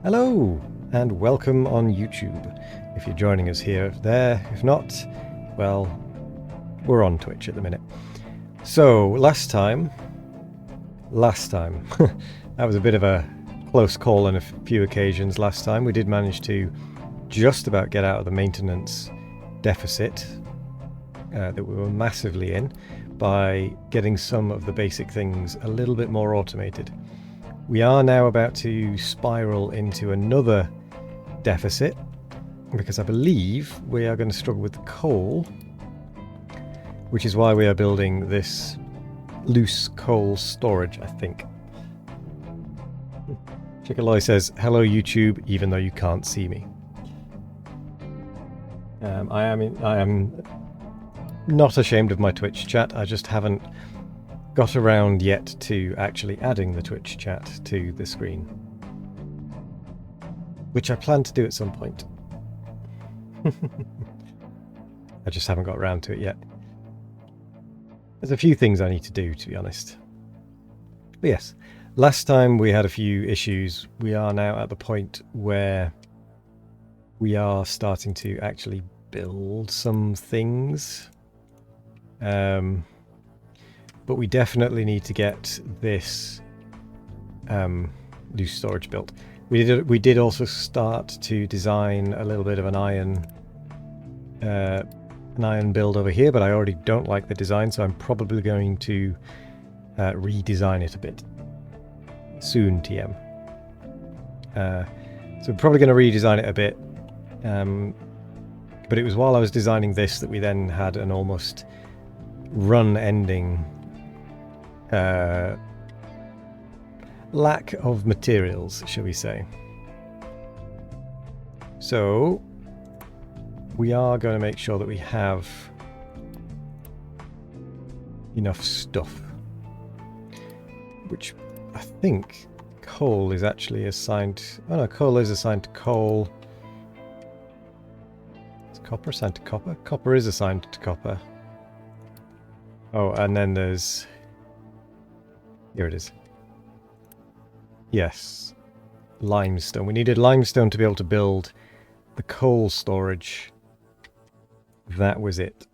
Hello and welcome on YouTube. If you're joining us here, there. If not, well, we're on Twitch at the minute. So last time, that was a bit of a close call on a few occasions. Last time we did manage to just about get out of the maintenance deficit that we were massively in by getting some of the basic things a little bit more automated. We are now about to spiral into another deficit because I believe we are going to struggle with coal, which is why we are building this loose coal storage, I think. Chickaloy says, hello YouTube, even though you can't see me. I am not ashamed of my Twitch chat, I just haven't got around yet to actually adding the Twitch chat to the screen, which I plan to do at some point. I just haven't got around to it yet. There's a few things I need to do, to be honest. But yes, last time we had a few issues. We are now at the point where we are starting to actually build some things. But we definitely need to get this loose storage built. We did also start to design a little bit of an iron build over here, but I already don't like the design, so I'm probably going to redesign it a bit soon. TM. So we're probably going to redesign it a bit. But it was while I was designing this that we then had an almost run-ending lack of materials, shall we say. So we are going to make sure that we have enough stuff, which I think coal is actually assigned. Oh no, coal is assigned to coal. Is copper assigned to copper? Copper is assigned to copper. Oh, and then there's... Here it is. Yes. Limestone. We needed limestone to be able to build the coal storage. That was it.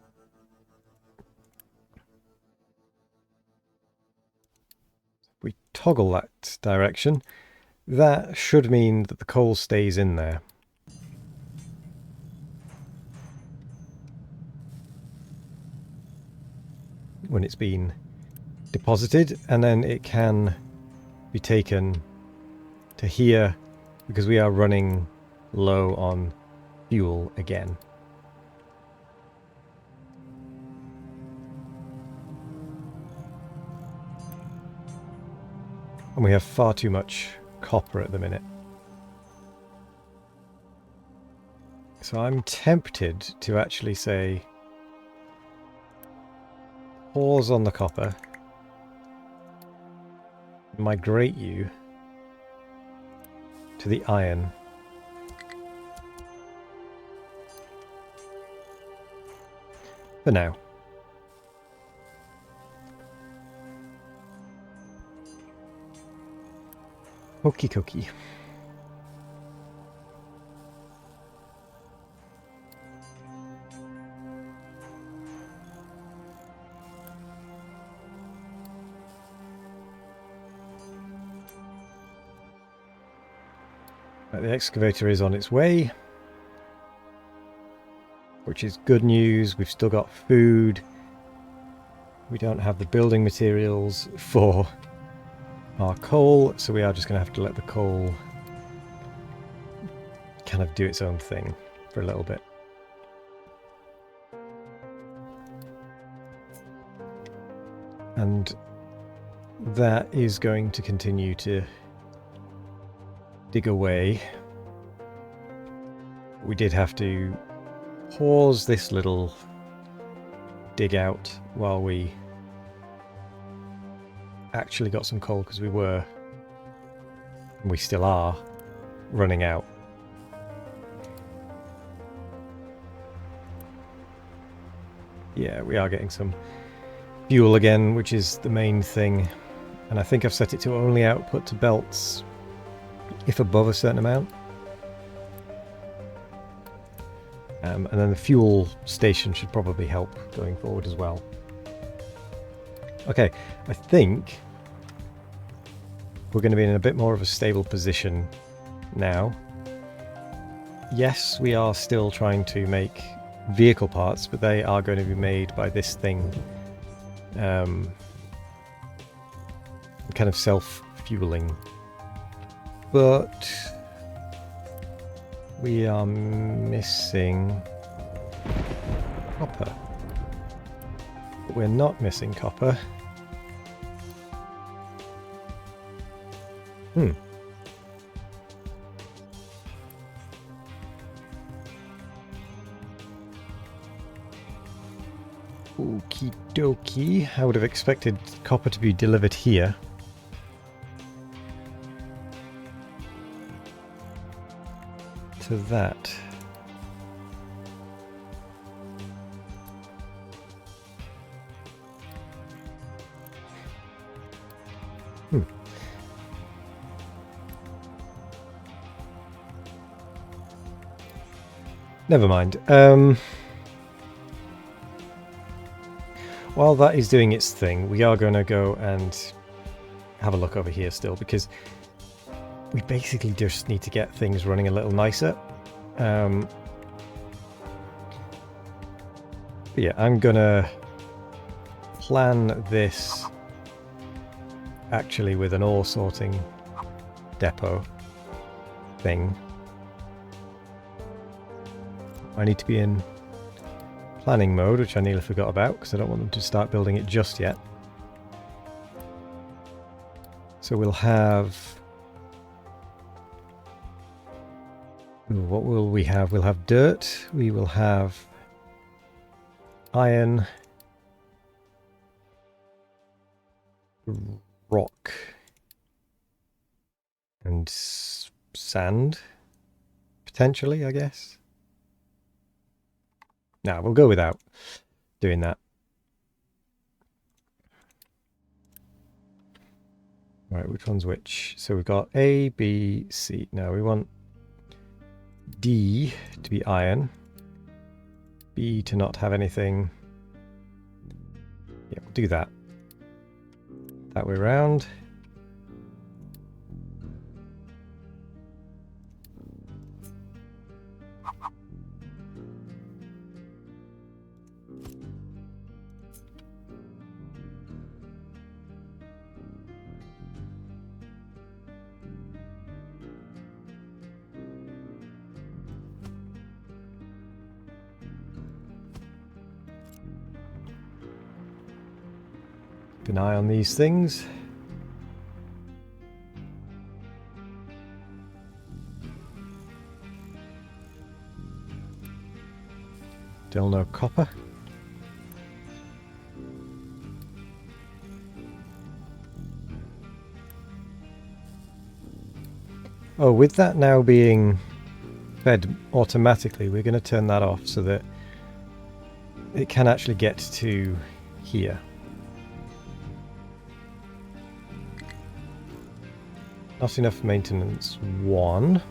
If we toggle that direction, that should mean that the coal stays in there. When it's been deposited, and then it can be taken to here because we are running low on fuel again. And we have far too much copper at the minute. So I'm tempted to actually say pause on the copper, migrate you to the iron. For now. Okie dokie. The excavator is on its way, which is good news. We've still got food. We don't have the building materials for our coal, so we are just going to have to let the coal kind of do its own thing for a little bit. And that is going to continue to dig away. We did have to pause this little dig out while we actually got some coal, because we still are running out. Yeah, we are getting some fuel again, which is the main thing. And I think I've set it to only output to belts. if above a certain amount. And then the fuel station should probably help going forward as well. Okay, I think we're going to be in a bit more of a stable position now. Yes, we are still trying to make vehicle parts, but they are going to be made by this thing. Kind of self-fueling. But we are missing copper. But we're not missing copper. Okie dokie. I would have expected copper to be delivered here. To that. Never mind. While that is doing its thing, we are going to go and have a look over here still, because we basically just need to get things running a little nicer. But yeah, I'm going to plan this actually with an ore sorting depot thing. I need to be in planning mode, which I nearly forgot about because I don't want them to start building it just yet. So we'll have... Ooh, what will we have? We'll have dirt, we will have iron, rock, and sand, potentially, I guess. No, we'll go without doing that. Right, which one's which? So we've got A, B, C. No, we want D to be iron. B to not have anything. Yeah, we'll do that. That way around. Keep an eye on these things. Still no copper. Oh, with that now being fed automatically, we're going to turn that off so that it can actually get to here. Not enough maintenance 1,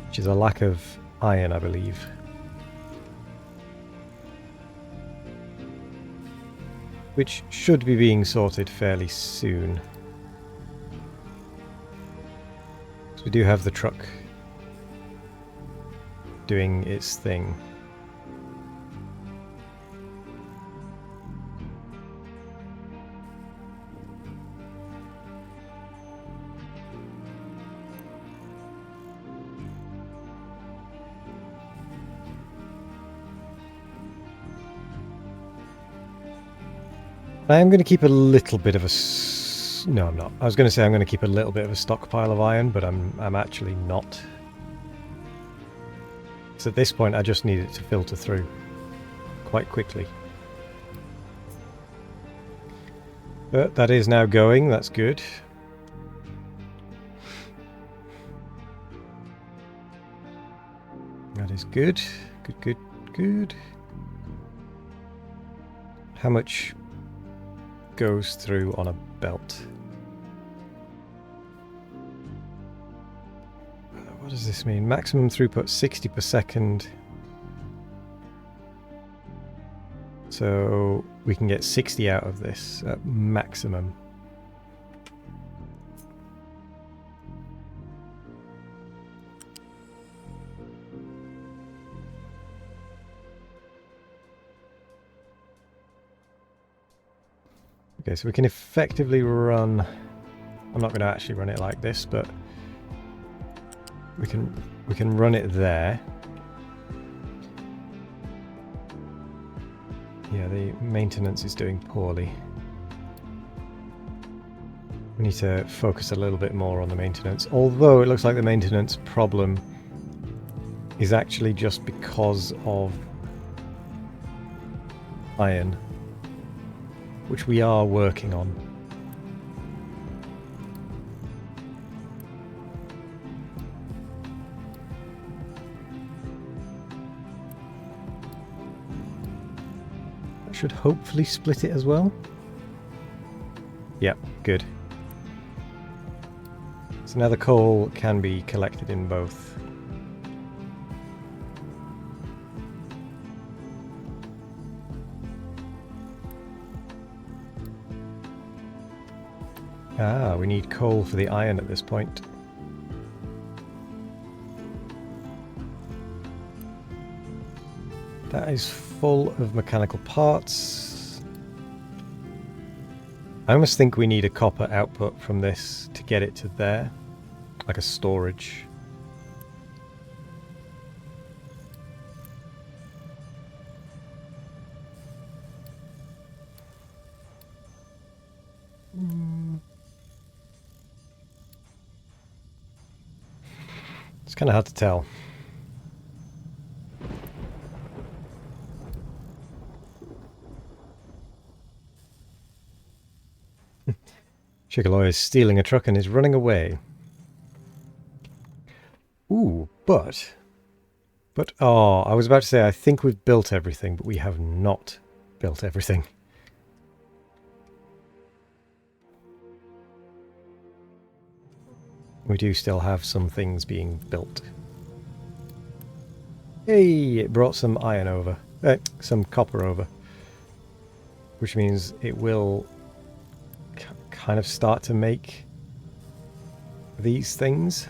which is a lack of iron, I believe. Which should be being sorted fairly soon. So we do have the truck doing its thing. I am going to keep a little bit of a... No, I'm not. I was going to say I'm going to keep a little bit of a stockpile of iron, but I'm actually not. So at this point, I just need it to filter through quite quickly. But that is now going. That's good. That is good. Good, good, good. How much goes through on a belt? what does this mean? Maximum throughput 60 per second. So we can get 60 out of this at maximum. Okay, so we can effectively run... I'm not going to actually run it like this, but we can run it there. Yeah, the maintenance is doing poorly. We need to focus a little bit more on the maintenance, although it looks like the maintenance problem is actually just because of iron, which we are working on. Should hopefully split it as well. Yep, good. So now the coal can be collected in both. Ah, we need coal for the iron at this point. That is full of mechanical parts. I almost think we need a copper output from this to get it to there, like a storage. It's kind of hard to tell. Chicoloy is stealing a truck and is running away. Ooh, but, oh, I was about to say, I think we've built everything, but we have not built everything. We do still have some things being built. Hey, it brought some iron over, some copper over, which means it will kind of start to make these things,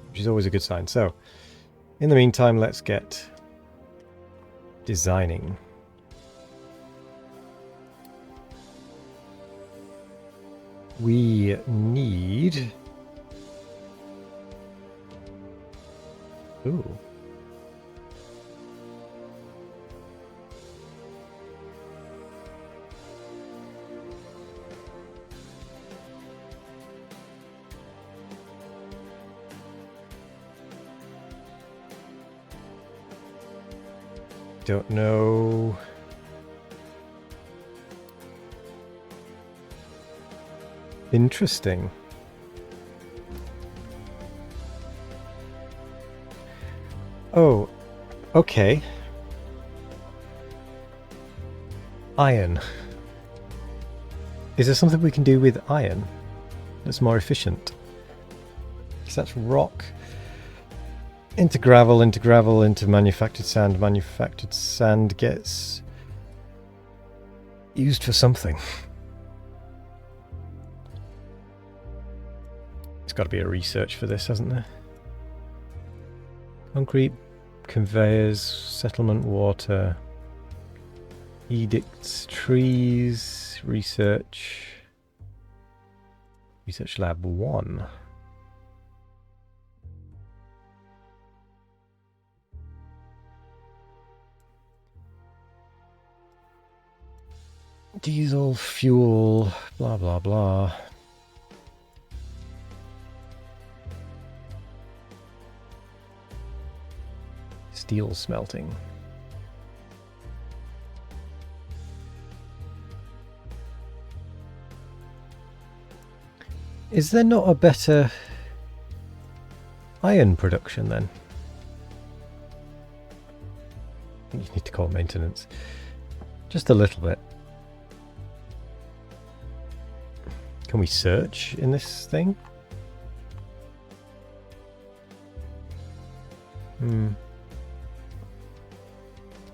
which is always a good sign. So, in the meantime, let's get designing. We need... Ooh. Don't know. Interesting. Oh, okay. Iron. Is there something we can do with iron that's more efficient? Because that's rock. Into gravel, into manufactured sand. Manufactured sand gets used for something. There's got to be a research for this, hasn't there? Concrete, conveyors, settlement water, edicts, trees, research. Research lab 1. Diesel, fuel, blah blah blah. Steel smelting. Is there not a better iron production then? I think you need to call maintenance. Just a little bit. Can we search in this thing?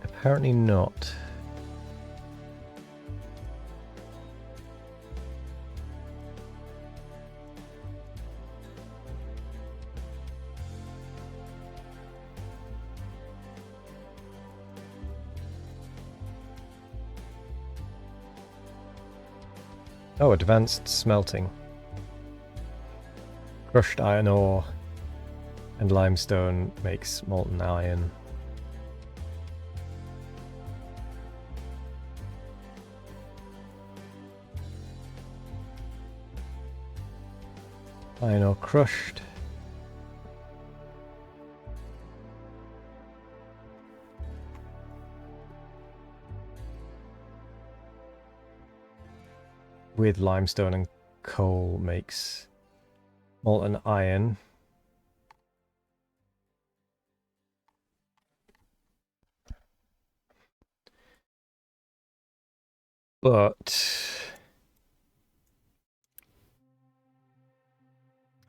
Apparently not. Oh, advanced smelting. Crushed iron ore and limestone makes molten iron. Iron ore crushed. With limestone and coal makes molten iron. But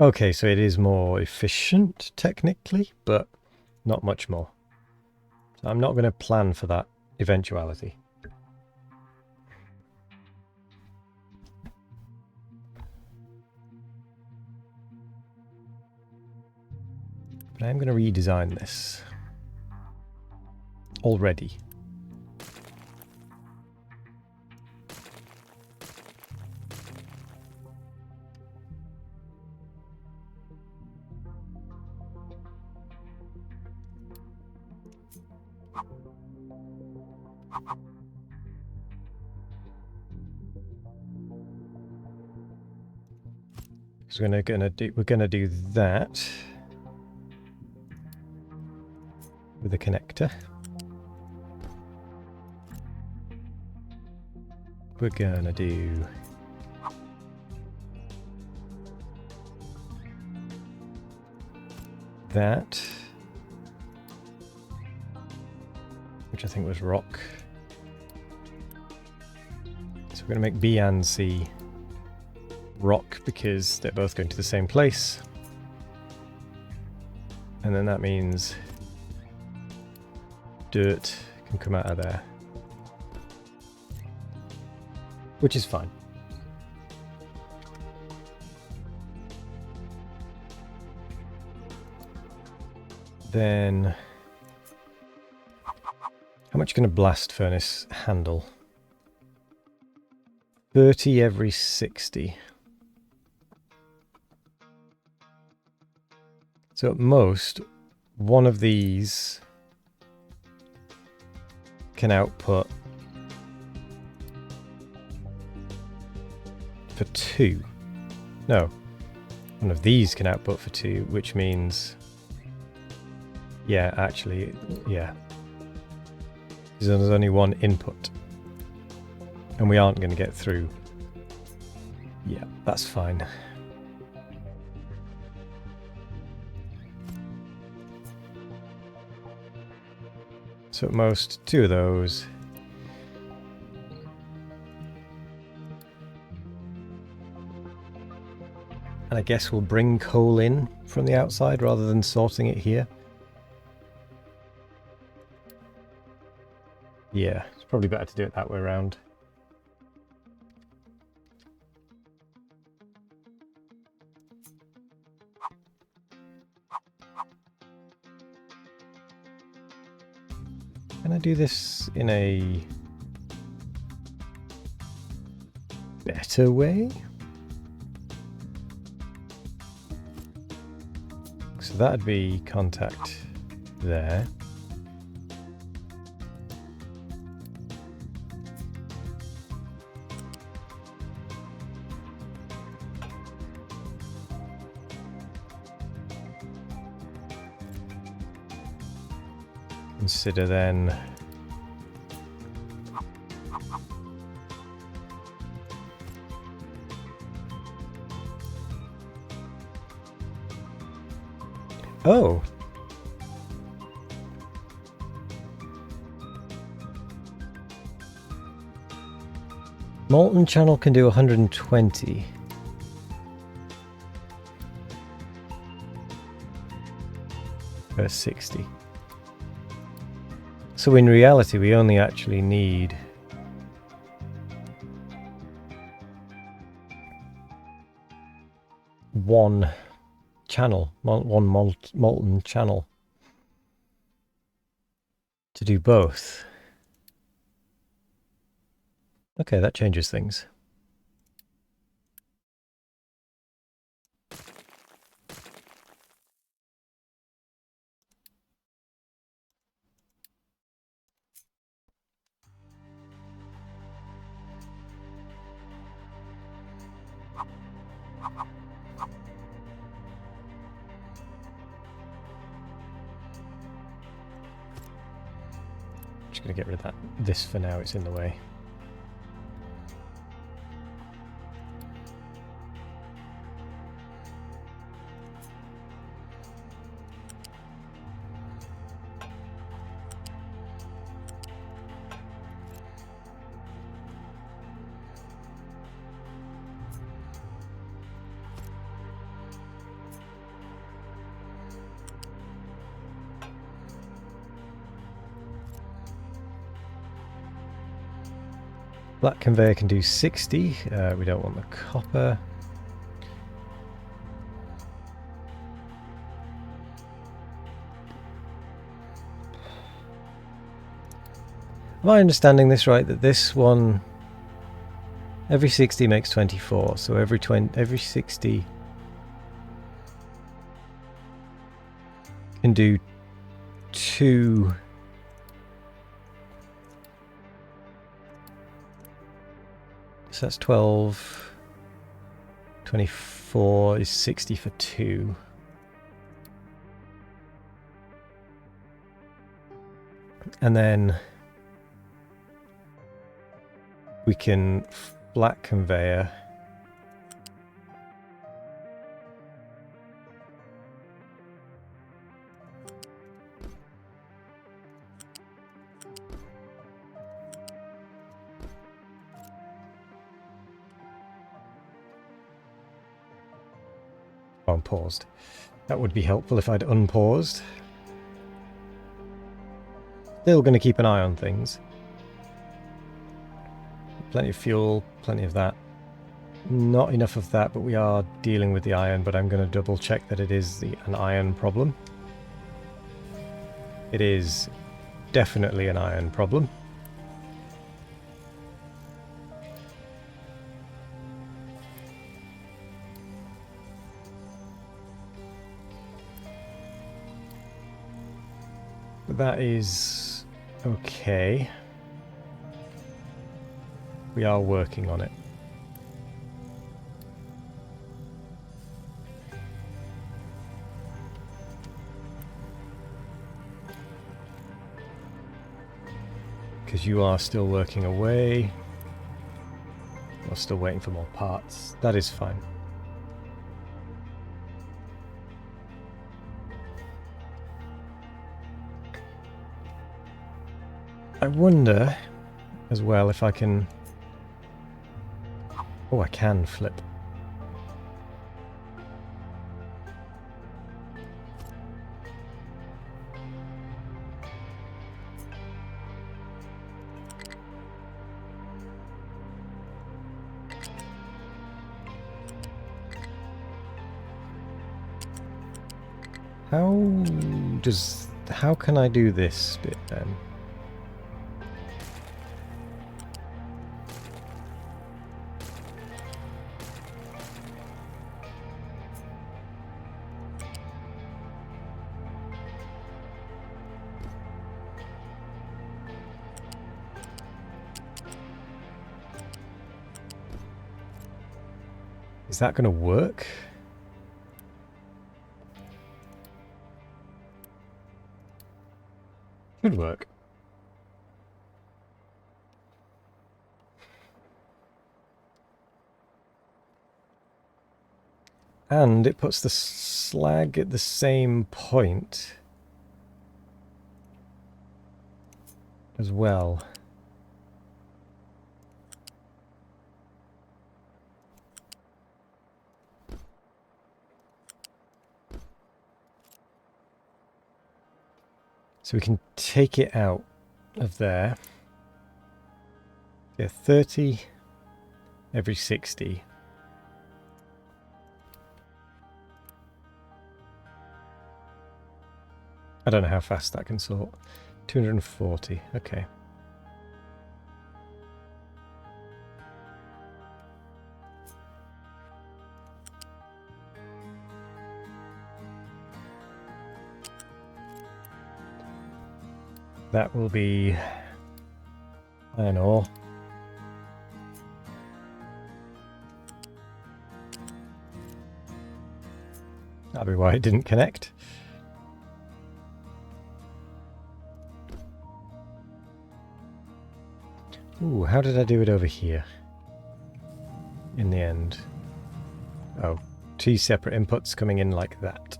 okay, so it is more efficient technically, but not much more. So I'm not going to plan for that eventuality. But I'm going to redesign this already. So we're gonna do that with a connector. We're gonna do that, which I think was rock. So we're gonna make B and C rock because they're both going to the same place. And then that means dirt can come out of there. Which is fine. Then how much can a blast furnace handle? 30 every 60. So at most, one of these can output for 2. No, one of these can output for 2, which means, yeah, actually, yeah. There's only one input. And we aren't going to get through. Yeah, that's fine. So at most, 2 of those. And I guess we'll bring coal in from the outside rather than sorting it here. Yeah, it's probably better to do it that way around. Can I do this in a better way? So that'd be contact there. Consider then oh, molten channel can do 120. . per 60. So in reality, we only actually need one channel, one molten channel to do both. Okay, that changes things. Just going to get rid of this for now, it's in the way. Black conveyor can do 60. We don't want the copper. Am I understanding this right? That this one, every 60 makes 24. So every 60 can do 2. So that's 12. 24 is 60 for 2. And then we can flat conveyor. Oh, I'm paused. That would be helpful if I'd unpaused. Still going to keep an eye on things. Plenty of fuel, plenty of that. Not enough of that, but we are dealing with the iron, but I'm going to double check that it is an iron problem. It is definitely an iron problem. But that is okay. We are working on it. Because you are still working away. We're still waiting for more parts. That is fine. I wonder as well if I can... Oh, I can flip. How can I do this bit then? Is that going to work? Should work. And it puts the slag at the same point as well. So we can take it out of there. Yeah, 30 every 60. I don't know how fast that can sort. 240, okay. That will be iron ore. That'll be why it didn't connect. Ooh, how did I do it over here? In the end. Oh, 2 separate inputs coming in like that.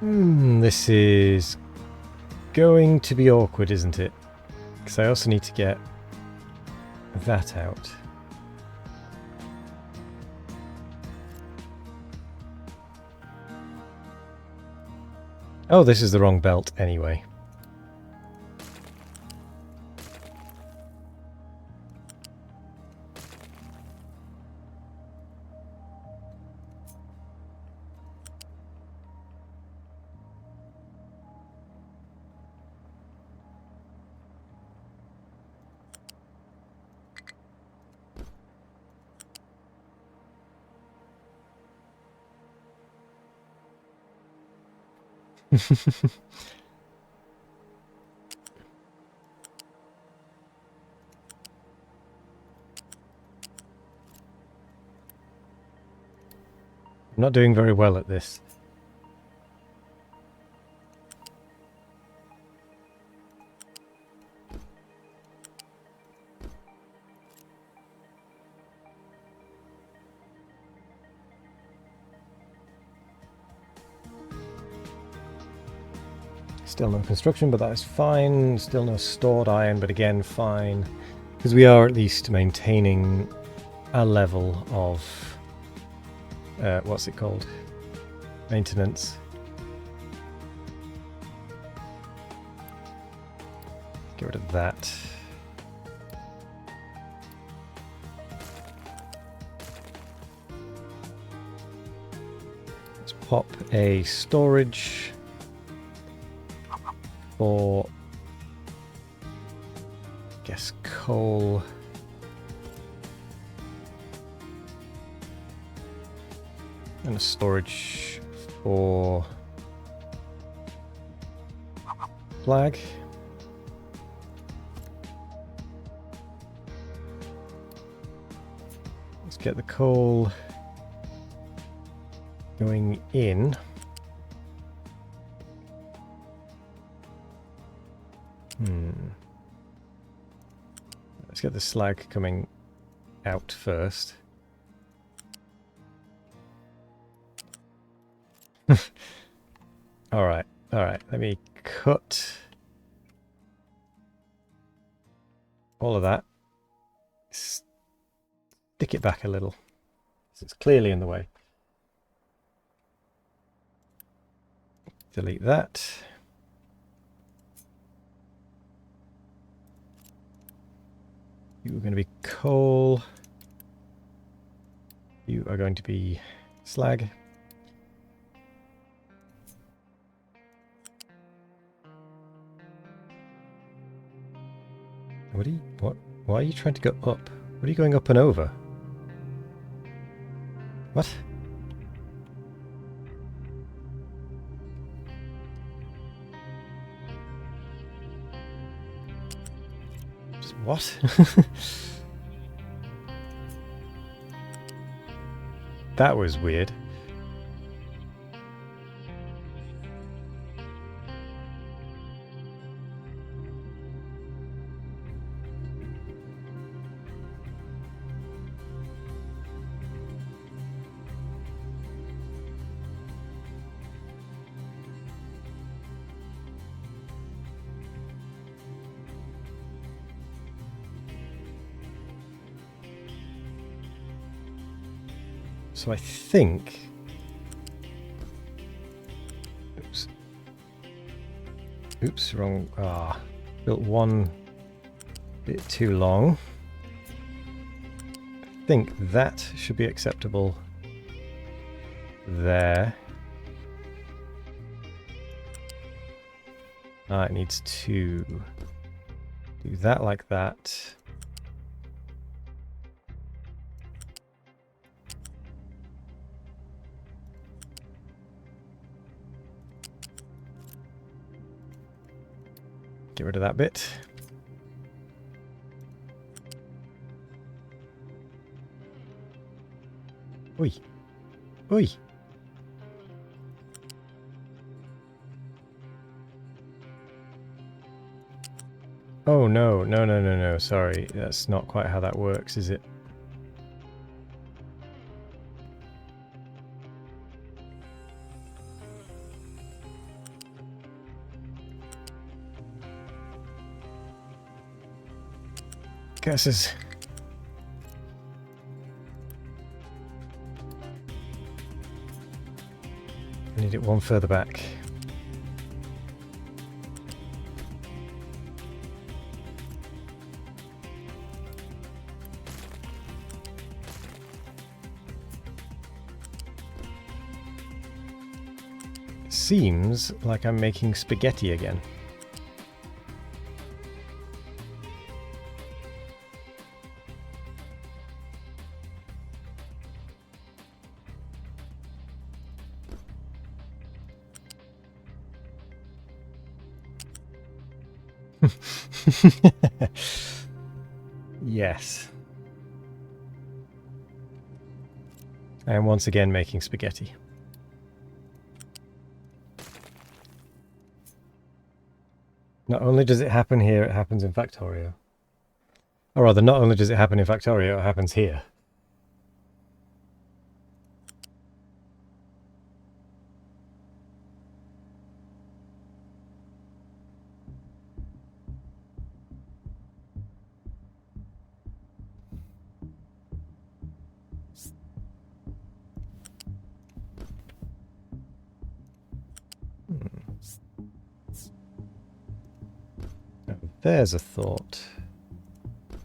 This is going to be awkward, isn't it? Because I also need to get that out. Oh, this is the wrong belt anyway. I'm not doing very well at this. Still no construction, but that is fine. Still no stored iron, but again, fine. Because we are at least maintaining a level of... what's it called? Maintenance. Get rid of that. Let's pop a storage for, I guess, coal. And a storage for flag. Let's get the coal going in. Let's get the slag coming out first. Alright, let me cut all of that. Stick it back a little. It's clearly in the way. Delete that. You are going to be coal. You are going to be slag. Why are you trying to go up? What are you going up and over? What? What? That was weird. So I think... Oops, wrong. Built one bit too long. I think that should be acceptable there. It needs to do that like that. Get rid of that bit. Oi. Oi. Oh no, no, no, no, no, sorry. That's not quite how that works, is it? Guesses. I need it one further back. Seems like I'm making spaghetti again. Yes. I am once again making spaghetti. Not only does it happen here, it happens in Factorio. Or rather, not only does it happen in Factorio, it happens here. There's a thought.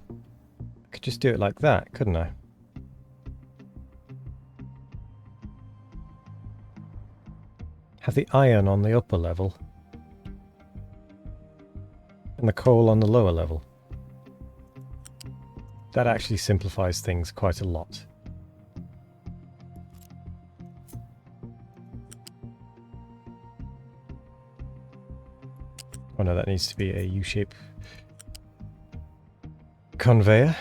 I could just do it like that, couldn't I? Have the iron on the upper level and the coal on the lower level. That actually simplifies things quite a lot. Oh no, that needs to be a U-shape conveyor.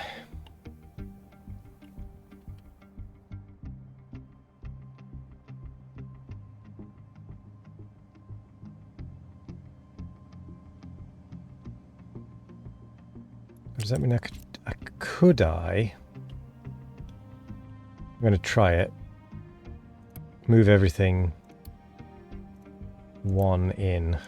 Does that mean I could I'm going to try it. Move everything one in.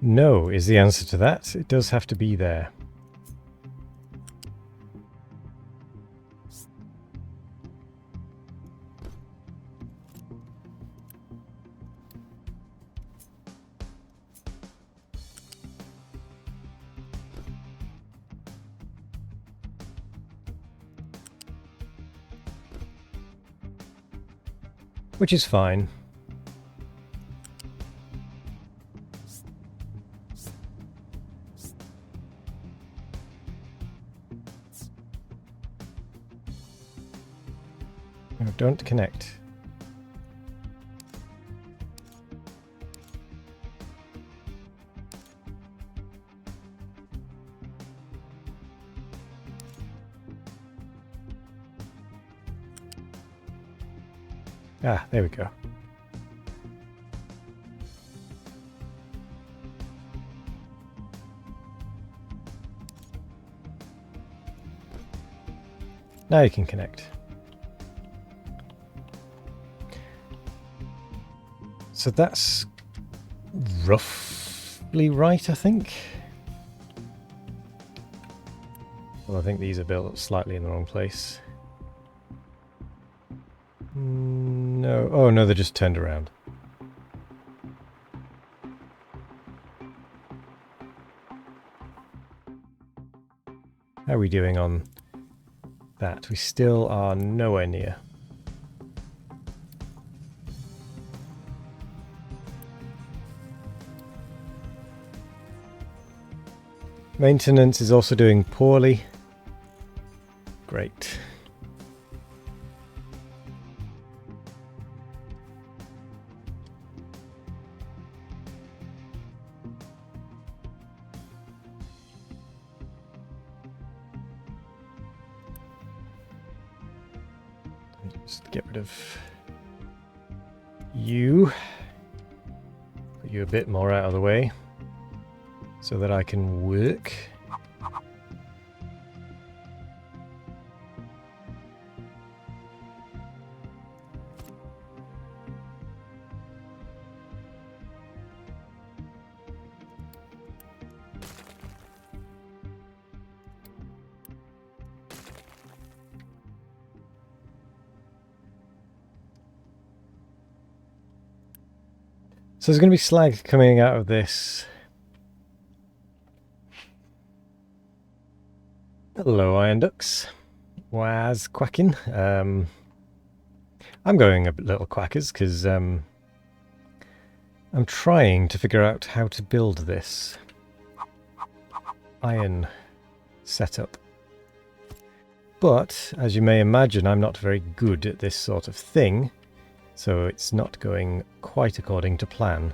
No is the answer to that. It does have to be there. Which is fine. No, don't connect. Ah, there we go. Now you can connect. So that's roughly right, I think. Well, I think these are built slightly in the wrong place. No. Oh, no, they're just turned around. How are we doing on that? We still are nowhere near. Maintenance is also doing poorly. Great. Just get rid of you. Put you a bit more out of the way so that I can work. So there's going to be slag coming out of this. Hello, iron ducks. Was quacking. I'm going a little quackers because I'm trying to figure out how to build this iron setup. But, as you may imagine, I'm not very good at this sort of thing, so it's not going quite according to plan.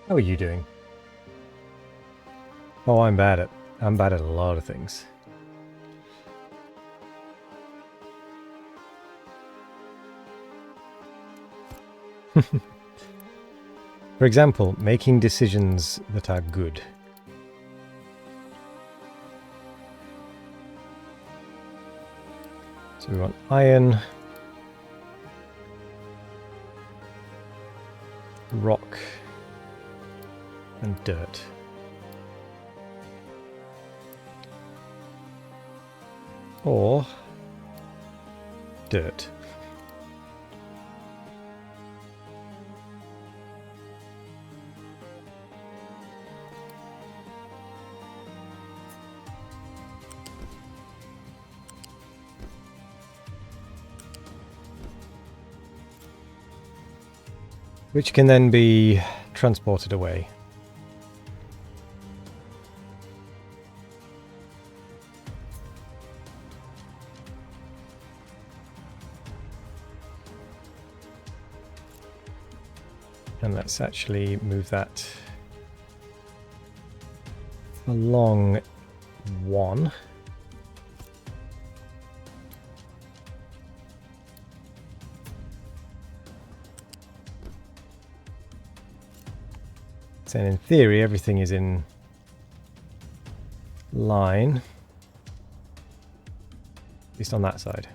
How are you doing? Oh, I'm bad at a lot of things. For example, making decisions that are good. So we want iron, rock, and dirt. Or dirt. Which can then be transported away. And let's actually move that along one. So in theory, everything is in line, at least on that side.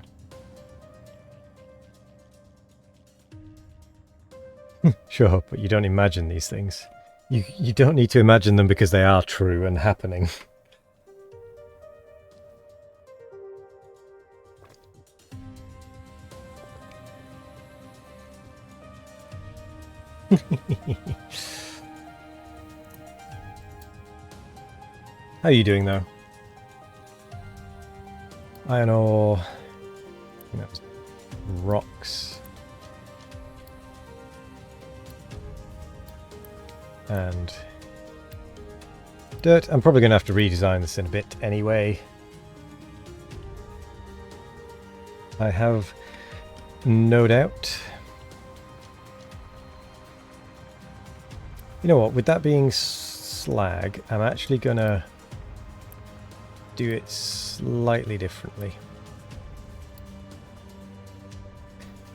Sure, but you don't imagine these things. You don't need to imagine them because they are true and happening. How are you doing though? Iron ore, rocks. And dirt. I'm probably going to have to redesign this in a bit anyway. I have no doubt. You know what, with that being slag, I'm actually going to do it slightly differently.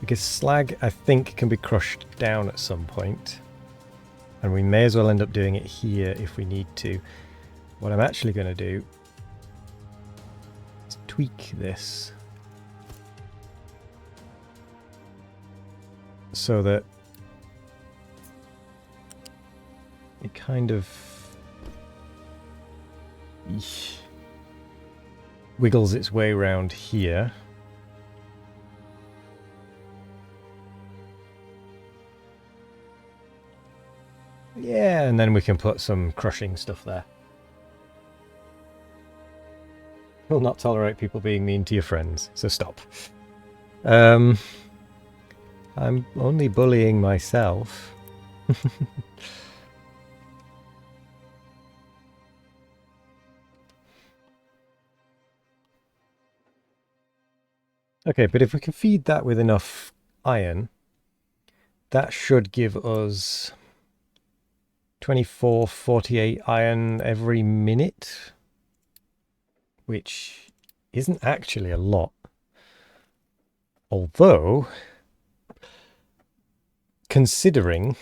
Because slag, I think, can be crushed down at some point. And we may as well end up doing it here if we need to. What I'm actually going to do is tweak this so that it kind of wiggles its way around here. Yeah, and then we can put some crushing stuff there. Will not tolerate people being mean to your friends, so stop. I'm only bullying myself. Okay, but if we can feed that with enough iron, that should give us 24, 48 iron every minute, which isn't actually a lot. Although, considering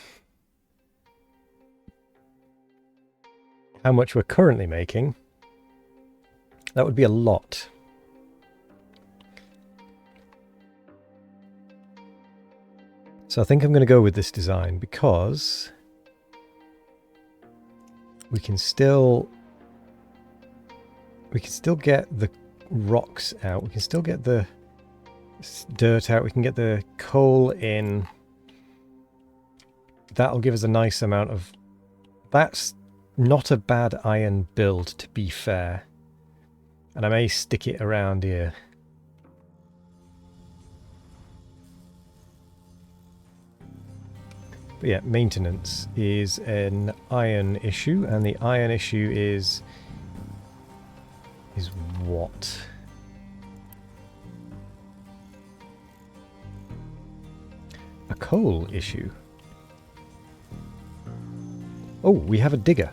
how much we're currently making, that would be a lot. So I think I'm going to go with this design because we can still get the rocks out. We can still get the dirt out. We can get the coal in. That'll give us a nice amount of... That's not a bad iron build, to be fair. And I may stick it around here. But yeah, maintenance is an iron issue, and the iron issue is what? A coal issue. Oh, we have a digger.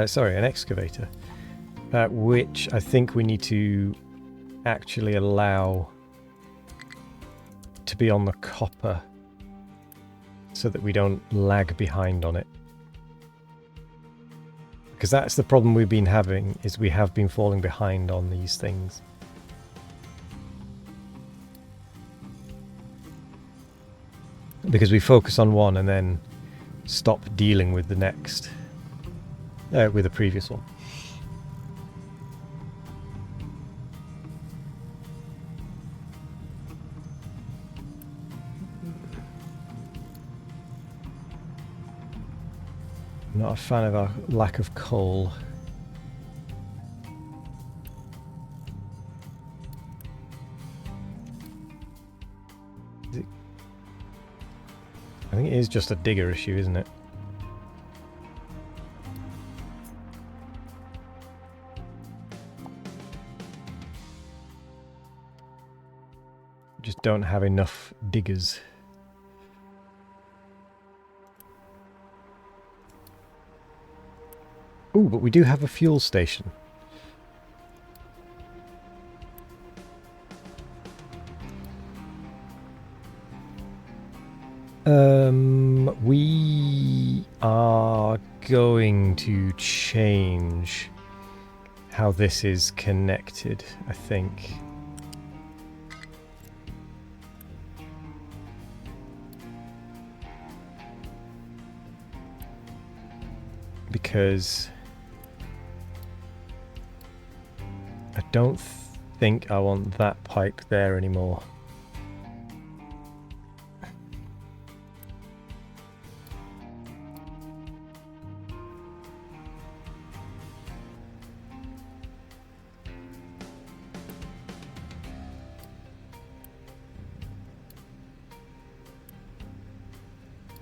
Sorry, an excavator. Which I think we need to actually allow to be on the copper so that we don't lag behind on it. Because that's the problem we've been having, is we have been falling behind on these things. Because we focus on one and then stop dealing with the next, with the previous one. I'm not a fan of our lack of coal. I think it is just a digger issue, isn't it? Just don't have enough diggers. Ooh, but we do have a fuel station. We are going to change how this is connected, I think. Because I don't think I want that pipe there anymore.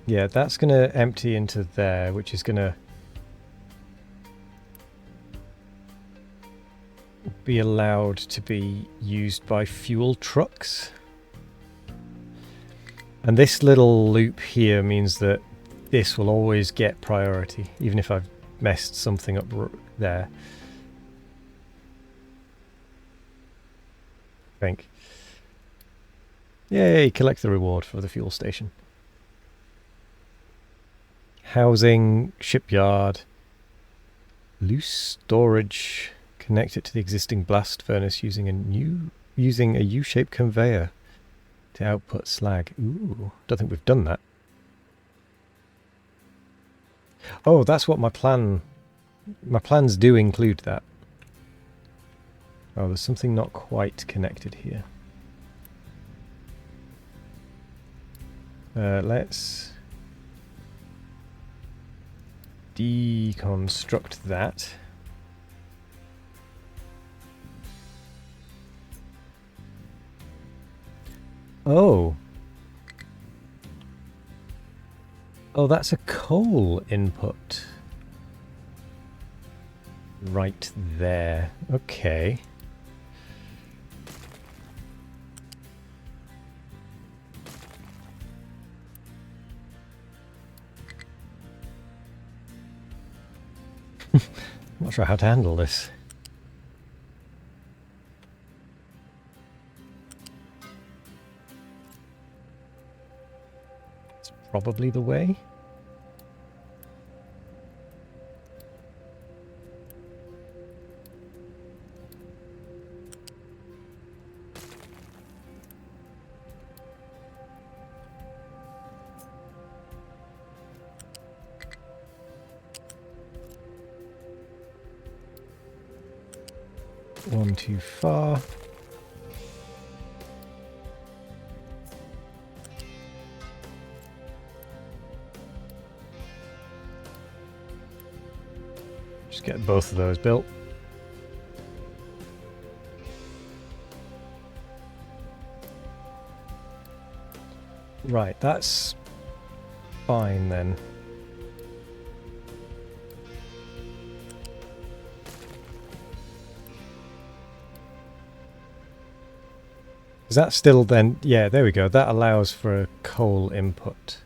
Yeah, that's going to empty into there, which is going to be allowed to be used by fuel trucks. And this little loop here means that this will always get priority, even if I've messed something up there. think. Yay, collect the reward for the fuel station. Housing, shipyard, loose storage. Connect it to the existing blast furnace using a U-shaped conveyor to output slag. Ooh, don't think we've done that. Oh, that's what my plans do include that. Oh, there's something not quite connected here. Let's deconstruct that. Oh. Oh, that's a coal input. Right there. Okay. Not sure how to handle this. It's probably the way. One too far. Just get both of those built. Right, that's fine then. Is that still then? Yeah, there we go. That allows for a coal input.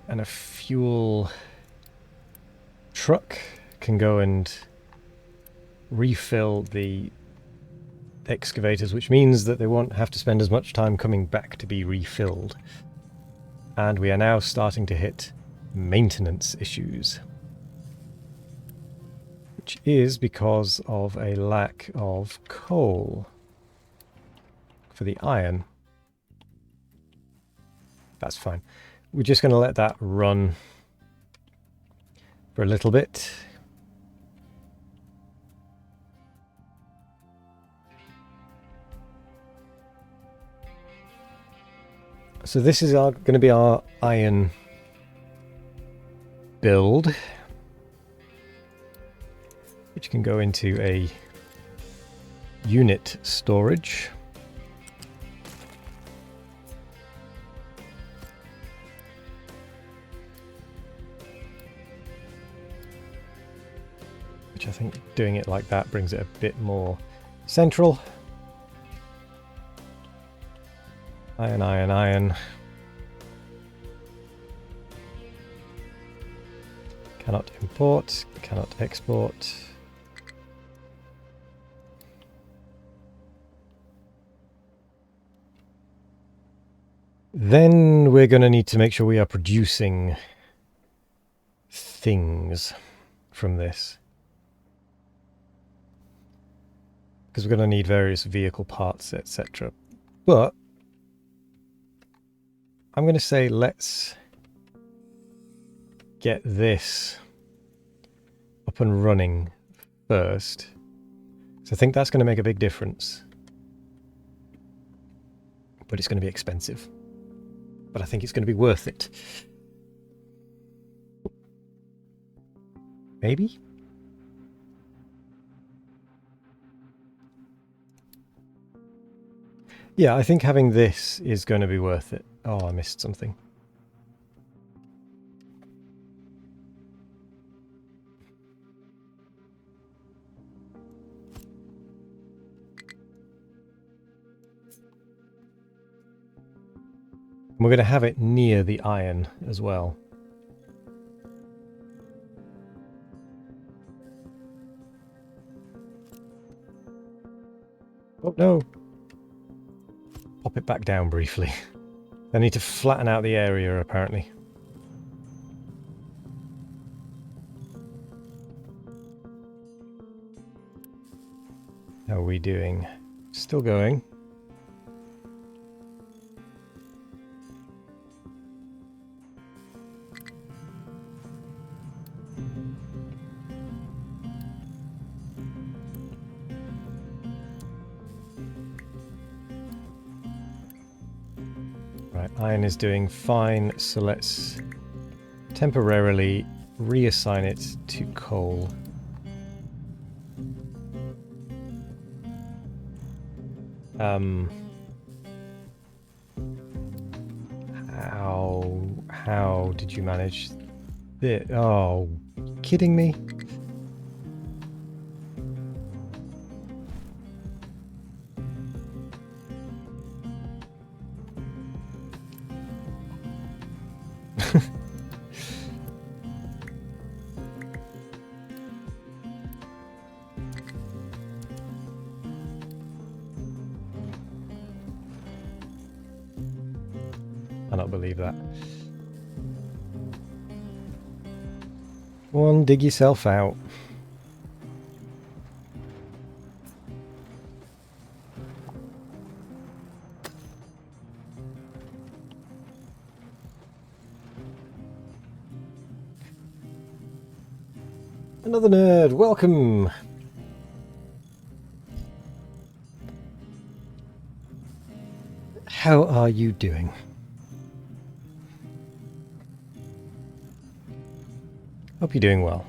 And a fuel truck can go and refill the excavators, which means that they won't have to spend as much time coming back to be refilled. And we are now starting to hit maintenance issues, which is because of a lack of coal for the iron. That's fine. We're just going to let that run for a little bit. So this is going to be our iron build, which can go into a unit storage. Which I think doing it like that brings it a bit more central. Iron, iron, iron. Cannot import, cannot export. Then we're going to need to make sure we are producing things from this. Because we're going to need various vehicle parts, etc. But I'm going to say let's get this up and running first. So I think that's going to make a big difference. But it's going to be expensive. But I think it's going to be worth it. Maybe? Yeah, I think having this is going to be worth it. Oh, I missed something. We're going to have it near the iron as well. Oh no! Pop it back down briefly. I need to flatten out the area, apparently. How are we doing? Still going. Right, iron is doing fine, so let's temporarily reassign it to coal. How did you manage it? Oh, kidding me? I cannot believe that. Go on, dig yourself out. Another nerd, welcome! How are you doing? Hope you're doing well.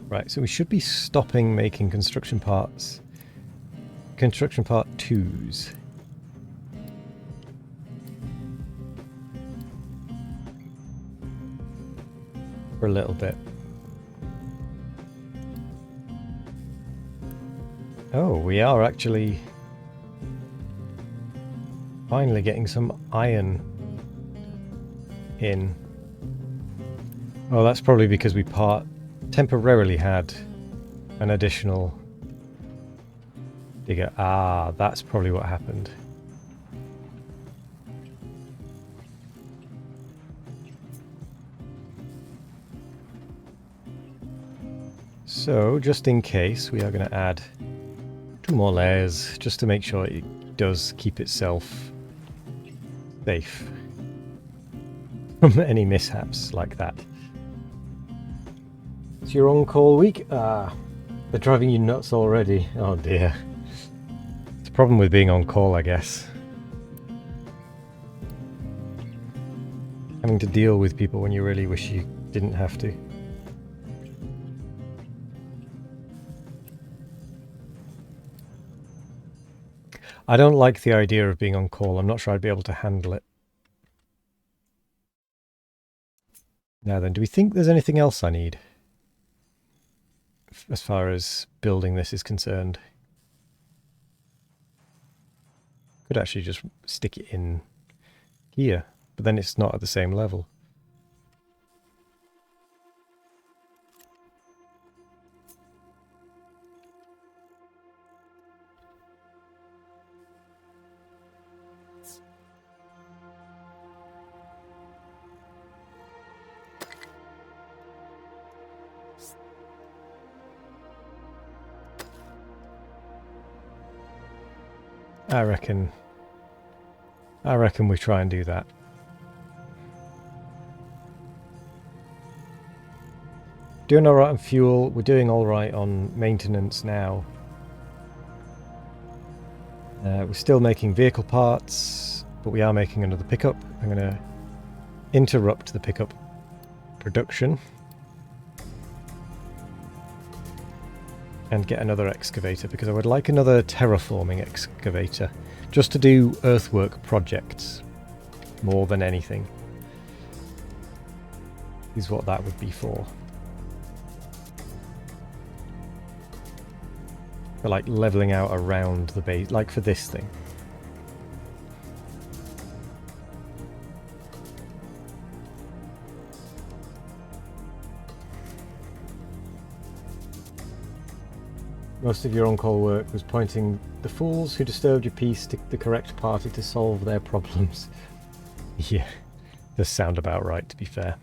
Right, so we should be stopping making construction parts. Construction part 2s. For a little bit. Oh, we are actually finally getting some iron in. Oh, that's probably because we temporarily had an additional digger. Ah, that's probably what happened. So, just in case, we are going to add 2 more layers just to make sure it does keep itself safe from any mishaps like that. It's your on-call week? Ah, they're driving you nuts already. Oh dear. It's a problem with being on call, I guess. Having to deal with people when you really wish you didn't have to. I don't like the idea of being on call. I'm not sure I'd be able to handle it. Now then, do we think there's anything else I need? As far as building this is concerned. Could actually just stick it in here, but then it's not at the same level. I reckon we try and do that. Doing alright on fuel, we're doing alright on maintenance now. We're still making vehicle parts, but we are making another pickup. I'm going to interrupt the pickup production and get another excavator, because I would like another terraforming excavator just to do earthwork projects more than anything is what that would be for. For like leveling out around the base, like for this thing. Most of your on-call work was pointing the fools who disturbed your peace to the correct party to solve their problems. Yeah, does sound about right, to be fair.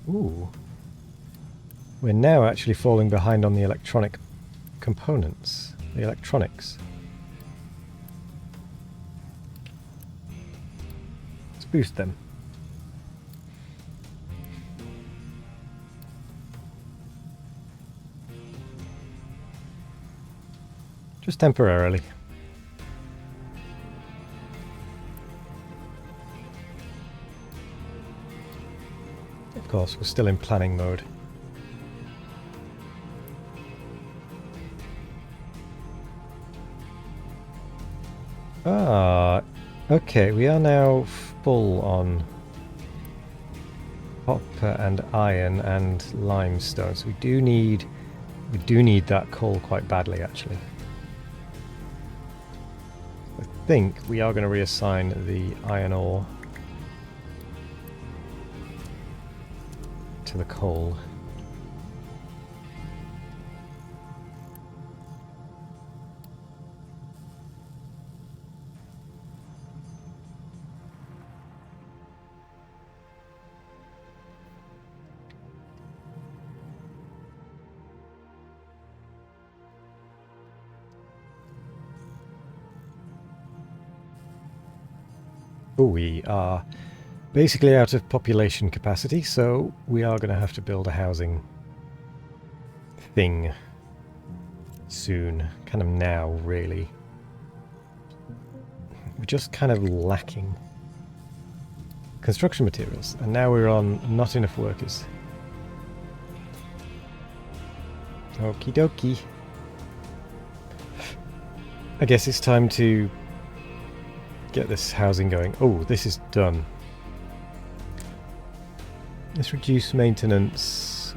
Ooh. We're now actually falling behind on the electronic components, the electronics. Let's boost them. Just temporarily. Of course, we're still in planning mode. Ah, okay, we are now full on copper and iron and limestone, so we do need that coal quite badly, actually. I think we are going to reassign the iron ore to the coal. We are basically out of population capacity, so we are going to have to build a housing thing soon. Kind of now, really. We're just kind of lacking construction materials, and now we're on not enough workers. Okie dokie. I guess it's time to get this housing going. Oh, this is done. Let's reduce maintenance.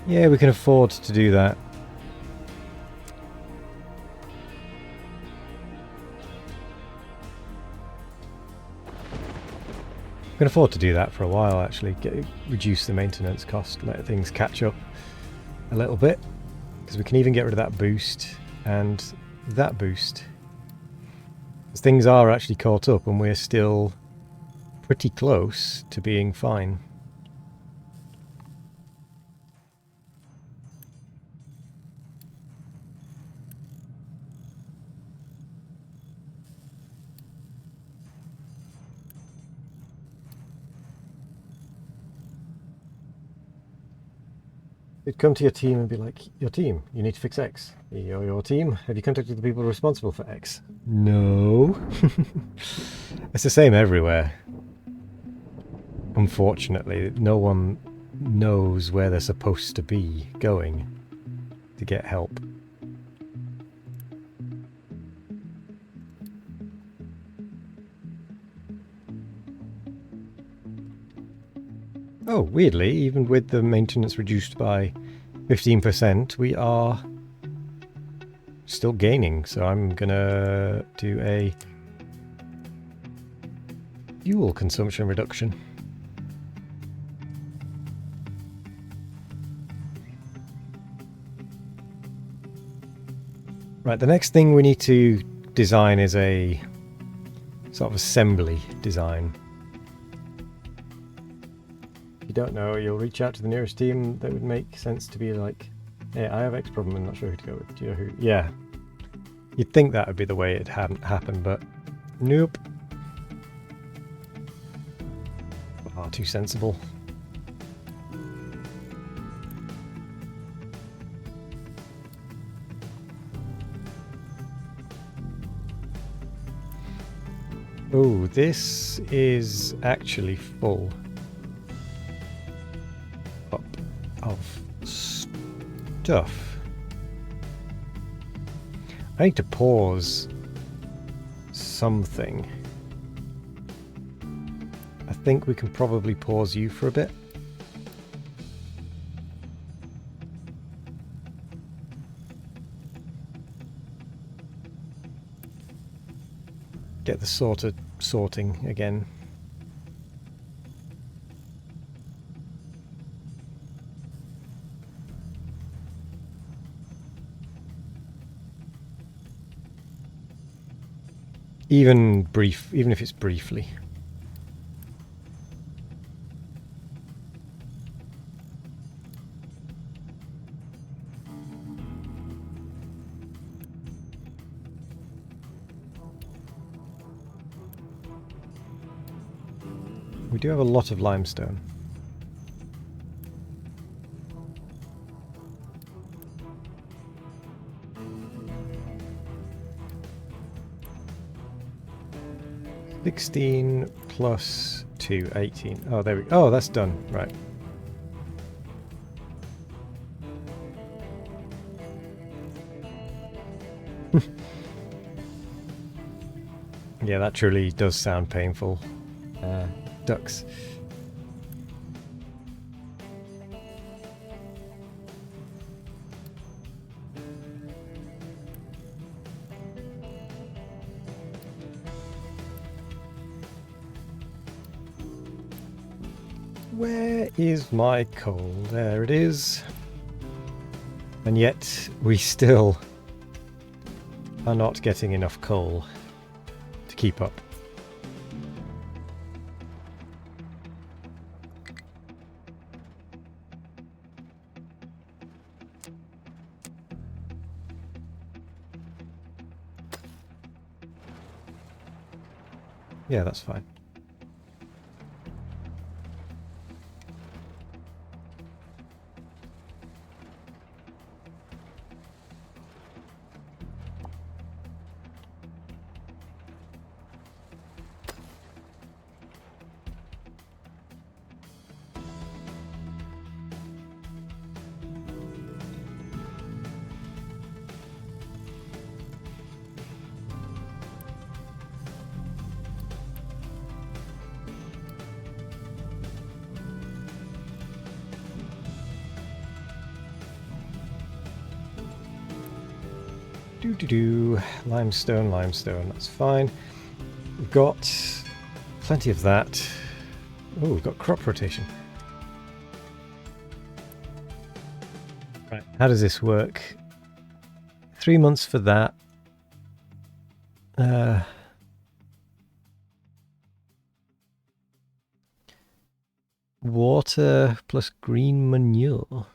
Yeah, we can afford to do that. We can afford to do that for a while, actually. Reduce the maintenance cost, let things catch up a little bit. Because we can even get rid of that boost and that boost. Because things are actually caught up and we're still pretty close to being fine. You'd come to your team and be like, your team, you need to fix X. Your team, have you contacted the people responsible for X? No. It's the same everywhere. Unfortunately, no one knows where they're supposed to be going to get help. Oh, weirdly, even with the maintenance reduced by 15%, we are still gaining. So I'm gonna do a fuel consumption reduction. Right, the next thing we need to design is a sort of assembly design. If you don't know, you'll reach out to the nearest team that would make sense to be like, hey, I have X problem, I'm not sure who to go with. Do you know who? Yeah. You'd think that would be the way it hadn't happened, but nope. Far too sensible. Oh, this is actually full of stuff. I need to pause something. I think we can probably pause you for a bit. Get the sorting again. Even if it's briefly. We do have a lot of limestone. (16 plus 2, 18). Oh, there we go. Oh, that's done. Right. Yeah, that truly does sound painful. Ducks. Where is my coal? There it is. And yet we still are not getting enough coal to keep up. Yeah, that's fine. Limestone, that's fine. We've got plenty of that. Oh, we've got crop rotation. Right, how does this work? 3 months for that. Water plus green manure.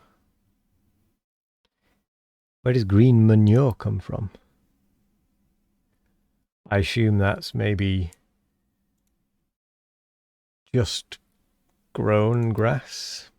Where does green manure come from? I assume that's maybe just grown grass.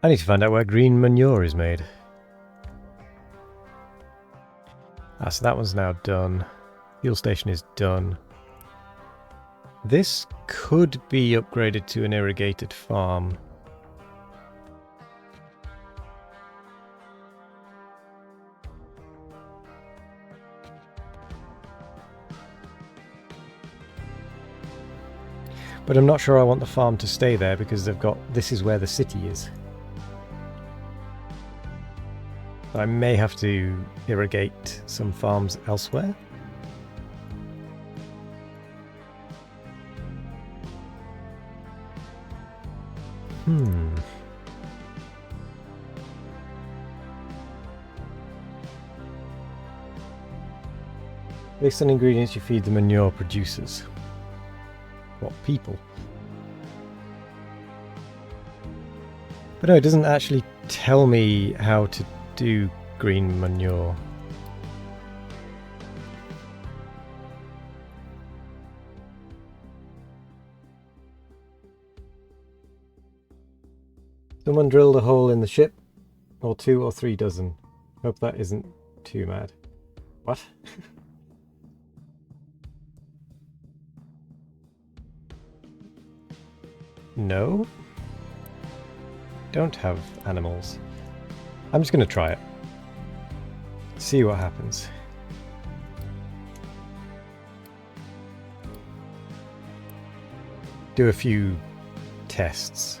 I need to find out where green manure is made. So that one's now done. Fuel station is done. This could be upgraded to an irrigated farm. But I'm not sure I want the farm to stay there because they've got... this is where the city is. I may have to irrigate some farms elsewhere. Based on ingredients you feed the manure produces. What, people? But no, it doesn't actually tell me how to do green manure. Someone drilled a hole in the ship, or 2 or 3 dozen. Hope that isn't too mad. What? No? Don't have animals. I'm just going to try it. See what happens. Do a few tests.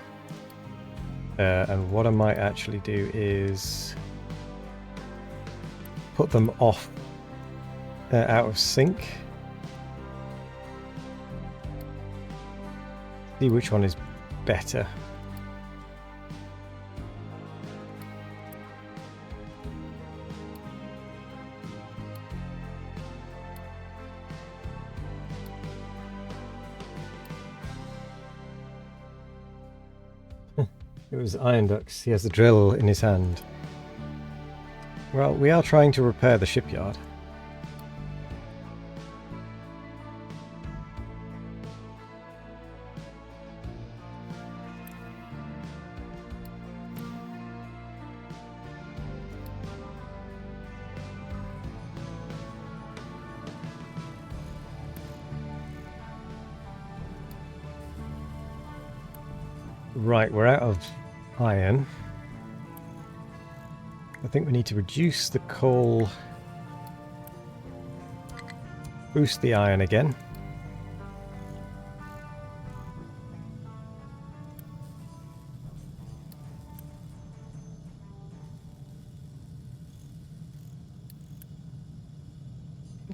And what I might actually do is put them off out of sync. See which one is better. It was Iron Ducks. He has the drill in his hand. Well, we are trying to repair the shipyard. Right, we're out of iron. I think we need to reduce the coal, boost the iron again.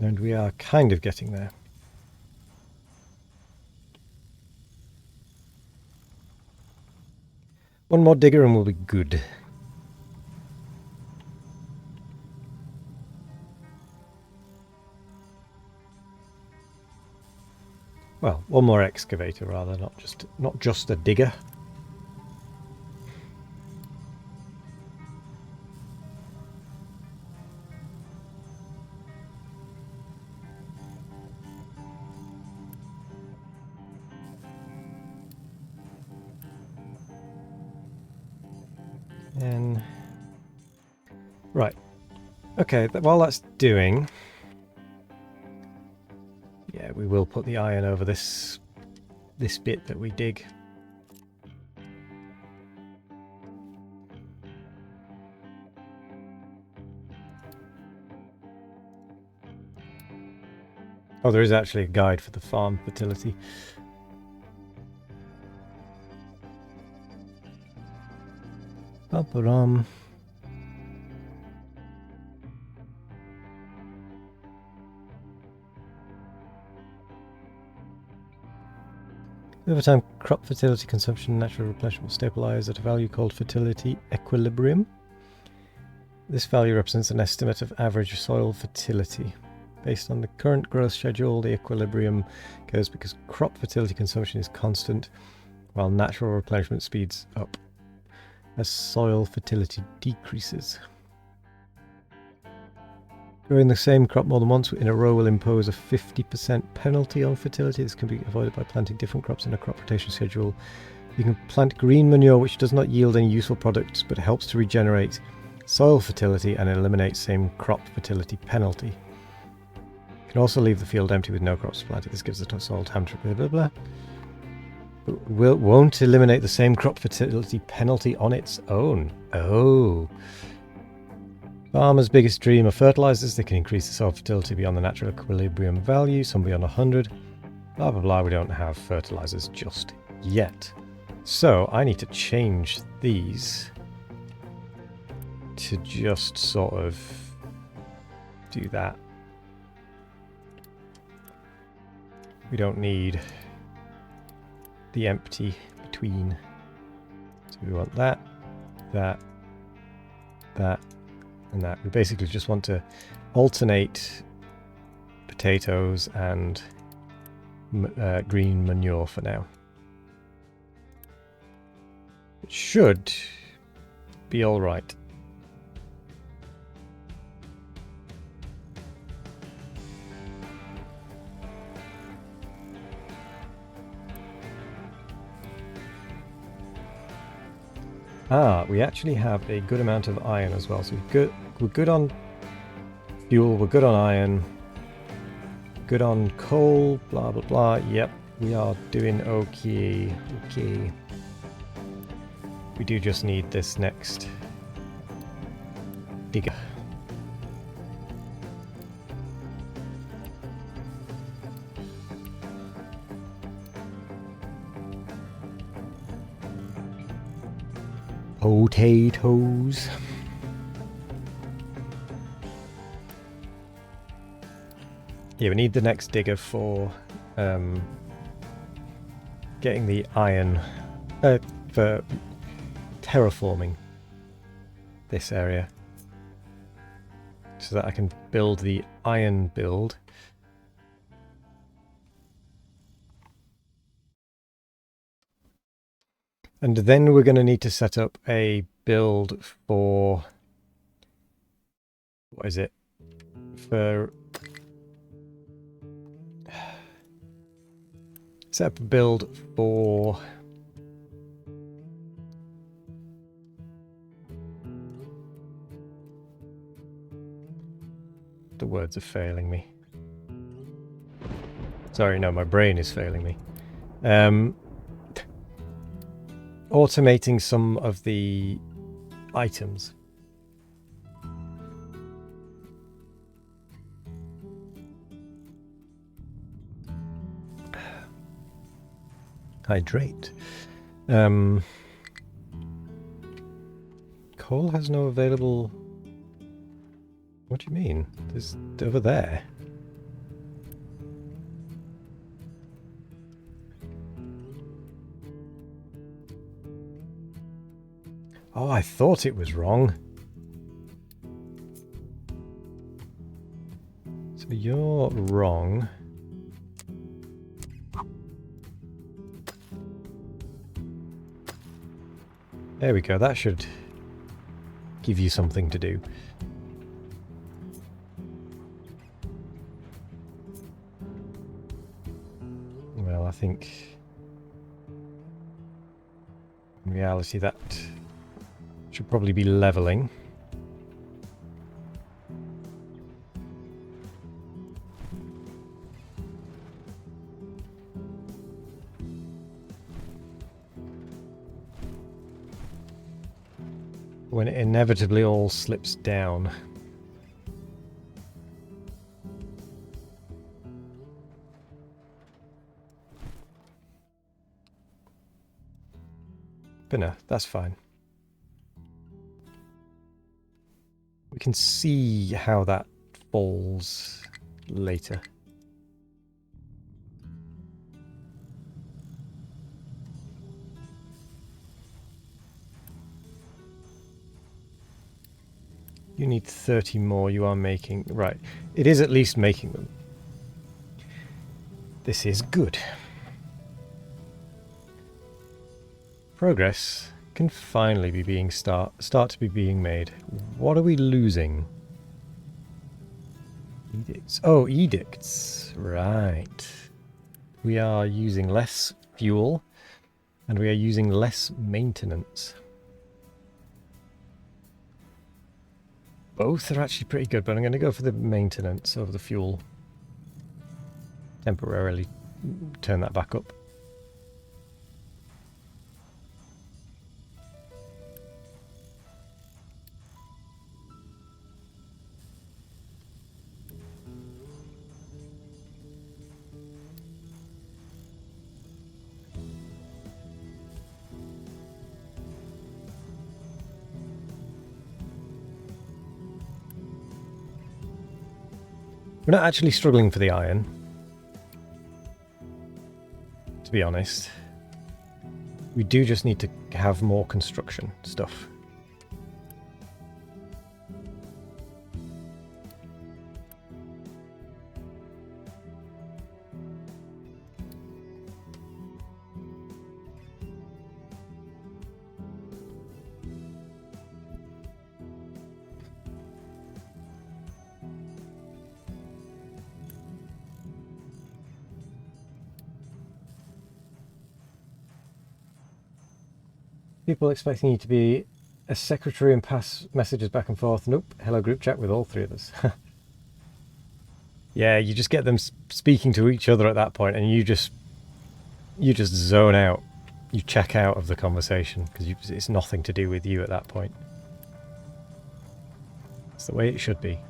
And we are kind of getting there. One more digger and we'll be good. Well, one more excavator rather, not just a digger. And right, okay. While that's doing, yeah, we will put the iron over this bit that we dig. Oh, there is actually a guide for the farm fertility. Ba-ba-dum. Over time, crop fertility consumption and natural replenishment will stabilize at a value called fertility equilibrium. This value represents an estimate of average soil fertility. Based on the current growth schedule, the equilibrium goes because crop fertility consumption is constant, while natural replenishment speeds up as soil fertility decreases. Growing the same crop more than once in a row will impose a 50% penalty on fertility. This can be avoided by planting different crops in a crop rotation schedule. You can plant green manure, which does not yield any useful products, but helps to regenerate soil fertility and eliminate same crop fertility penalty. You can also leave the field empty with no crops planted. This gives the soil time to blah blah blah. But won't eliminate the same crop fertility penalty on its own. Oh. Farmers' biggest dream of fertilizers. They can increase the soil fertility beyond the natural equilibrium value, some beyond 100. Blah, blah, blah. We don't have fertilizers just yet. So I need to change these to just sort of do that. We don't need the empty between. So we want that, that, that, and that. We basically just want to alternate potatoes and green manure for now. It should be all right. We actually have a good amount of iron as well. So we're good on fuel, we're good on iron, good on coal, blah, blah, blah. Yep, we are doing okay. Okay. We do just need this next digger. Potatoes. Yeah, we need the next digger for getting the iron, for terraforming this area, so that I can build the iron build. And then we're going to need to set up a build for, what is it? For set up a build for the words are failing me. Sorry, no, my brain is failing me. Automating some of the items. Hydrate. Coal has no available... What do you mean? There's over there. Oh, I thought it was wrong. So you're wrong. There we go, that should give you something to do. Well, I think in reality that should probably be leveling. When it inevitably all slips down. But no, that's fine. We can see how that falls later. You need 30 more, you are making... Right, it is at least making them. This is good. Progress can finally be being start to be being made. What are we losing? Edicts. Oh, edicts. Right. We are using less fuel and we are using less maintenance. Both are actually pretty good, but I'm going to go for the maintenance over the fuel. Temporarily turn that back up. We're not actually struggling for the iron, to be honest. We do just need to have more construction stuff. People expecting you to be a secretary and pass messages back and forth. Nope. Hello group chat with all three of us. Yeah, you just get them speaking to each other at that point, and you just zone out. You check out of the conversation because it's nothing to do with you at that point. It's the way it should be.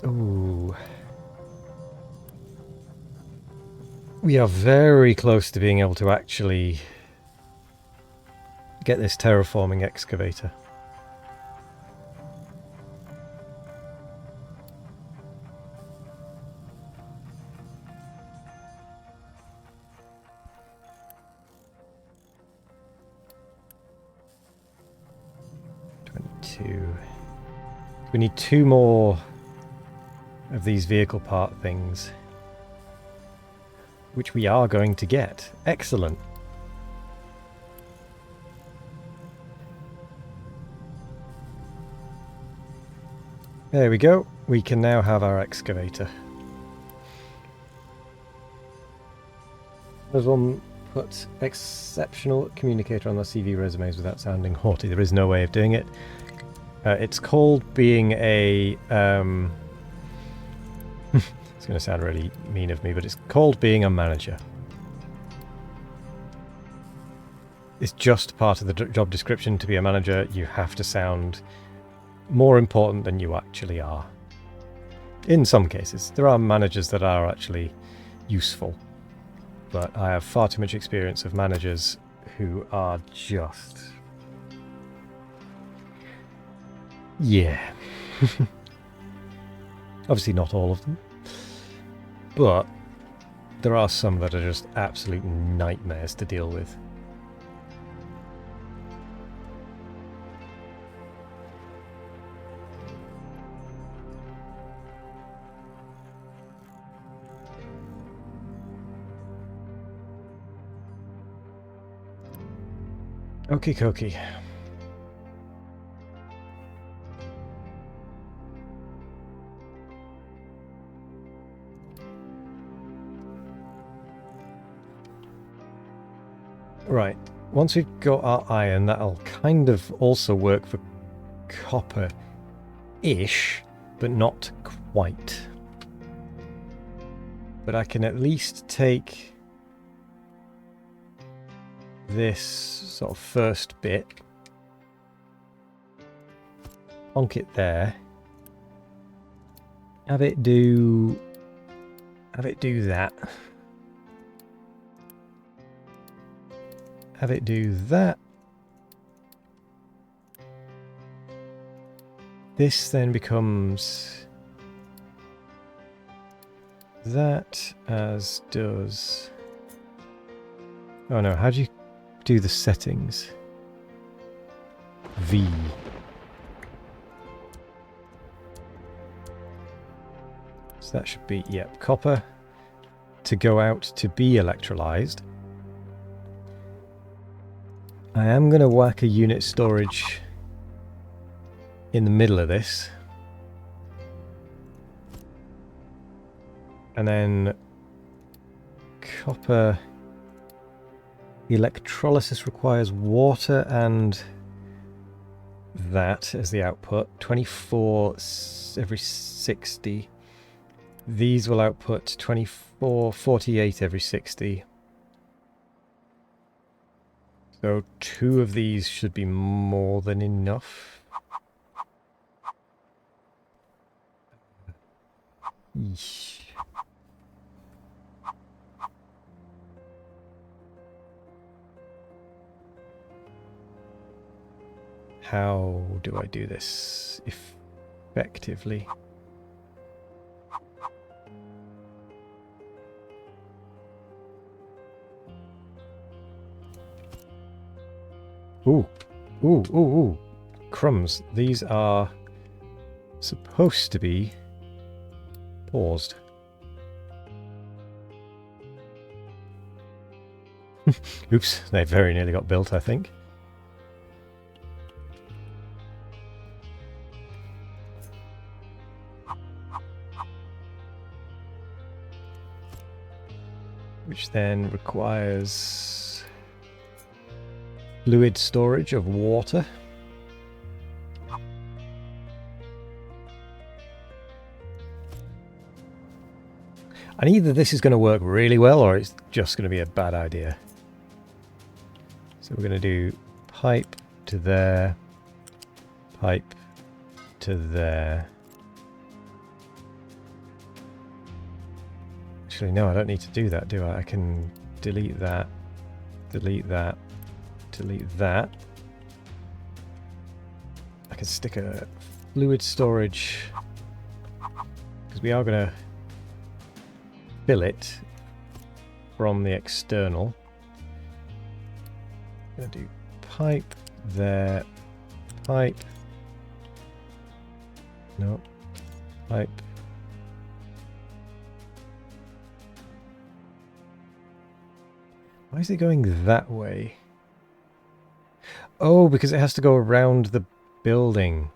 Ooh. We are very close to being able to actually get this terraforming excavator. We need 2 more of these vehicle part things, which we are going to get. Excellent. There we go. We can now have our excavator. There's one put exceptional communicator on their CV resumes without sounding haughty. There is no way of doing it. It's called being a... it's going to sound really mean of me, but it's called being a manager. It's just part of the job description. To be a manager, you have to sound more important than you actually are. In some cases. There are managers that are actually useful. But I have far too much experience of managers who are just... yeah. Obviously not all of them. But there are some that are just absolute nightmares to deal with. Okie dokie. Right, once we've got our iron, that'll kind of also work for copper-ish, but not quite. But I can at least take this sort of first bit, plonk it there, have it do that. Have it do that. This then becomes that, as does... oh no, how do you do the settings? V. So that should be, yep, copper to go out to be electrolyzed. I am going to whack a unit storage in the middle of this. And then copper electrolysis requires water and that as the output. 24 every 60. These will output 24, 48 every 60. So 2 of these should be more than enough. Eesh. How do I do this effectively? Ooh, ooh, ooh, ooh. Crumbs. These are supposed to be paused. Oops, they very nearly got built, I think. Which then requires fluid storage of water. And either this is going to work really well or it's just going to be a bad idea. So we're going to do pipe to there, pipe to there. Actually, no, I don't need to do that, do I? I can delete that, delete that, delete that. I can stick a fluid storage, because we are going to fill it from the external. I'm going to do pipe there, pipe, no, pipe. Why is it going that way? Oh, because it has to go around the building.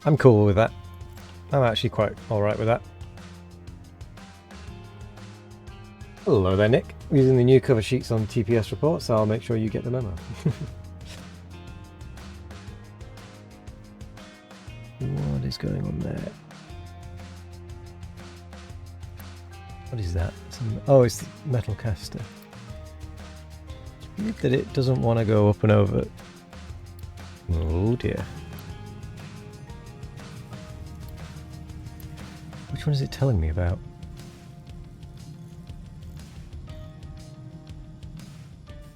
I'm cool with that. I'm actually quite alright with that. Hello there, Nick. Using the new cover sheets on TPS reports, so I'll make sure you get the memo. What is going on there? What is that? Oh, it's the metal caster. Weird that it doesn't want to go up and over. Oh dear. Which one is it telling me about?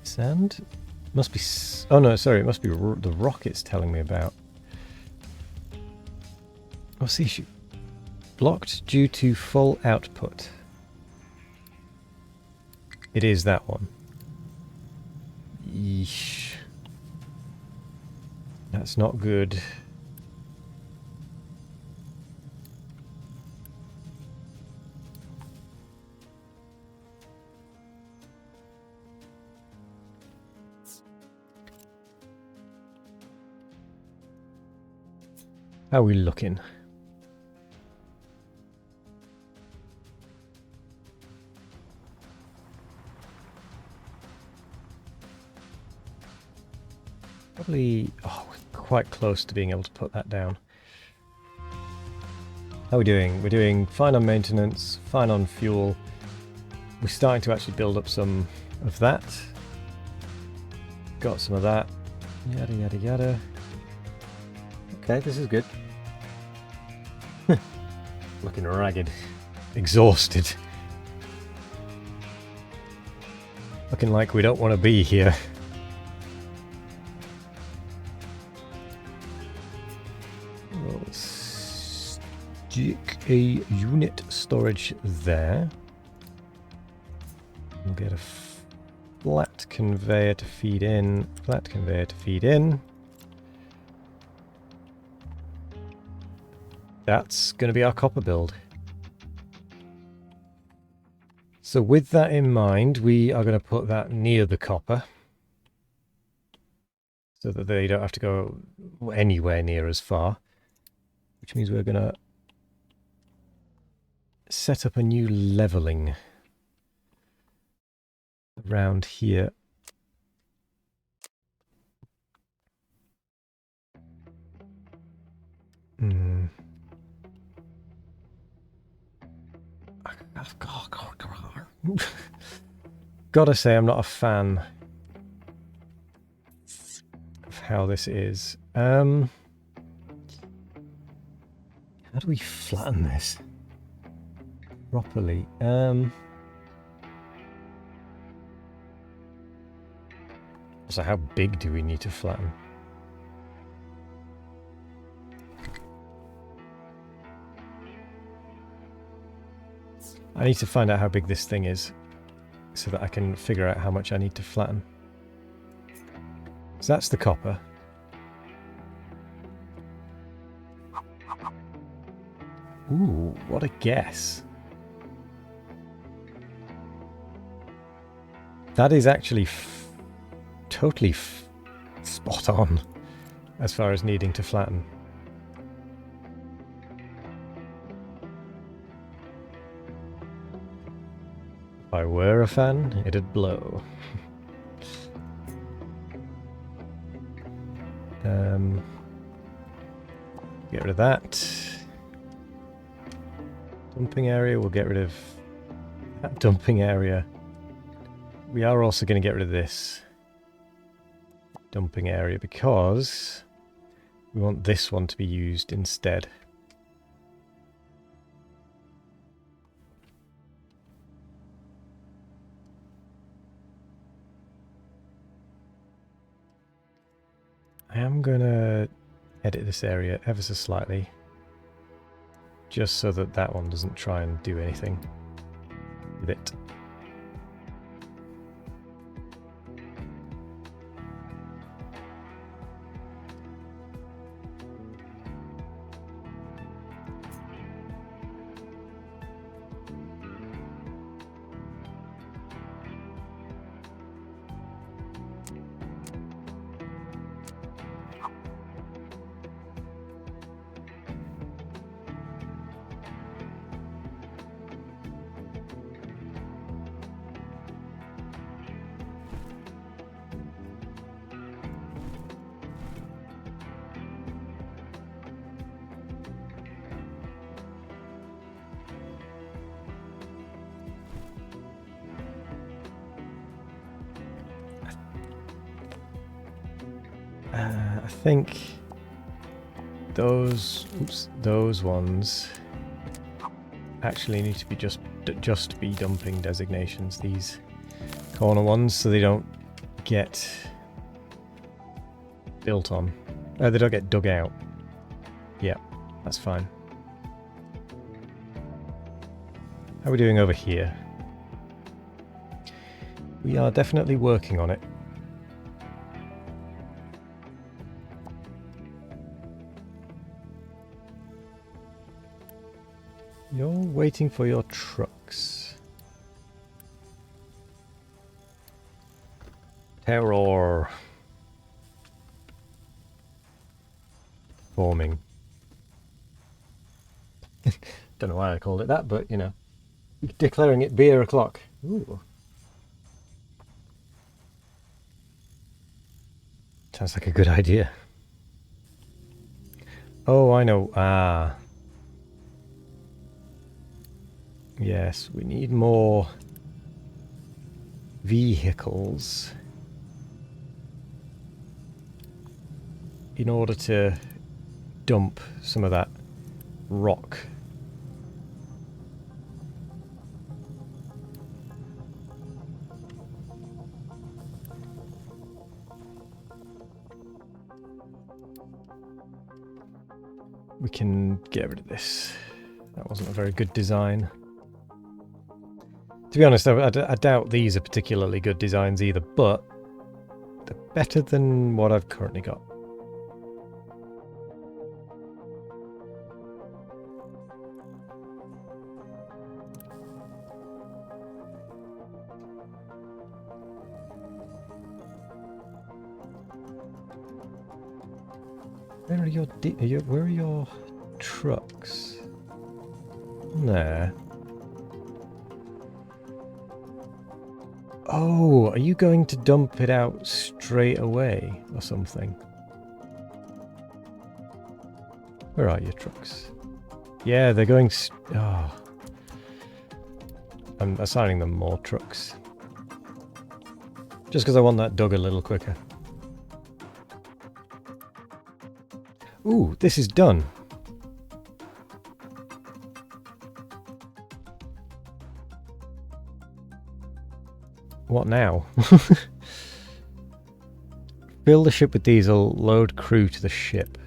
Sand? Must be... Oh no, sorry, it must be the rock it's telling me about. Oh, see, blocked due to full output. It is that one. Yeesh. That's not good. How are we looking? Probably, oh, we're quite close to being able to put that down. How are we doing? We're doing fine on maintenance, fine on fuel. We're starting to actually build up some of that. Got some of that. Yada, yada, yada. Okay, this is good. Looking ragged. Exhausted. Looking like we don't want to be here. We'll stick a unit storage there. We'll get a flat conveyor to feed in. Flat conveyor to feed in. That's going to be our copper build. So with that in mind, we are going to put that near the copper so that they don't have to go anywhere near as far, which means we're going to set up a new leveling around here. Gotta say, I'm not a fan of how this is. How do we flatten this properly? So how big do we need to flatten? I need to find out how big this thing is so that I can figure out how much I need to flatten. So that's the copper. Ooh, what a guess. That is actually totally spot on as far as needing to flatten. I were a fan, it'd blow. Get rid of that. Dumping area, we'll get rid of that dumping area. We are also going to get rid of this dumping area because we want this one to be used instead. I am going to edit this area ever so slightly, just so that that one doesn't try and do anything with it. I think those ones actually need to be just be dumping designations, these corner ones, so they don't get built on. They don't get dug out. Yeah, that's fine. How are we doing over here? We are definitely working on it. You're waiting for your trucks. Terror. Forming. Don't know why I called it that, but you know. Declaring it beer o'clock. Ooh. Sounds like a good idea. Oh, I know. Ah. Yes, we need more vehicles in order to dump some of that rock. We can get rid of this. That wasn't a very good design. To be honest, I doubt these are particularly good designs either, but they're better than what I've currently got. Where are your trucks? There. Oh, are you going to dump it out straight away or something? Where are your trucks? Yeah, they're going... Oh. I'm assigning them more trucks. Just because I want that dug a little quicker. Ooh, this is done. What now? Fill the ship with diesel, load crew to the ship.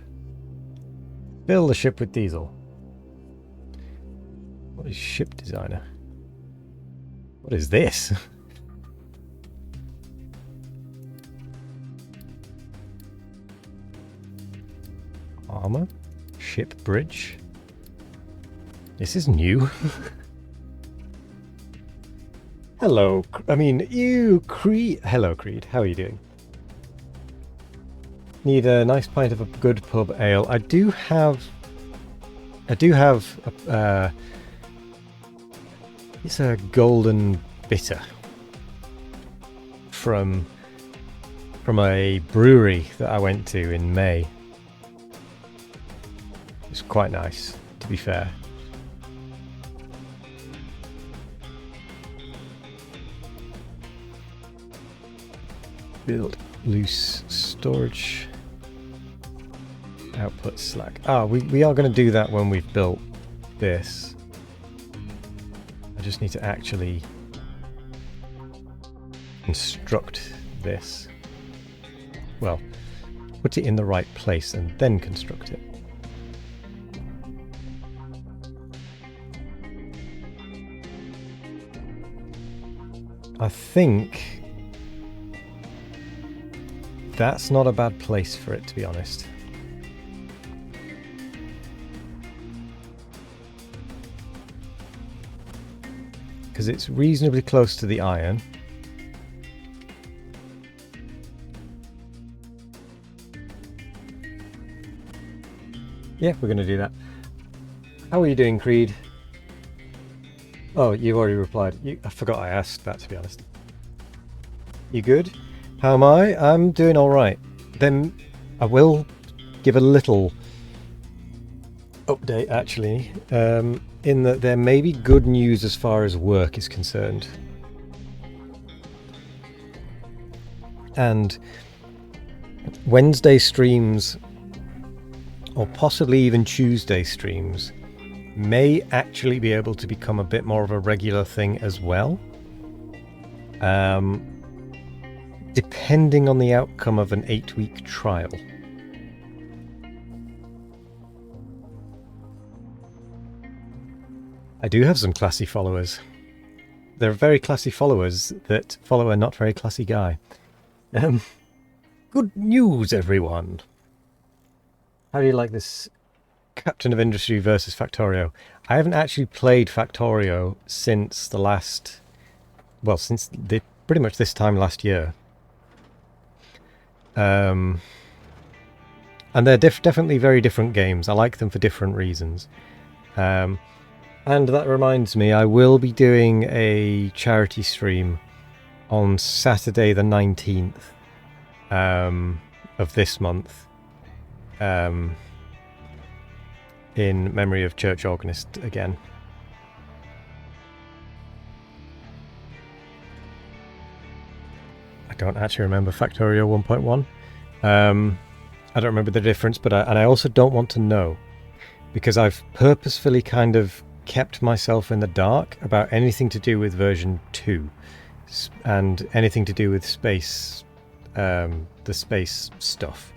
Fill the ship with diesel. What is ship designer? What is this? Armor? Ship bridge? This is new. Hello, Creed. Hello, Creed. How are you doing? Need a nice pint of a good pub ale. I do have it's a golden bitter from a brewery that I went to in May. It's quite nice, to be fair. Build loose storage output slack. We are going to do that when we've built this. I just need to actually construct this. Well, put it in the right place and then construct it. I think that's not a bad place for it, to be honest. Because it's reasonably close to the iron. Yeah, we're going to do that. How are you doing, Creed? Oh, you've already replied. I forgot I asked that, to be honest. You good? How am I? I'm doing all right. Then I will give a little update, actually, in that there may be good news as far as work is concerned. And Wednesday streams, or possibly even Tuesday streams, may actually be able to become a bit more of a regular thing as well. Depending on the outcome of an 8-week trial. I do have some classy followers. They're very classy followers that follow a not very classy guy. Good news, everyone. How do you like this Captain of Industry versus Factorio? I haven't actually played Factorio since the last... well, since pretty much this time last year. And they're definitely very different games. I like them for different reasons. And that reminds me, I will be doing a charity stream on Saturday the 19th of this month. In memory of Church Organist again. I don't actually remember Factorio 1.1. I don't remember the difference, but I also don't want to know, because I've purposefully kind of kept myself in the dark about anything to do with version 2 and anything to do with space, the space stuff.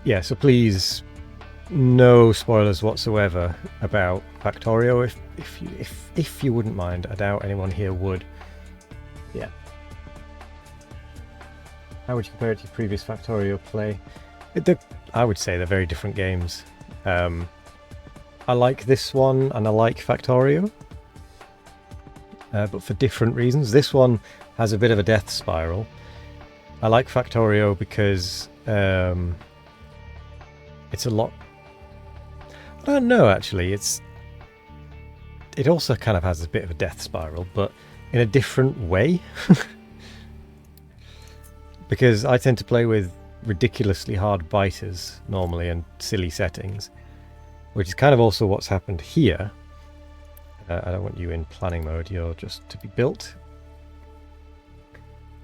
Yeah, so please, no spoilers whatsoever about Factorio, if you wouldn't mind. I doubt anyone here would. Yeah. How would you compare it to your previous Factorio play? I would say they're very different games. I like this one and I like Factorio, but for different reasons. This one has a bit of a death spiral. I like Factorio because it's a lot... I don't know, actually. It also kind of has a bit of a death spiral, but in a different way. Because I tend to play with ridiculously hard biters normally and silly settings, which is kind of also what's happened here. I don't want you in planning mode, you're just to be built.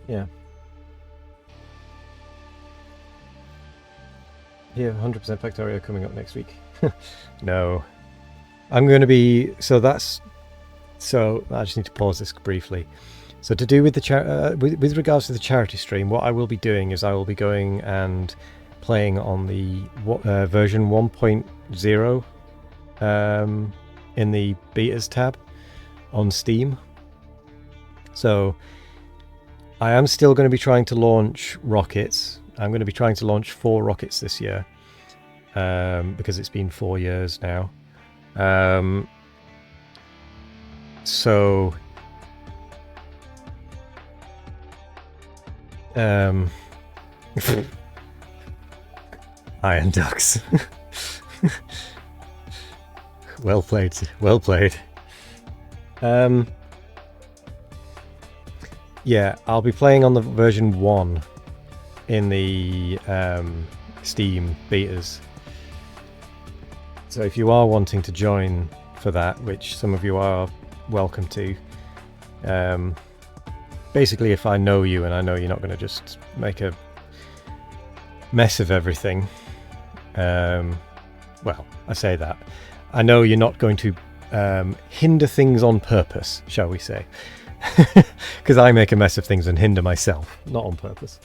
Yeah. Here, 100% Factorio coming up next week. No. I'm going to be... So I just need to pause this briefly. So to do with the with regards to the charity stream, what I will be doing is I will be going and playing on the version 1.0 in the betas tab on Steam. So I am still going to be trying to launch rockets. I'm going to be trying to launch 4 rockets this year, because it's been 4 years now. So Iron Ducks. Well played, well played. Yeah, I'll be playing on the version 1 in the Steam betas. So if you are wanting to join for that, which some of you are welcome to, basically if I know you and I know you're not going to just make a mess of everything, well, I say that. I know you're not going to hinder things on purpose, shall we say. Because I make a mess of things and hinder myself, not on purpose.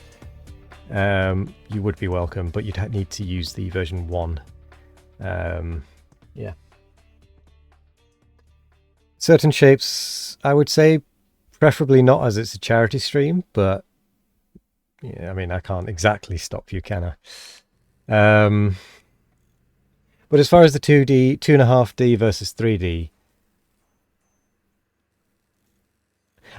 You would be welcome, but you'd need to use the version 1. Yeah. Certain shapes, I would say, preferably not, as it's a charity stream, but yeah, I mean, I can't exactly stop you, can I? But as far as the 2D, 2.5D versus 3D,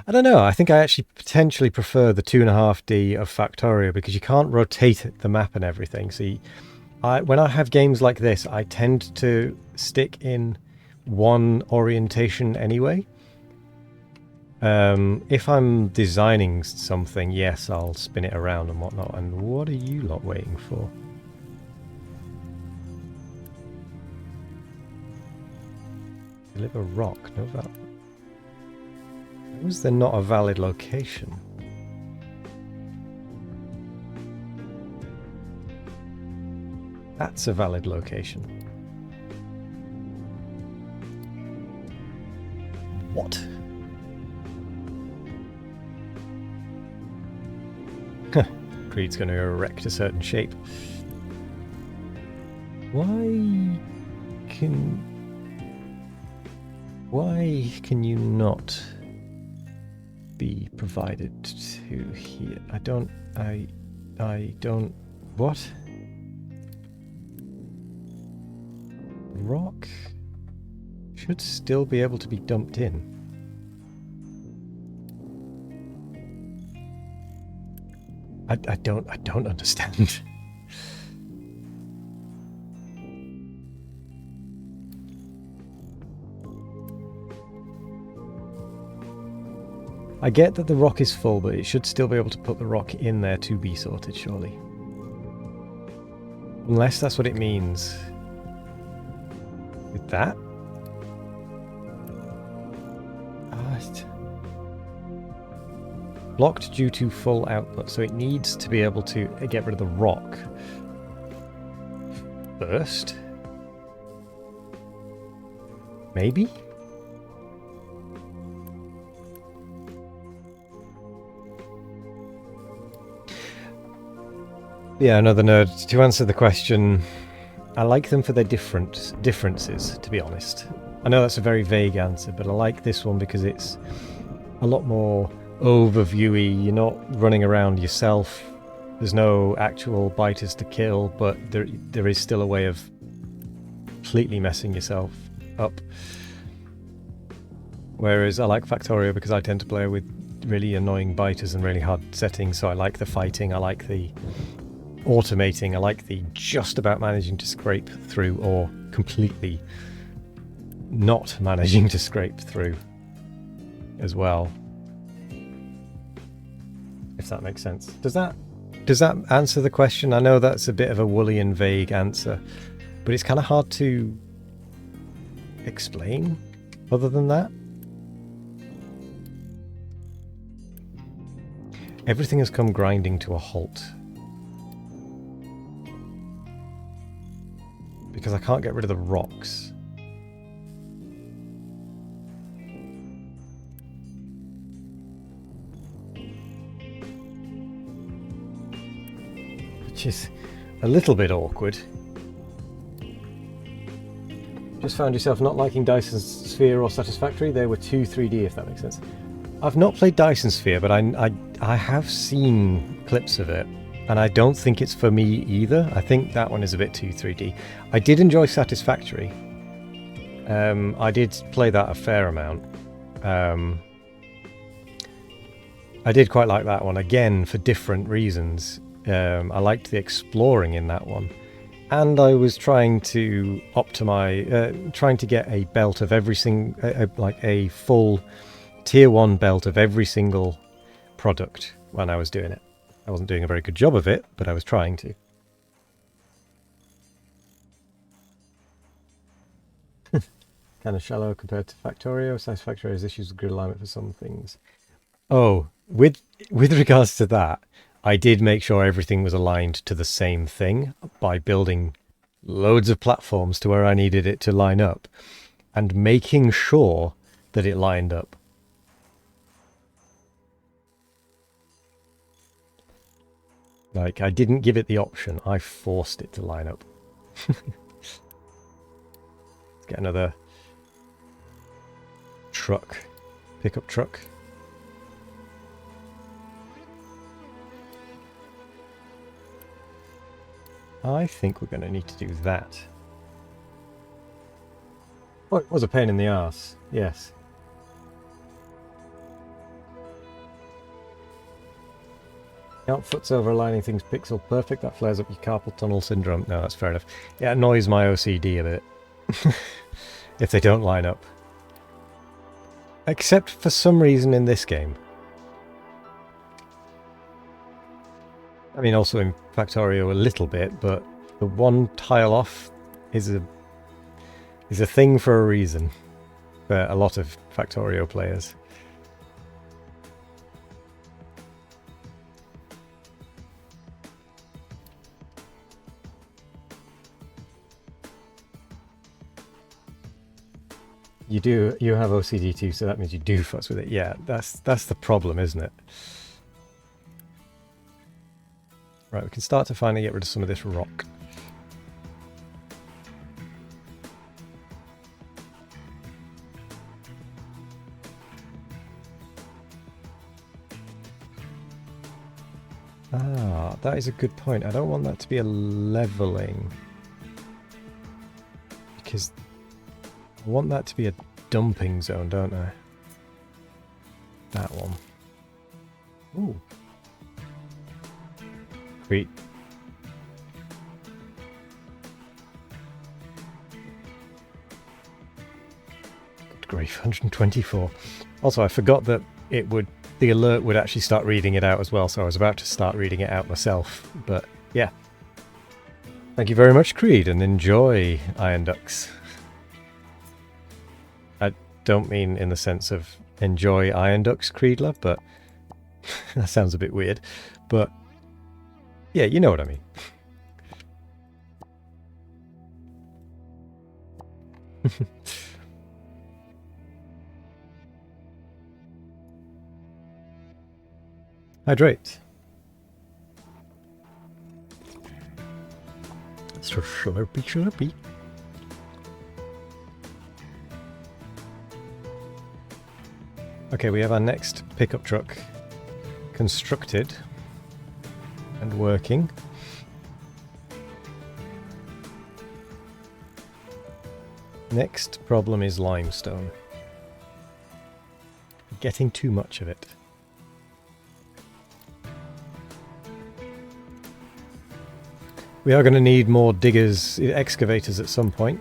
I don't know. I think I actually potentially prefer the 2.5D of Factorio because you can't rotate the map and everything. See, when I have games like this, I tend to stick in one orientation anyway. If I'm designing something, yes, I'll spin it around and whatnot. And what are you lot waiting for? Deliver rock. No valid. How is there not a valid location? That's a valid location. What? Creed's going to erect a certain shape. Why can you not be provided to here? I don't, what? Rock should still be able to be dumped in. I don't understand. I get that the rock is full, but it should still be able to put the rock in there to be sorted, surely. Unless that's what it means. With that? Blocked due to full output, so it needs to be able to get rid of the rock first. Maybe? Yeah, another nerd. To answer the question, I like them for their differences, to be honest. I know that's a very vague answer, but I like this one because it's a lot more overviewy. You're not running around yourself. There's no actual biters to kill, but there is still a way of completely messing yourself up. Whereas I like Factorio because I tend to play with really annoying biters and really hard settings, so I like the fighting, I like the automating, I like the just about managing to scrape through or completely not managing to scrape through as well. If that makes sense. Does that answer the question? I know that's a bit of a woolly and vague answer, but it's kind of hard to explain other than that. Everything has come grinding to a halt. Because I can't get rid of the rocks. Which is a little bit awkward. Just found yourself not liking Dyson Sphere or Satisfactory? They were too 3D, if that makes sense. I've not played Dyson Sphere, but I have seen clips of it, and I don't think it's for me either. I think that one is a bit too 3D. I did enjoy Satisfactory. I did play that a fair amount. I did quite like that one, again, for different reasons. I liked the exploring in that one. and I was trying to optimize, trying to get a belt of every like a full tier 1 belt of every single product when I was doing it. I wasn't doing a very good job of it, but I was trying to. Kind of shallow compared to Factorio. Size Factorio has issues with grid alignment for some things. Oh, with regards to that, I did make sure everything was aligned to the same thing by building loads of platforms to where I needed it to line up and making sure that it lined up. Like, I didn't give it the option, I forced it to line up. Let's get another truck, pickup truck. I think we're going to need to do that. Oh, it was a pain in the arse, yes. Foot's over aligning things pixel perfect. That flares up your carpal tunnel syndrome. No, that's fair enough. It annoys my OCD a bit if they don't line up. Except for some reason in this game. I mean, also in Factorio a little bit, but the one tile off is a thing for a reason for a lot of Factorio players. You have OCD too, so that means you do fuss with it. Yeah, that's the problem, isn't it? Right, we can start to finally get rid of some of this rock. Ah, that is a good point. I don't want that to be a leveling, because I want that to be a dumping zone, don't I? That one. Ooh. Sweet. Good grief, 124. Also, I forgot that the alert would actually start reading it out as well, so I was about to start reading it out myself, but yeah. Thank you very much, Creed, and enjoy Iron Ducks. I don't mean in the sense of enjoy Iron Ducks, Creed love, but that sounds a bit weird, but yeah, you know what I mean. Hydrate. So slurpy, slurpy. Okay, we have our next pickup truck constructed and working. Next problem is limestone. Getting too much of it. We are going to need more diggers, excavators at some point.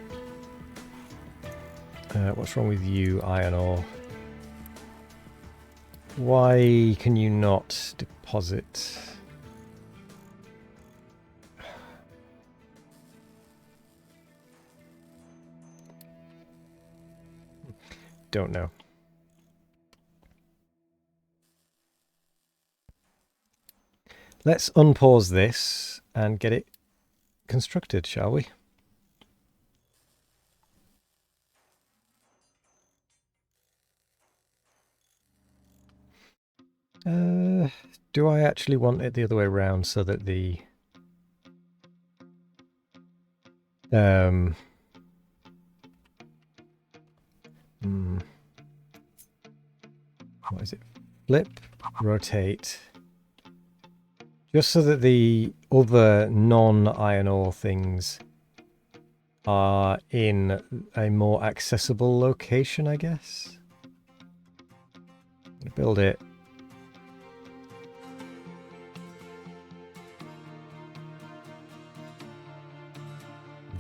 What's wrong with you, iron ore? Why can you not deposit? Don't know. Let's unpause this and get it constructed, shall we? Do I actually want it the other way around so that the what is it? Flip, rotate. Just so that the other non-iron ore things are in a more accessible location, I guess. Build it.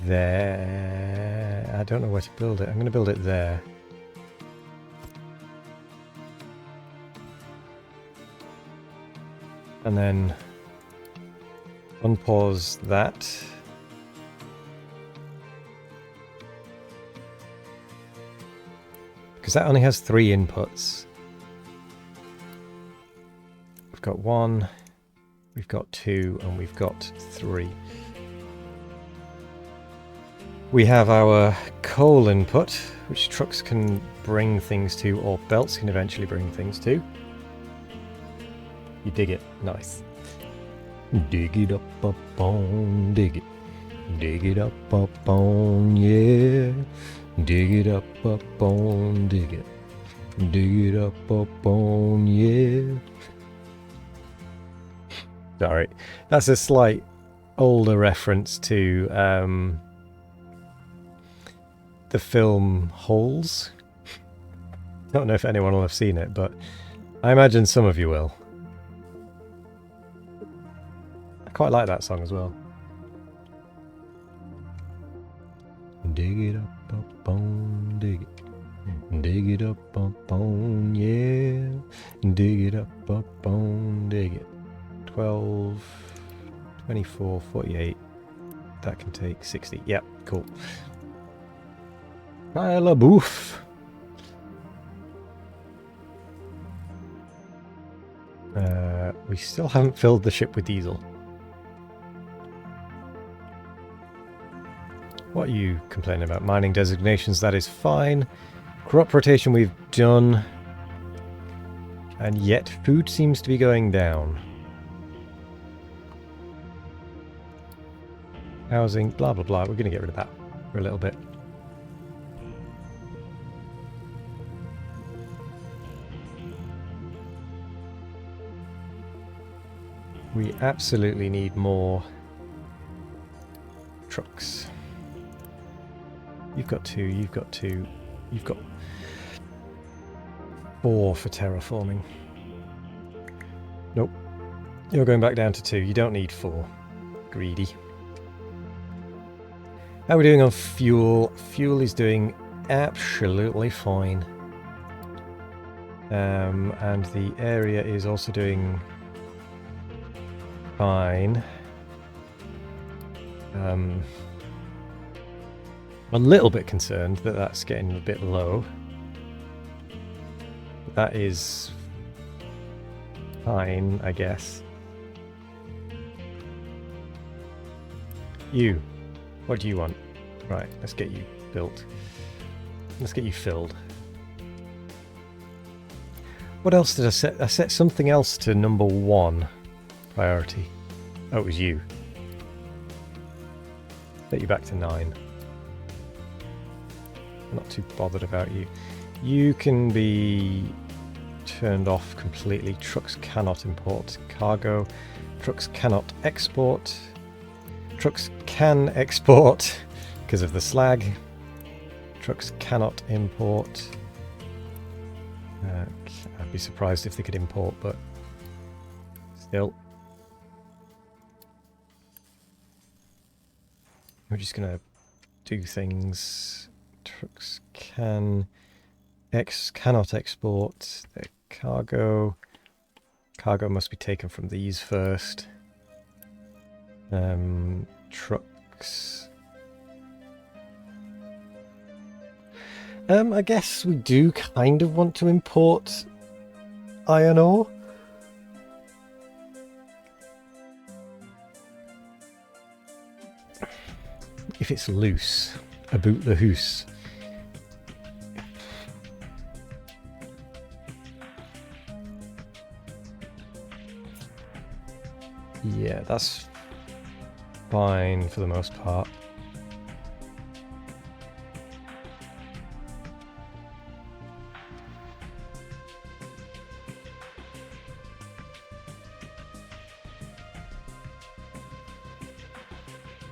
there. I don't know where to build it. I'm going to build it there. And then unpause that. Because that only has 3 inputs. We've got 1, we've got 2, and we've got 3. We have our coal input, which trucks can bring things to, or belts can eventually bring things to. You dig it. Nice. Dig it up on, dig it. Dig it up on, yeah. Dig it up on, dig it. Dig it up on, yeah. Sorry. That's a slight older reference to the film Holes. I don't know if anyone will have seen it, but I imagine some of you will. I quite like that song as well. Dig it up on, dig it. Dig it up on, yeah. Dig it up on, dig it. 12, 24, 48. That can take 60. Yep, cool. Kyle Boof. We still haven't filled the ship with diesel. What are you complaining about? Mining designations, that is fine. Crop rotation we've done. And yet food seems to be going down. Housing, blah blah blah. We're going to get rid of that for a little bit. We absolutely need more trucks. You've got 2, you've got 2, you've got 4 for terraforming. Nope. You're going back down to 2. You don't need 4. Greedy. How are we doing on fuel? Fuel is doing absolutely fine. And the area is also doing fine. I'm a little bit concerned that that's getting a bit low. That is fine, I guess. You. What do you want? Right, let's get you built. Let's get you filled. What else did I set? I set something else to number 1 priority. Oh, it was you. Set you back to 9. I'm not too bothered about you. You can be turned off completely. Trucks cannot import cargo. Trucks cannot export. Trucks can export because of the slag. Trucks cannot import. I'd be surprised if they could import, but still. We're just going to do things. Trucks cannot export their cargo. Cargo must be taken from these first. Trucks. I guess we do kind of want to import iron ore. If it's loose, about the hoose. Yeah, that's fine for the most part.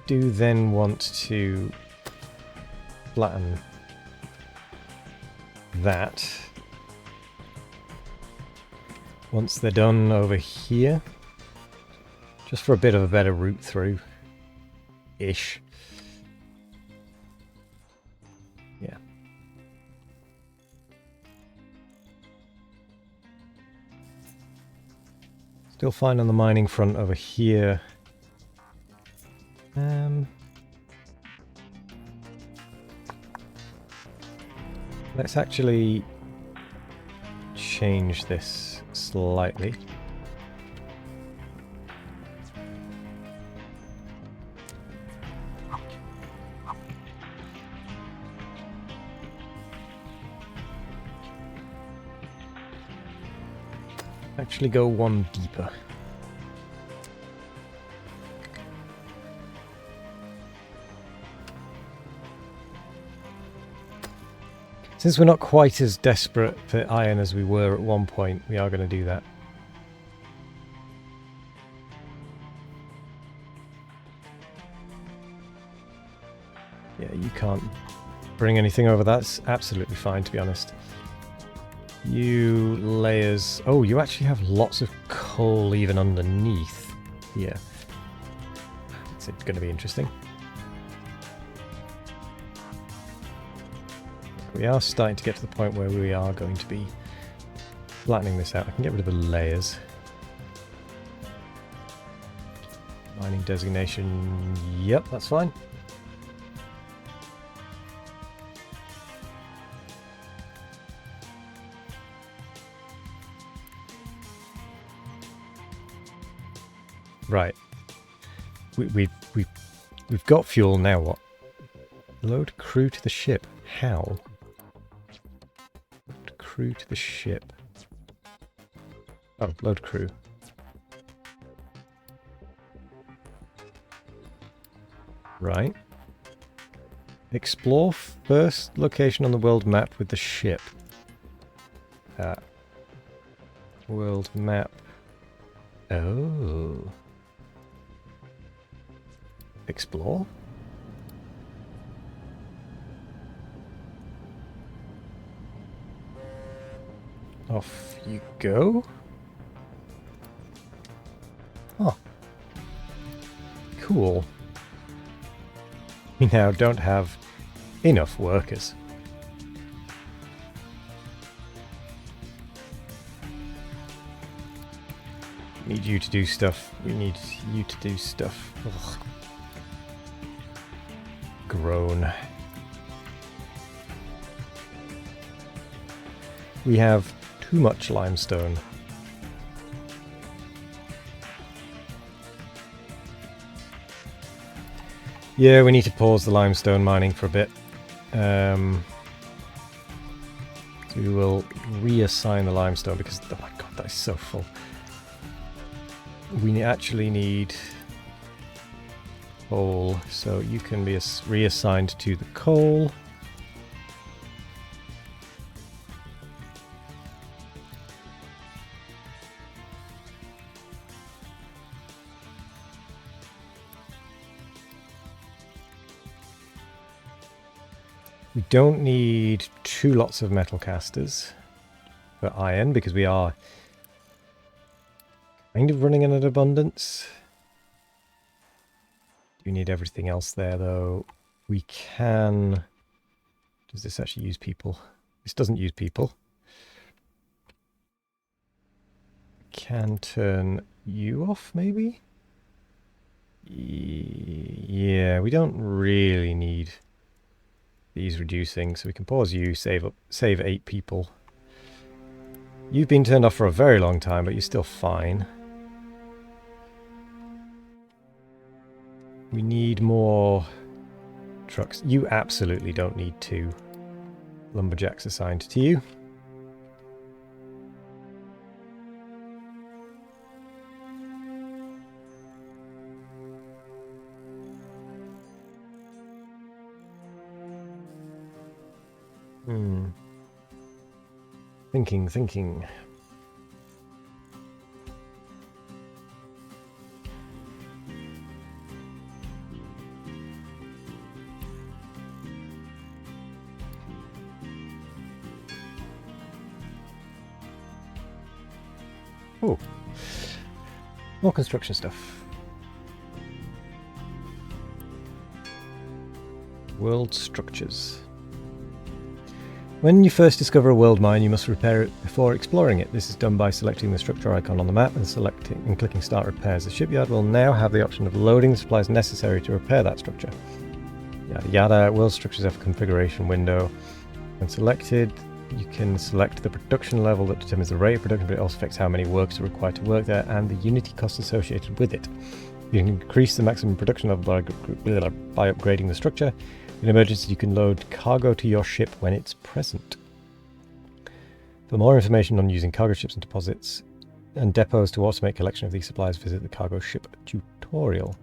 Do then want to flatten that once they're done over here, just for a bit of a better route through ish. Still fine on the mining front over here. Let's actually change this slightly. Actually go one deeper. Since we're not quite as desperate for iron as we were at one point, we are going to do that. Yeah, you can't bring anything over. That's absolutely fine, to be honest. You layers... Oh, you actually have lots of coal even underneath here. It's going to be interesting. We are starting to get to the point where we are going to be flattening this out. I can get rid of the layers. Mining designation... Yep, that's fine. Right. We've got fuel now. What? Load crew to the ship. How? Load crew to the ship. Oh, load crew. Right. Explore first location on the world map with the ship. World map. Oh. Explore? Off you go. Oh. Cool. We now don't have enough workers. Need you to do stuff. We need you to do stuff. Ugh. Groan. We have too much limestone. Yeah, we need to pause the limestone mining for a bit. So we will reassign the limestone because, oh my god, that is so full. We actually need coal, so you can be reassigned to the coal. We don't need 2 lots of metal casters for iron because we are kind of running in an abundance. We need everything else there though. We can... Does this actually use people? This doesn't use people. Can turn you off maybe? Yeah, we don't really need these reducing, so we can pause you, save 8 people. You've been turned off for a very long time, but you're still fine. We need more trucks. You absolutely don't need 2 lumberjacks assigned to you. Thinking. Oh, more construction stuff. World structures. When you first discover a world mine, you must repair it before exploring it. This is done by selecting the structure icon on the map and clicking Start Repairs. The shipyard will now have the option of loading the supplies necessary to repair that structure. Yada yada. World structures have a configuration window. When selected, you can select the production level that determines the rate of production, but it also affects how many workers are required to work there and the unity cost associated with it. You can increase the maximum production level by upgrading the structure. In emergency, you can load cargo to your ship when it's present. For more information on using cargo ships and deposits and depots to automate collection of these supplies, visit the cargo ship tutorial.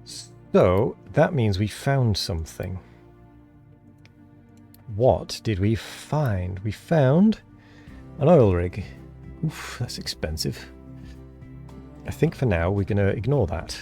So that means we found something. What did we find? We found an oil rig. Oof, that's expensive. I think for now we're going to ignore that.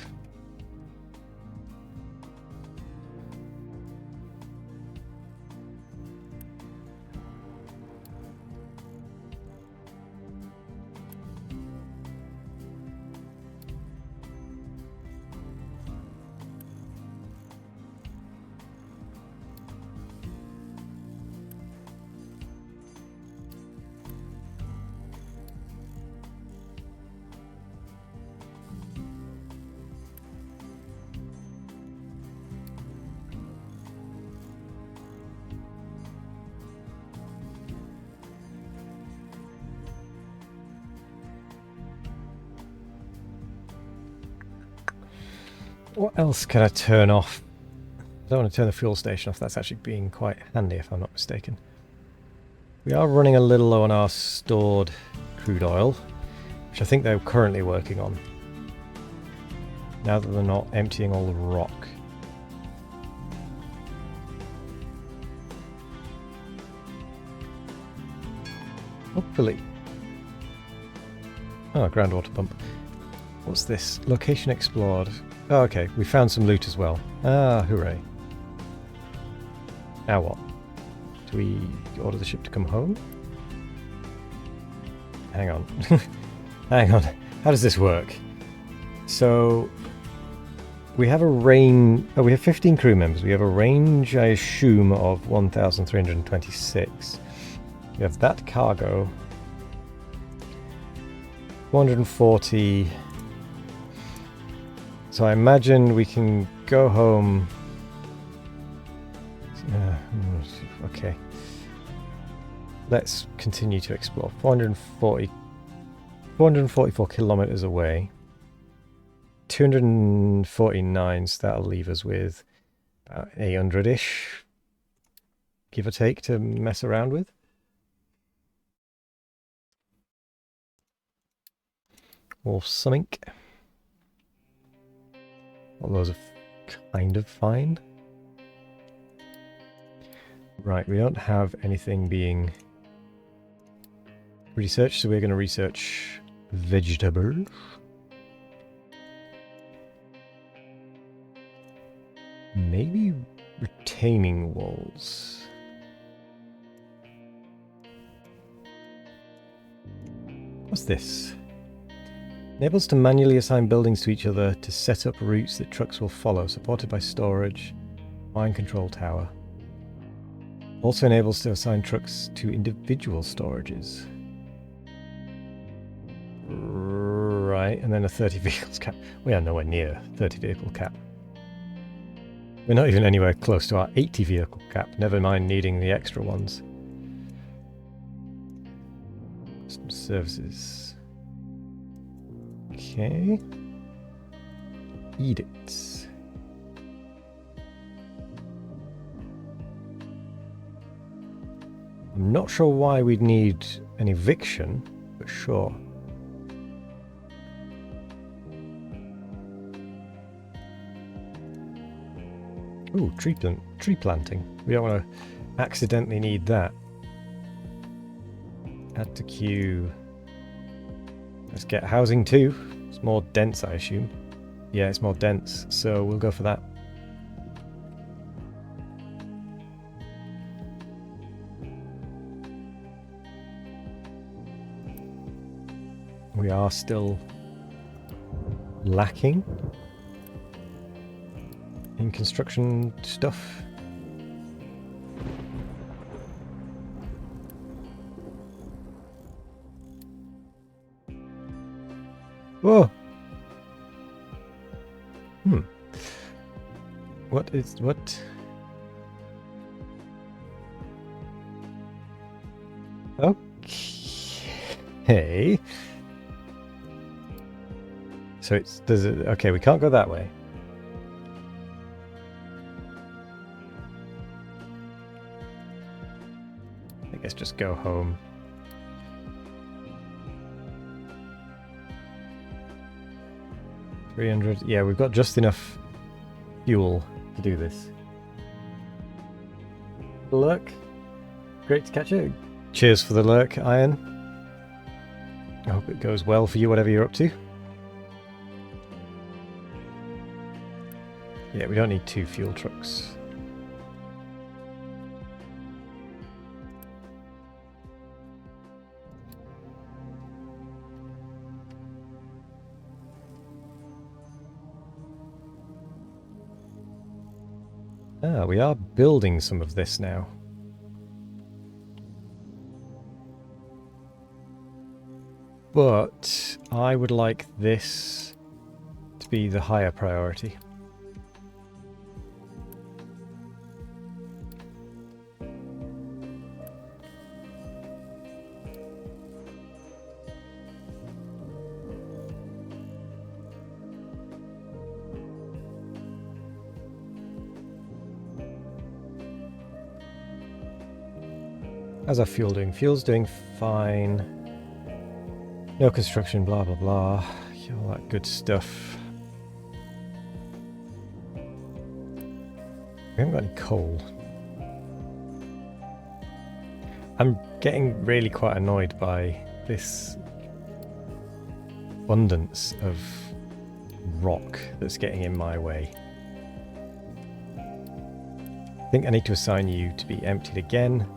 What else can I turn off? I don't want to turn the fuel station off. That's actually being quite handy if I'm not mistaken. We are running a little low on our stored crude oil, which I think they're currently working on. Now that they're not emptying all the rock. Hopefully. Oh, groundwater pump. What's this? Location explored. Oh, okay. We found some loot as well. Ah, hooray. Now what? Do we order the ship to come home? Hang on. Hang on. How does this work? So, we have a range... Oh, we have 15 crew members. We have a range, I assume, of 1,326. We have that cargo. 440... So I imagine we can go home. Okay. Let's continue to explore. 444 kilometers away. 249, so that'll leave us with about 800-ish, give or take, to mess around with. Or something. All those are kind of fine. Right, we don't have anything being researched, so we're going to research vegetables. Maybe retaining walls. What's this? Enables to manually assign buildings to each other to set up routes that trucks will follow, supported by storage, mine control tower. Also enables to assign trucks to individual storages. Right, and then a 30 vehicles cap. We are nowhere near 30 vehicle cap. We're not even anywhere close to our 80 vehicle cap, never mind needing the extra ones. Some services. Okay. Edicts. I'm not sure why we'd need an eviction, but sure. Ooh, tree planting. We don't want to accidentally need that. Add to queue. Let's get housing too. It's more dense, I assume. Yeah, it's more dense, so we'll go for that. We are still lacking in construction stuff. Whoa! What? Okay. So okay, we can't go that way. I guess just go home. $300. Yeah, we've got just enough fuel to do this. Lurk. Great to catch you. Cheers for the lurk, Iron. I hope it goes well for you, whatever you're up to. Yeah, we don't need 2 fuel trucks. Ah, we are building some of this now. But I would like this to be the higher priority. How's our fuel doing? Fuel's doing fine. No construction, blah blah blah. All that good stuff. We haven't got any coal. I'm getting really quite annoyed by this abundance of rock that's getting in my way. I think I need to assign you to be emptied again.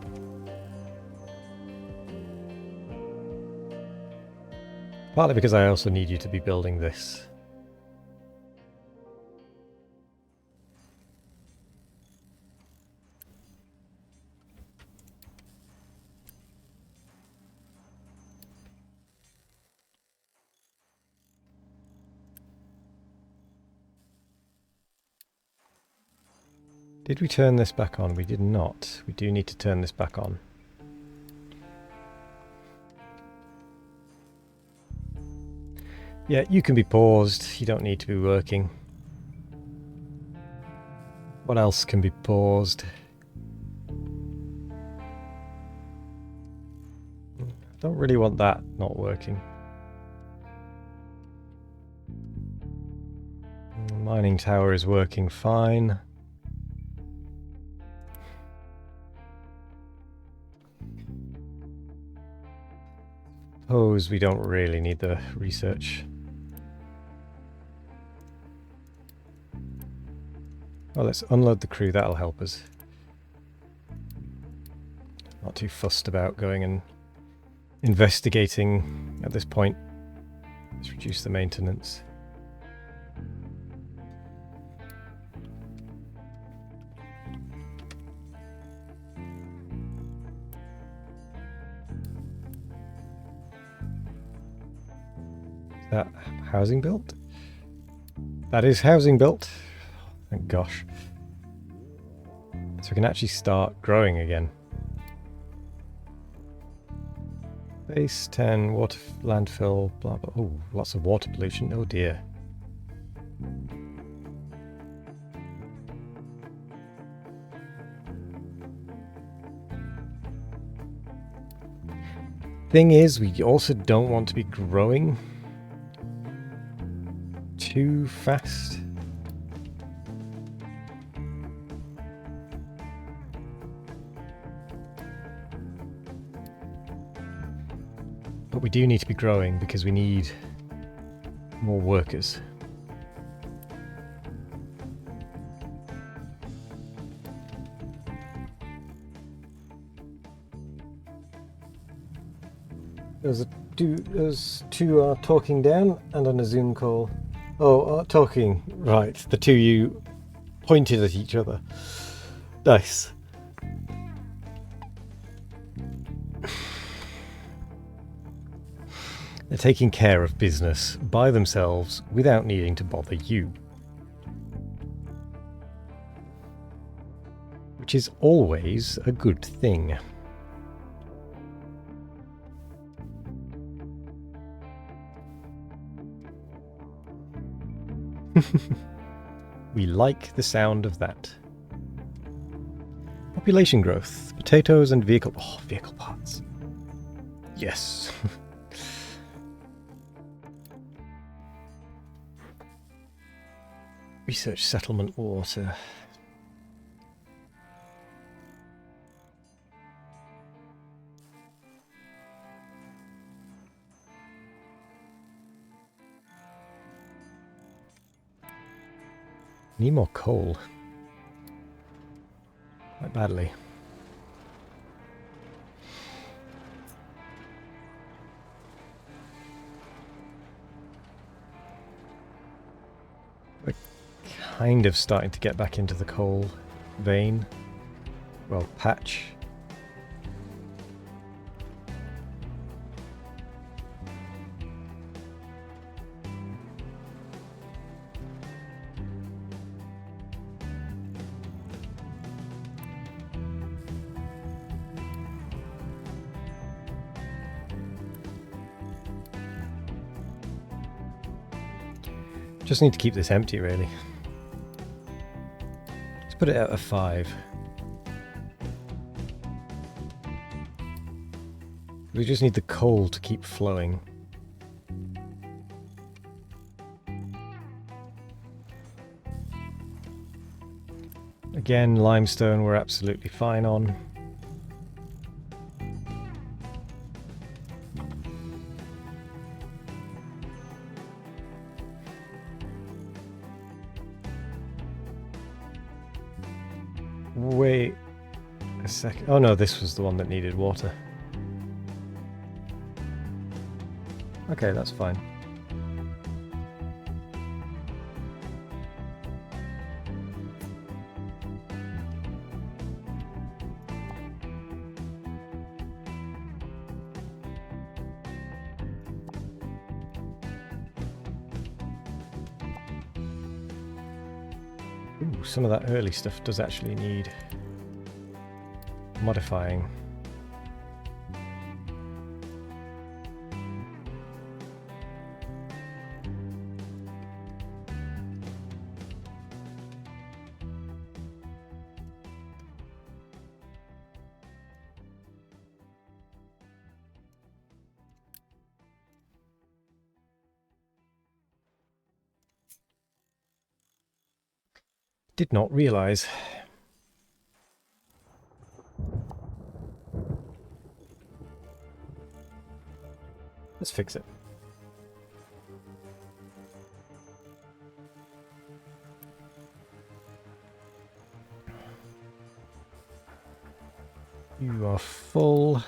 Partly because I also need you to be building this. Did we turn this back on? We did not. We do need to turn this back on. Yeah, you can be paused. You don't need to be working. What else can be paused? Don't really want that not working. Mining tower is working fine. Suppose we don't really need the research. Well, let's unload the crew, that'll help us. Not too fussed about going and investigating at this point. Let's reduce the maintenance. Is that housing built? That is housing built. Thank gosh. So we can actually start growing again. Base 10, water landfill, blah blah. Oh, lots of water pollution. Oh dear. Thing is, we also don't want to be growing too fast. But we do need to be growing because we need more workers. There's two talking down and on a Zoom call. Oh, talking. Right, the two you pointed at each other. Nice. They're taking care of business by themselves without needing to bother you. Which is always a good thing. We like the sound of that. Population growth, potatoes and vehicle parts. Yes. Research settlement water. Need more coal. Quite badly. We're kind of starting to get back into the coal vein. Well, patch. Just need to keep this empty, really. Let's put it out of 5. We just need the coal to keep flowing. Again, limestone we're absolutely fine on. Wait a second. Oh no, this was the one that needed water. Okay, that's fine. Ooh, some of that early stuff does actually need modifying. Did not realise. Let's fix it. You are full.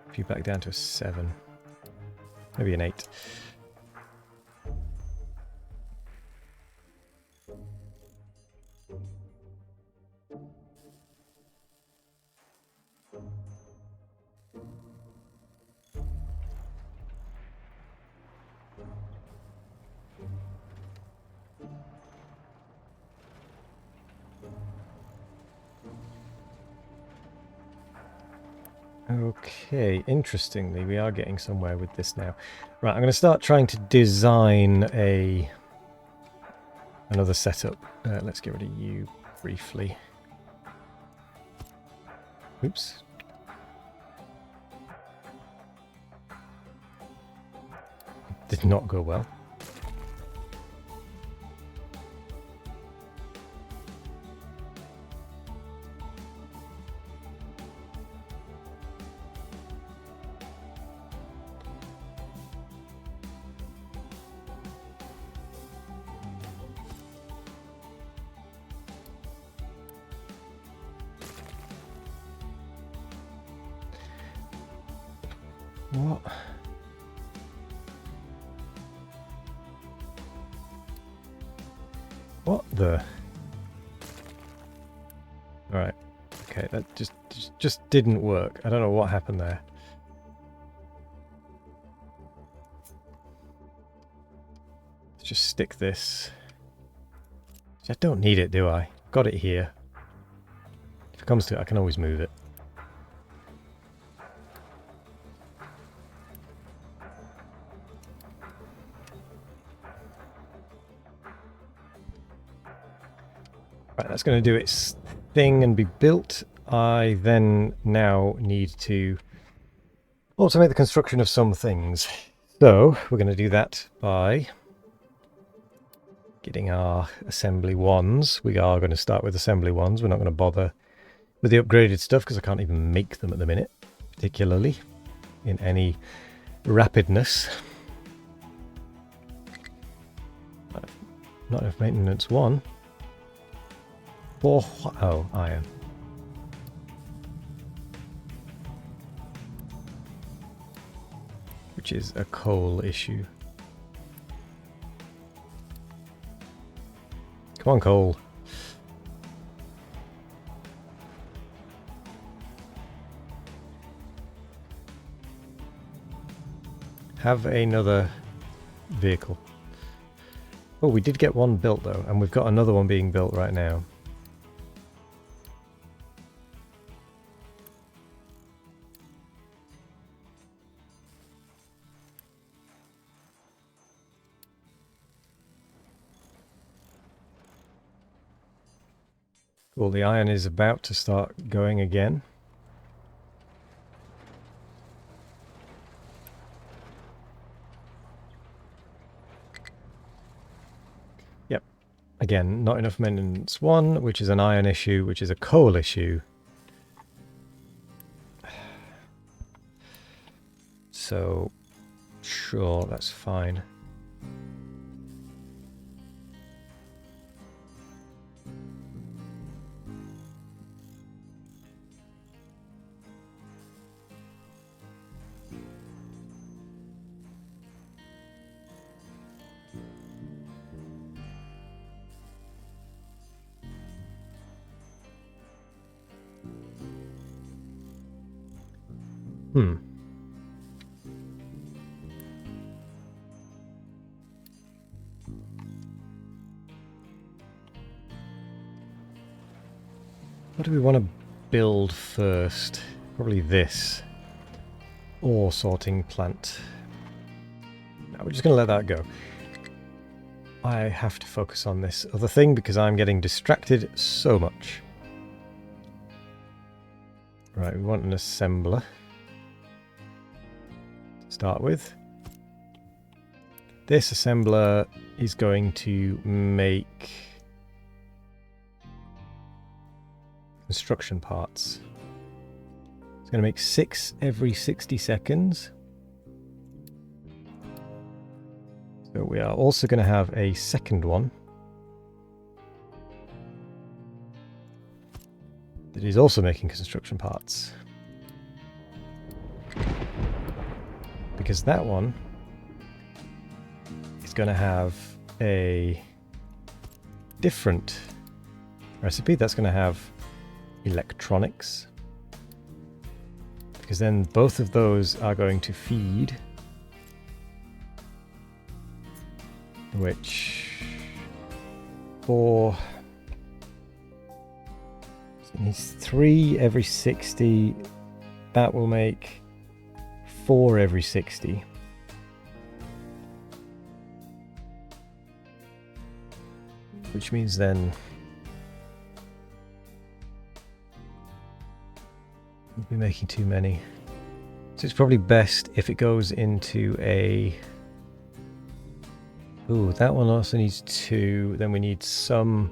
If you back down to a 7. Maybe an 8. Okay, interestingly, we are getting somewhere with this now. Right, I'm going to start trying to design another setup. Let's get rid of you briefly. Oops. Did not go well. What? What the? Alright. Okay, that just didn't work. I don't know what happened there. just stick this. I don't need it, do I? Got it here. If it comes to it, I can always move it. Right, that's going to do its thing and be built. I then now need to automate the construction of some things. So we're going to do that by getting our assembly ones. We are going to start with assembly ones. We're not going to bother with the upgraded stuff because I can't even make them at the minute, particularly in any rapidness. Not enough maintenance one. Oh, iron. Which is a coal issue. Come on, coal. Have another vehicle. Oh, we did get one built though, and we've got another one being built right now. Well, the iron is about to start going again. Yep. Again, not enough maintenance one, which is an iron issue, which is a coal issue. So, sure, that's fine. What do we want to build first? Probably this. Ore sorting plant. No, we're just going to let that go. I have to focus on this other thing because I'm getting distracted so much. Right, we want an assembler to start with. This assembler is going to make construction parts. It's going to make 6 every 60 seconds. So we are also going to have a second one that is also making construction parts. Because that one is going to have a different recipe. That's going to have electronics. Because then both of those are going to feed, which for it needs 3 every 60. That will make 4 every 60. Which means then we'll be making too many. So it's probably best if it goes into a... Ooh, that one also needs 2. Then we need some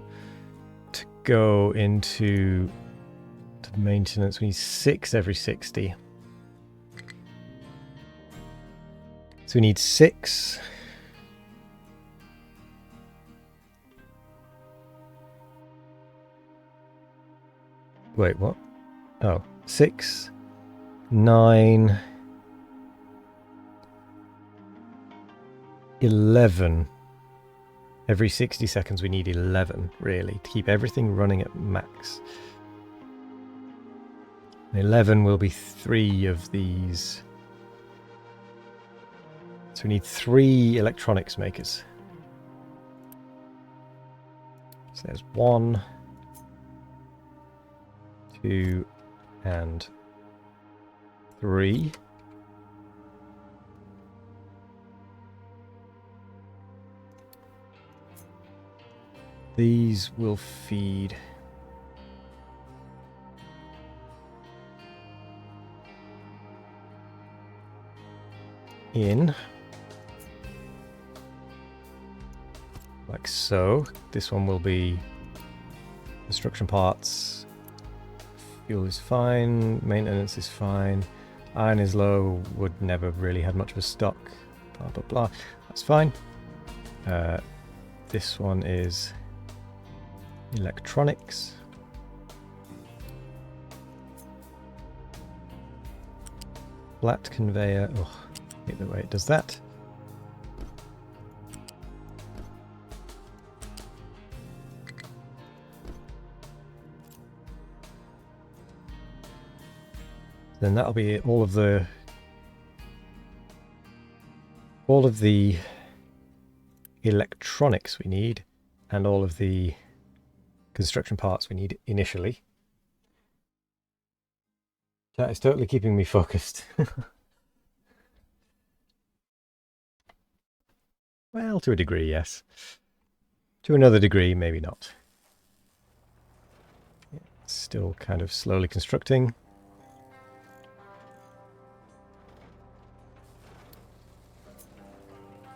to go into maintenance. We need 6 every 60. So we need 6. Wait, what? Oh, 6, 9, 11. Every 60 seconds we need 11, really, to keep everything running at max. And 11 will be 3 of these. So we need 3 electronics makers. So there's 1, 2, and 3. These will feed in like so. This one will be construction parts. Fuel is fine, maintenance is fine, iron is low, wood never really had much of a stock, blah blah blah. That's fine. This one is electronics. Flat conveyor. Oh, I hate the way it does that. Then that'll be all of the electronics we need and all of the construction parts we need initially. That is totally keeping me focused. Well, to a degree, yes. To another degree, maybe not. It's still kind of slowly constructing.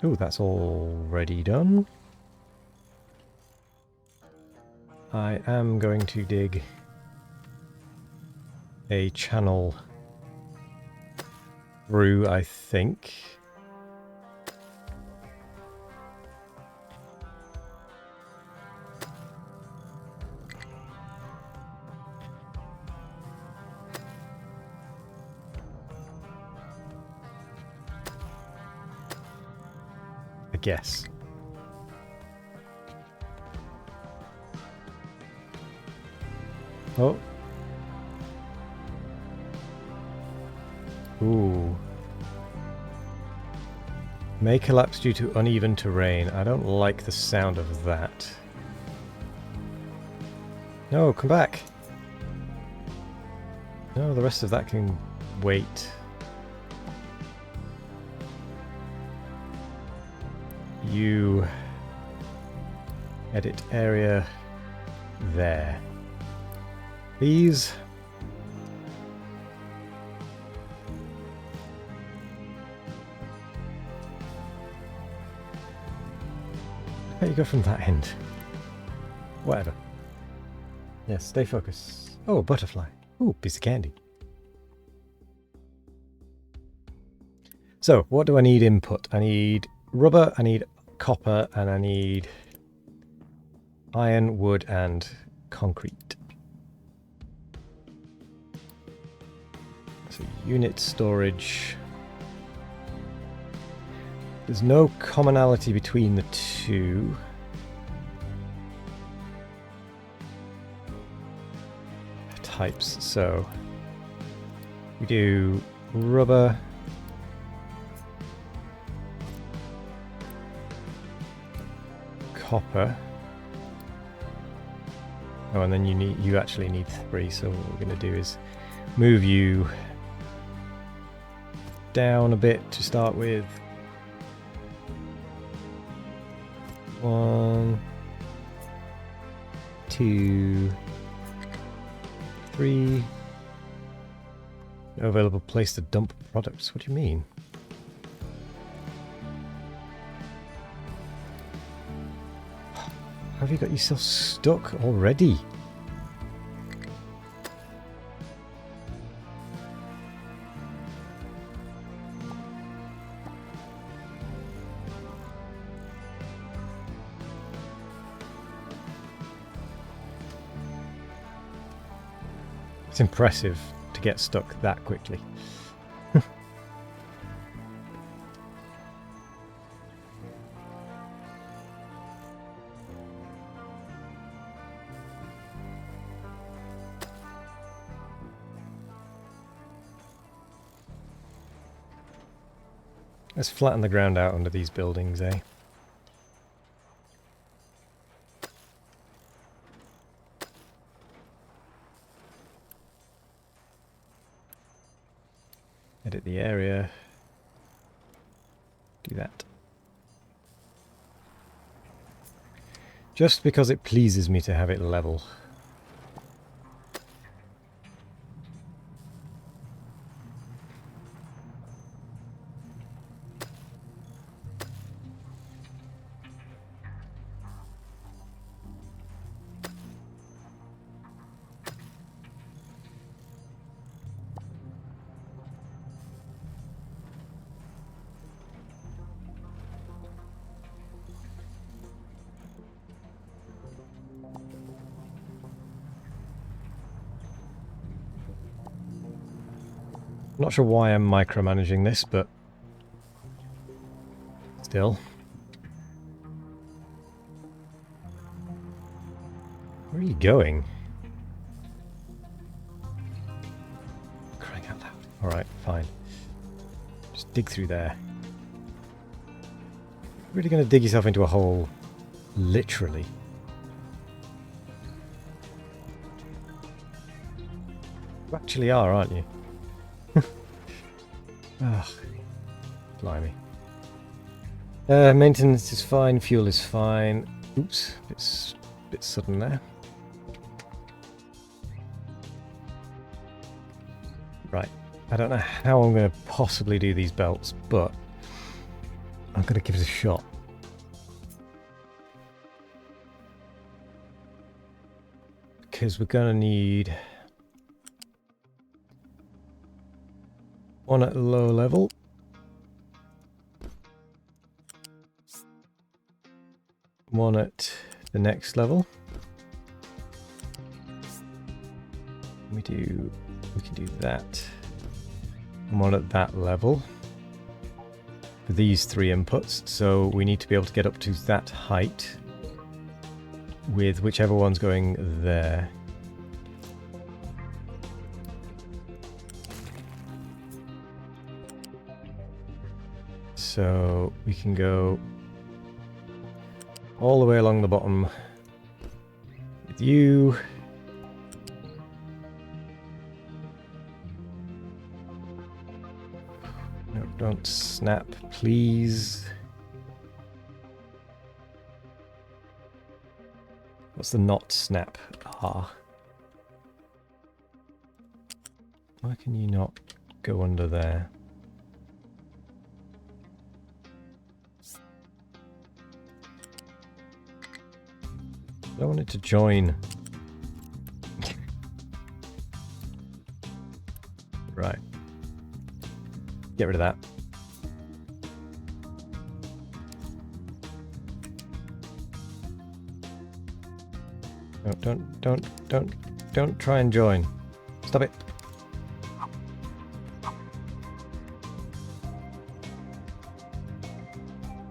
Oh, that's already done. I am going to dig a channel through, I think. I guess. Oh. Ooh. May collapse due to uneven terrain. I don't like the sound of that. No, come back. No, the rest of that can wait. You edit area there. These how you go from that end? Whatever. Yes, stay focused. Oh, a butterfly. Ooh, piece of candy. So, what do I need input? I need rubber, I need copper, and I need iron, wood, and concrete. So, unit storage. There's no commonality between the two. Types, so we do rubber, copper. Oh, and then you actually need 3, so what we're going to do is move you down a bit to start with. 1, 2, 3. No available place to dump products. What do you mean? Have you got yourself stuck already? It's impressive to get stuck that quickly. Let's flatten the ground out under these buildings, eh? Edit the area. Do that. Just because it pleases me to have it level. Not sure why I'm micromanaging this, but still. Where are you going? Crying out loud. Alright, fine. Just dig through there. You're really going to dig yourself into a hole? Literally. You actually are, aren't you? Ugh. Blimey. Maintenance is fine, fuel is fine. Oops, it's a bit sudden there. Right, I don't know how I'm going to possibly do these belts, but I'm going to give it a shot. Because we're going to need one at low level. One at the next level. We can do that. And one at that level. For these three inputs. So we need to be able to get up to that height with whichever one's going there. So we can go all the way along the bottom with you. No, don't snap, please. What's the not snap? Ah. Why can you not go under there? I want it to join. Right. Get rid of that. No, don't try and join. Stop it.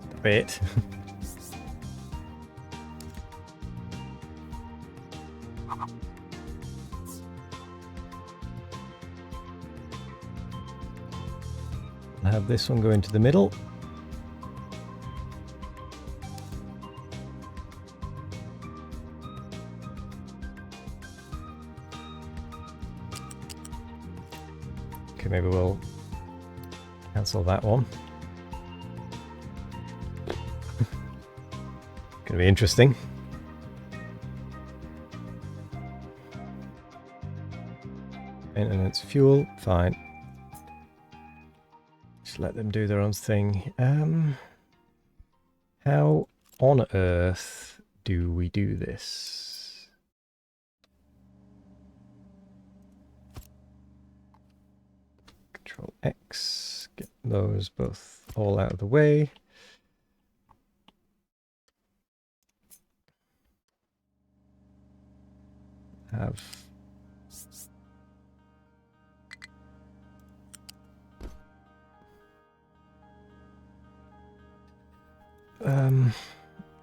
Stop it. I'll have this one go into the middle. Okay, maybe we'll cancel that one. Gonna be interesting. Maintenance fuel, fine. Just let them do their own thing. How on earth do we do this? Control X, get those both all out of the way. Have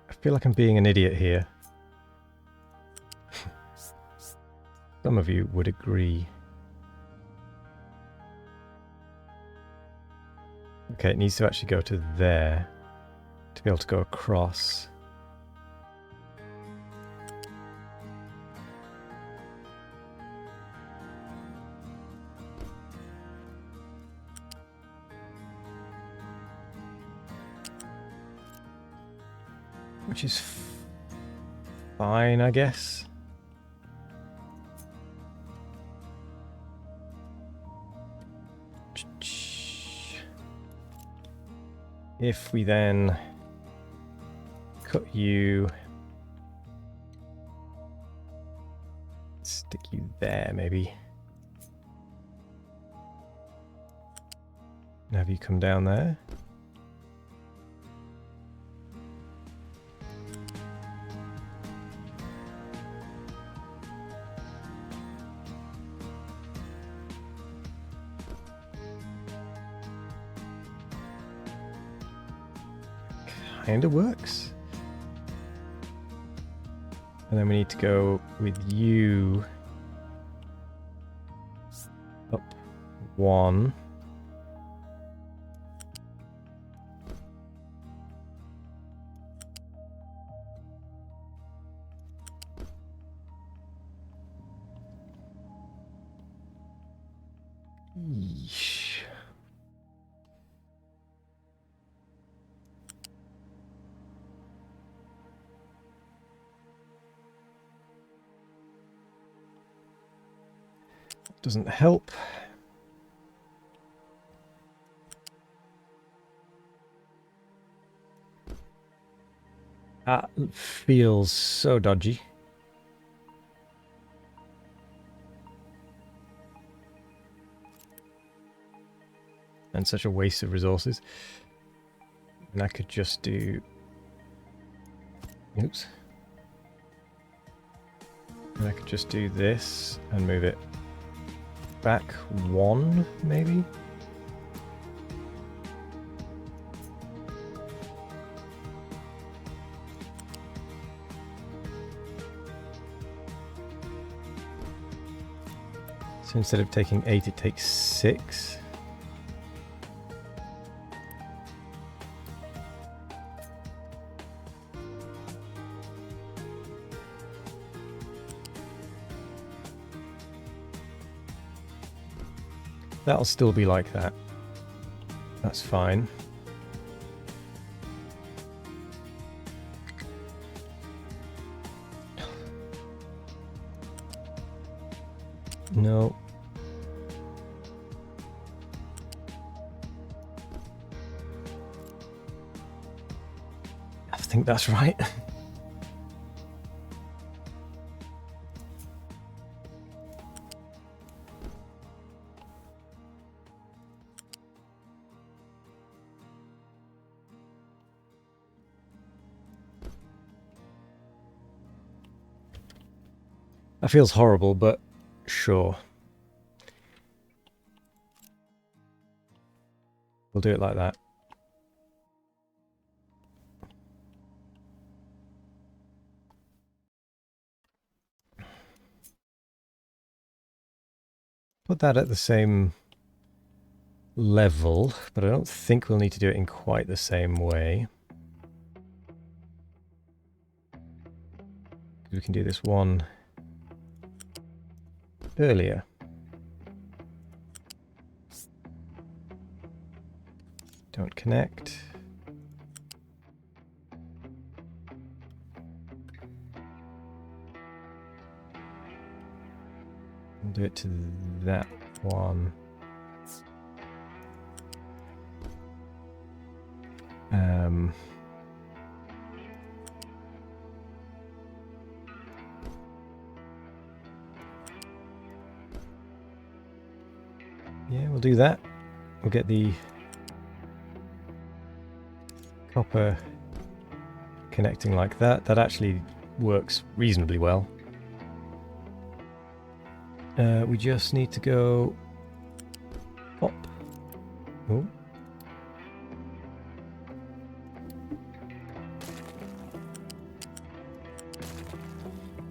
I feel like I'm being an idiot here. Some of you would agree. Okay, it needs to actually go to there to be able to go across. which is fine, I guess. If we then cut you, stick you there maybe, and have you come down there. Kinda works. And then we need to go with you up 1. Yeesh. Doesn't help. That feels so dodgy. And such a waste of resources. And I could just do... Oops. And I could just do this and move it back 1, maybe? So instead of taking 8, it takes 6. That'll still be like that. That's fine. No. I think that's right. That feels horrible, but sure. We'll do it like that. Put that at the same level, but I don't think we'll need to do it in quite the same way. We can do this one earlier. Don't connect. We'll do it to that one. Yeah, we'll do that. We'll get the copper connecting like that. That actually works reasonably well. We just need to go pop. Oh.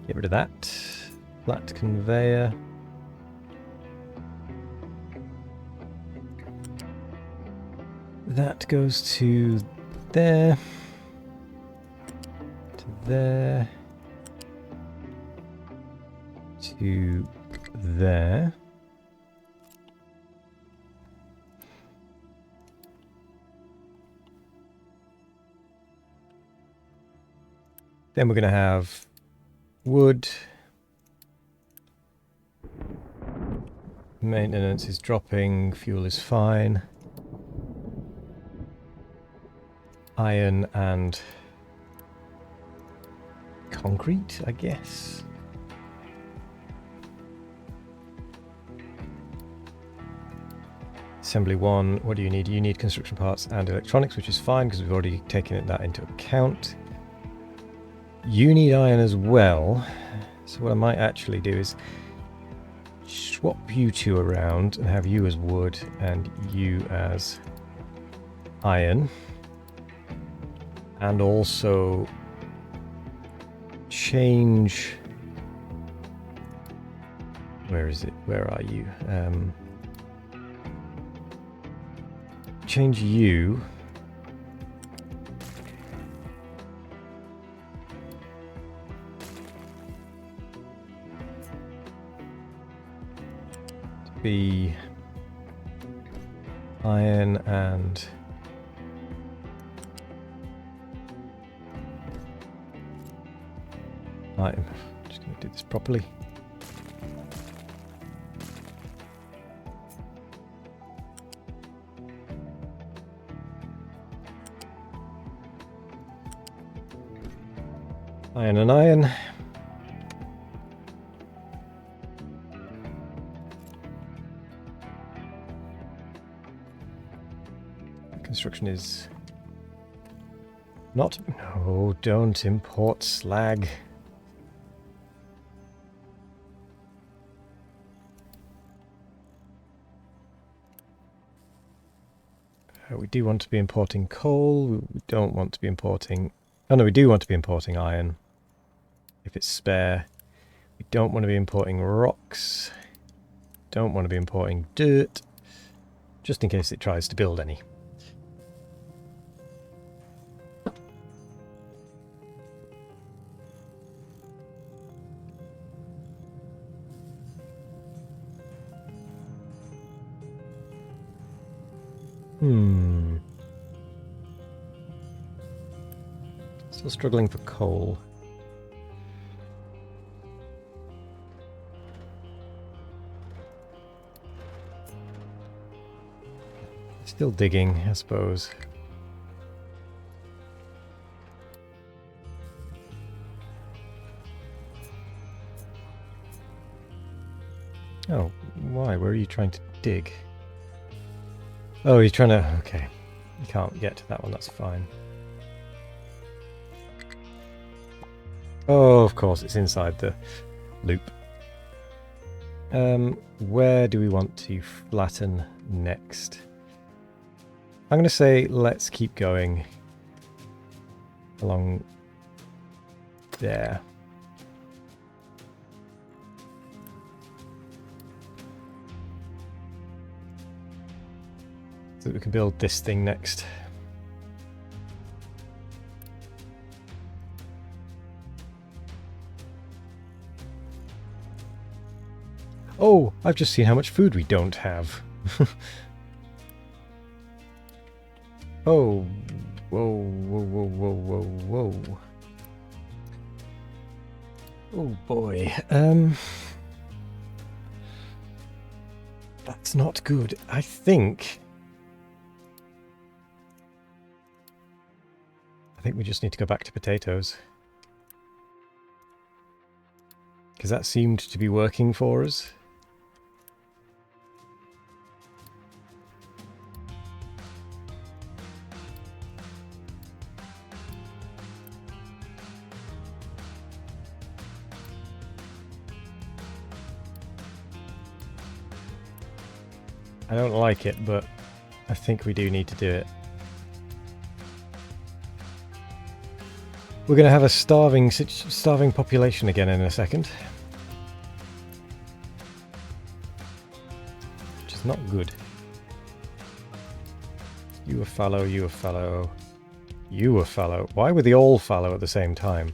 Get rid of that. Flat conveyor. That goes to there. To there. To there. Then we're going to have wood. Maintenance is dropping, fuel is fine. Iron and concrete, I guess. Assembly 1, what do you need? You need construction parts and electronics, which is fine because we've already taken that into account. You need iron as well. So what I might actually do is swap you two around and have you as wood and you as iron. And also change... Where is it? Where are you? Change you to be iron and I'm just going to do this properly. Iron and iron. Construction is not... No, don't import slag. We do want to be importing coal. We don't want to be importing... Oh no, we do want to be importing iron. If it's spare. We don't want to be importing rocks. Don't want to be importing dirt. Just in case it tries to build any. Still struggling for coal. Still digging, I suppose. Oh, why? Where are you trying to dig? Oh, he's trying to... Okay. You can't get to that one, that's fine. Oh, of course, it's inside the loop. Where do we want to flatten next? I'm going to say let's keep going along there. So that we can build this thing next. Oh, I've just seen how much food we don't have. Oh, whoa, whoa, whoa, whoa, whoa, whoa. Oh boy, that's not good. I think we just need to go back to potatoes. Because that seemed to be working for us. I don't like it, but I think we do need to do it. We're going to have a starving population again in a second. Which is not good. You a fallow, you a fallow, you a fallow. Why were they all fallow at the same time?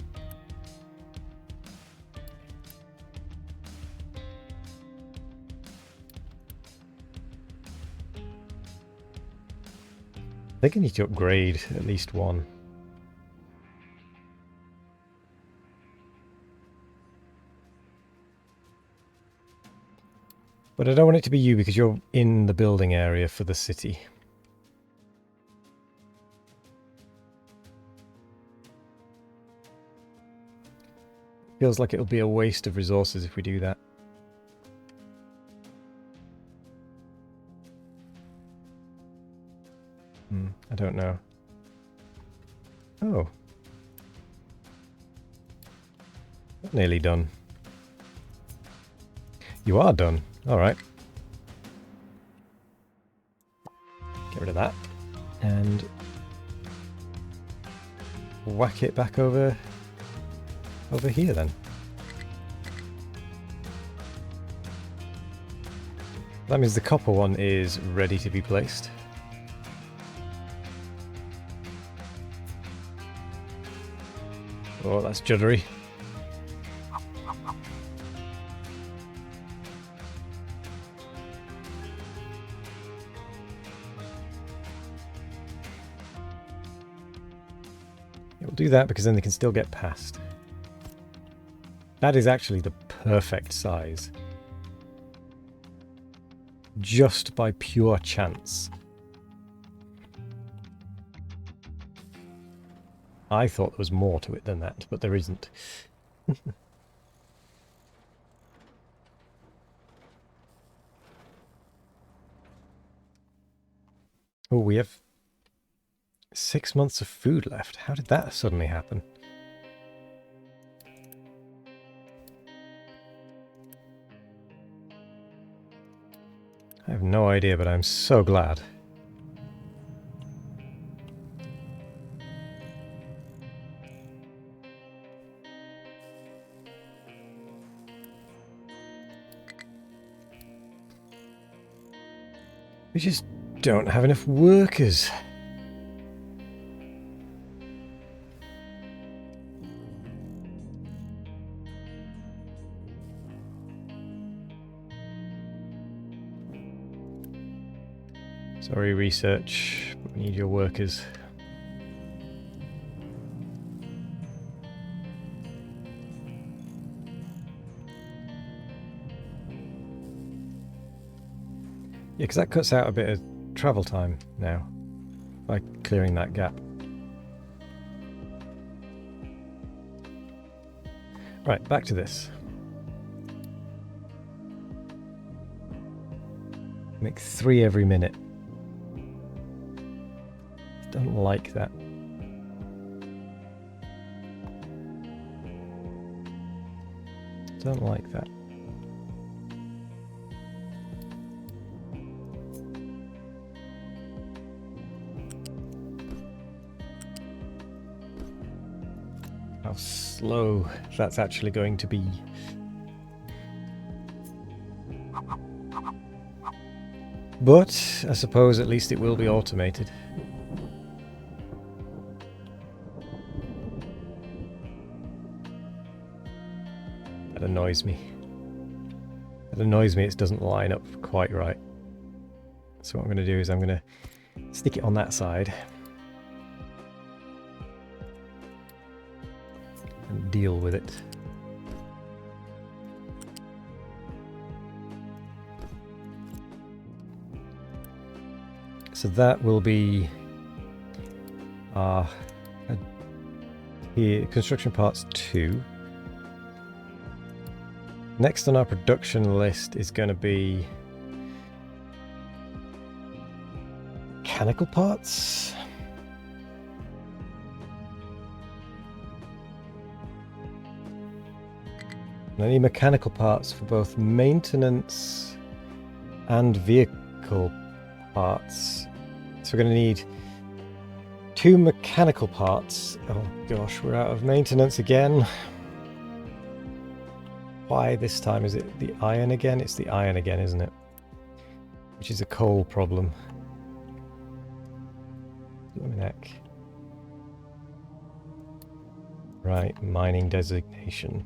I think I need to upgrade at least one. But I don't want it to be you because you're in the building area for the city. Feels like it'll be a waste of resources if we do that. I don't know. Oh. Nearly done. You are done. Alright. Get rid of that. And whack it back over here then. That means the copper one is ready to be placed. Oh, that's juddery. It will do that because then they can still get past. That is actually the perfect size. Just by pure chance. I thought there was more to it than that, but there isn't. Oh, we have 6 months of food left. How did that suddenly happen? I have no idea, but I'm so glad. We just don't have enough workers. Sorry, research, but we need your workers. Yeah, because that cuts out a bit of travel time now by clearing that gap. Right, back to this. Make 3 every minute. Don't like that. Don't like that. How slow that's actually going to be. But I suppose at least it will be automated. That annoys me. It annoys me it doesn't line up quite right. So what I'm going to do is I'm going to stick it on that side. And deal with it. So that will be here, construction parts 2. Next on our production list is going to be mechanical parts. And I need mechanical parts for both maintenance and vehicle parts. So we're going to need 2 mechanical parts. Oh gosh, we're out of maintenance again. Why this time? Is it the iron again? It's the iron again, isn't it? Which is a coal problem. Neck. Right, mining designation.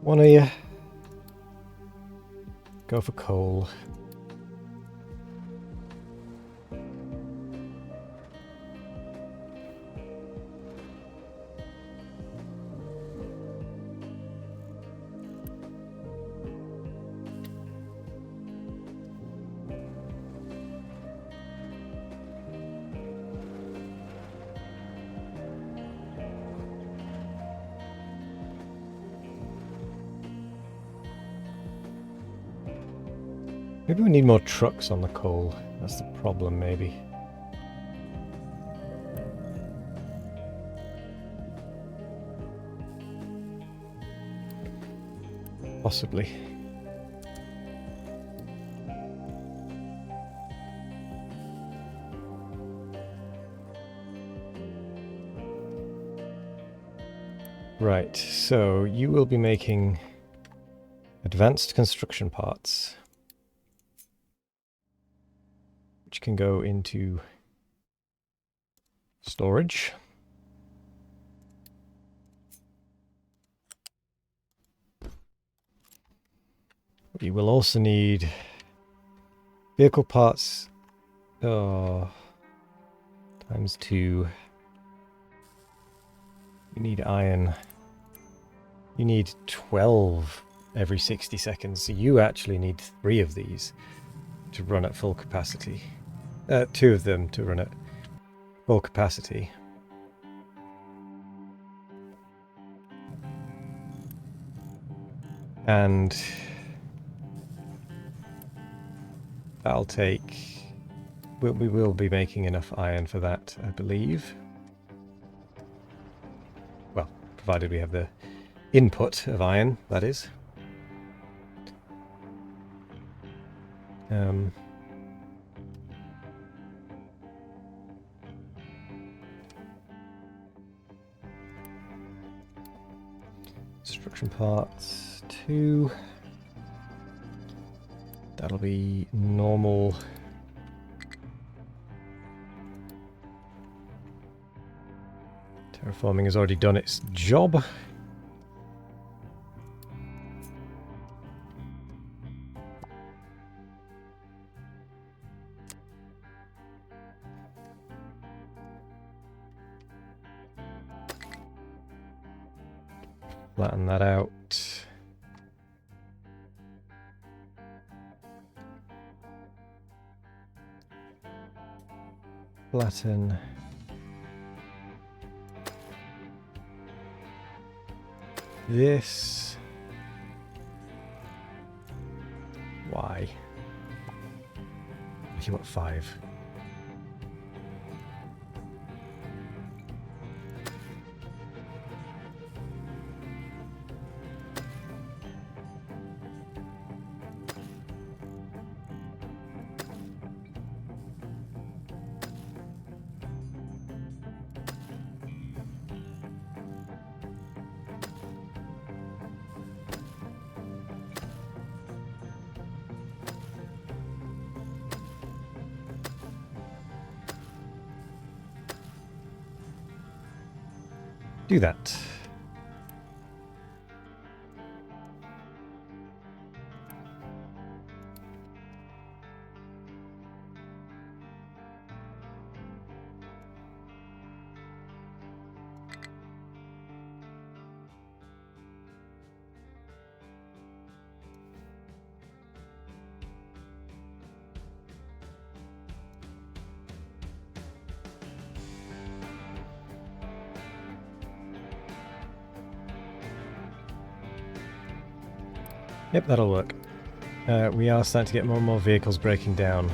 One of you. Go for coal. Maybe we need more trucks on the coal. That's the problem, maybe. Possibly. Right, so you will be making advanced construction parts, which can go into storage. We will also need vehicle parts. Oh, times 2. You need iron. You need 12 every 60 seconds. So you actually need 3 of these to run at full capacity. 2 of them to run at full capacity. And that'll take... We will be making enough iron for that, I believe. Well, provided we have the input of iron, that is. Construction parts 2. That'll be normal. Terraforming has already done its job. Flatten that out. Flatten. This. Why? You want 5. Do that. Yep, that'll work. We are starting to get more and more vehicles breaking down.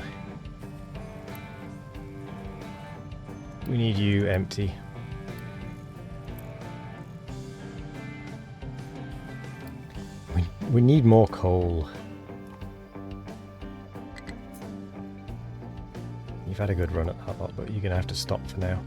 We need you empty. We need more coal. You've had a good run at that lot, but you're going to have to stop for now.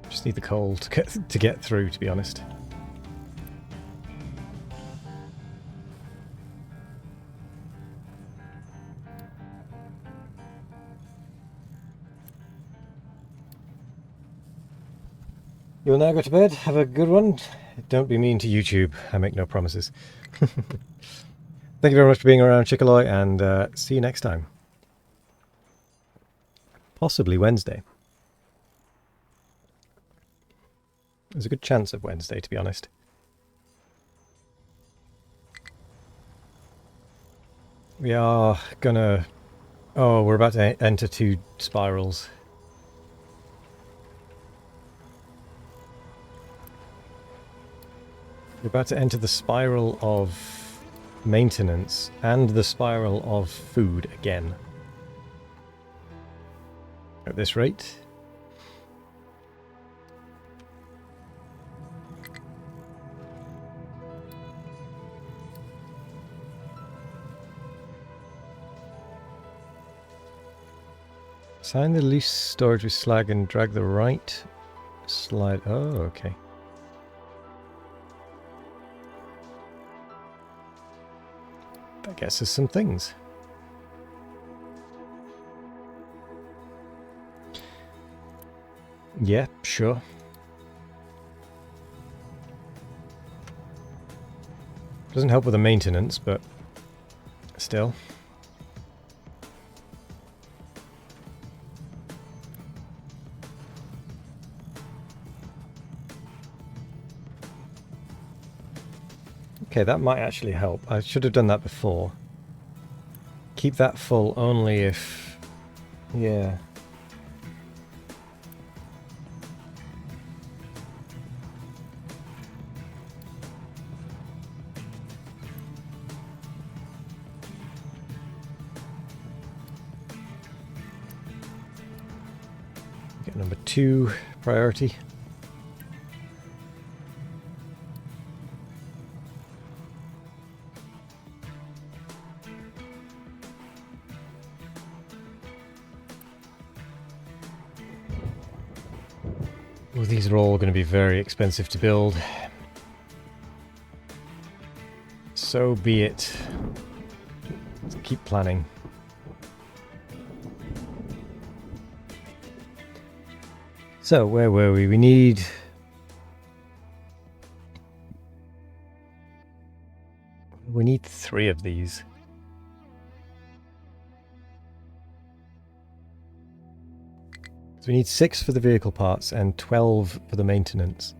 Just need the coal to get through, to be honest. You will now go to bed. Have a good one. Don't be mean to YouTube. I make no promises. Thank you very much for being around, Chicoloy, and see you next time. Possibly Wednesday. There's a good chance of Wednesday, to be honest. We are gonna... Oh, we're about to enter 2 spirals. We're about to enter the spiral of maintenance and the spiral of food again. At this rate. Assign the loose storage with slag and drag the right slide. Oh, okay. That gets us some things. Yeah, sure. Doesn't help with the maintenance, but still. Okay, that might actually help. I should have done that before. Keep that full only if... Yeah. Get number 2 priority. Well, these are all going to be very expensive to build. So be it. Let's keep planning. So, where were we? We need... We need 3 of these. So we need 6 for the vehicle parts and 12 for the maintenance.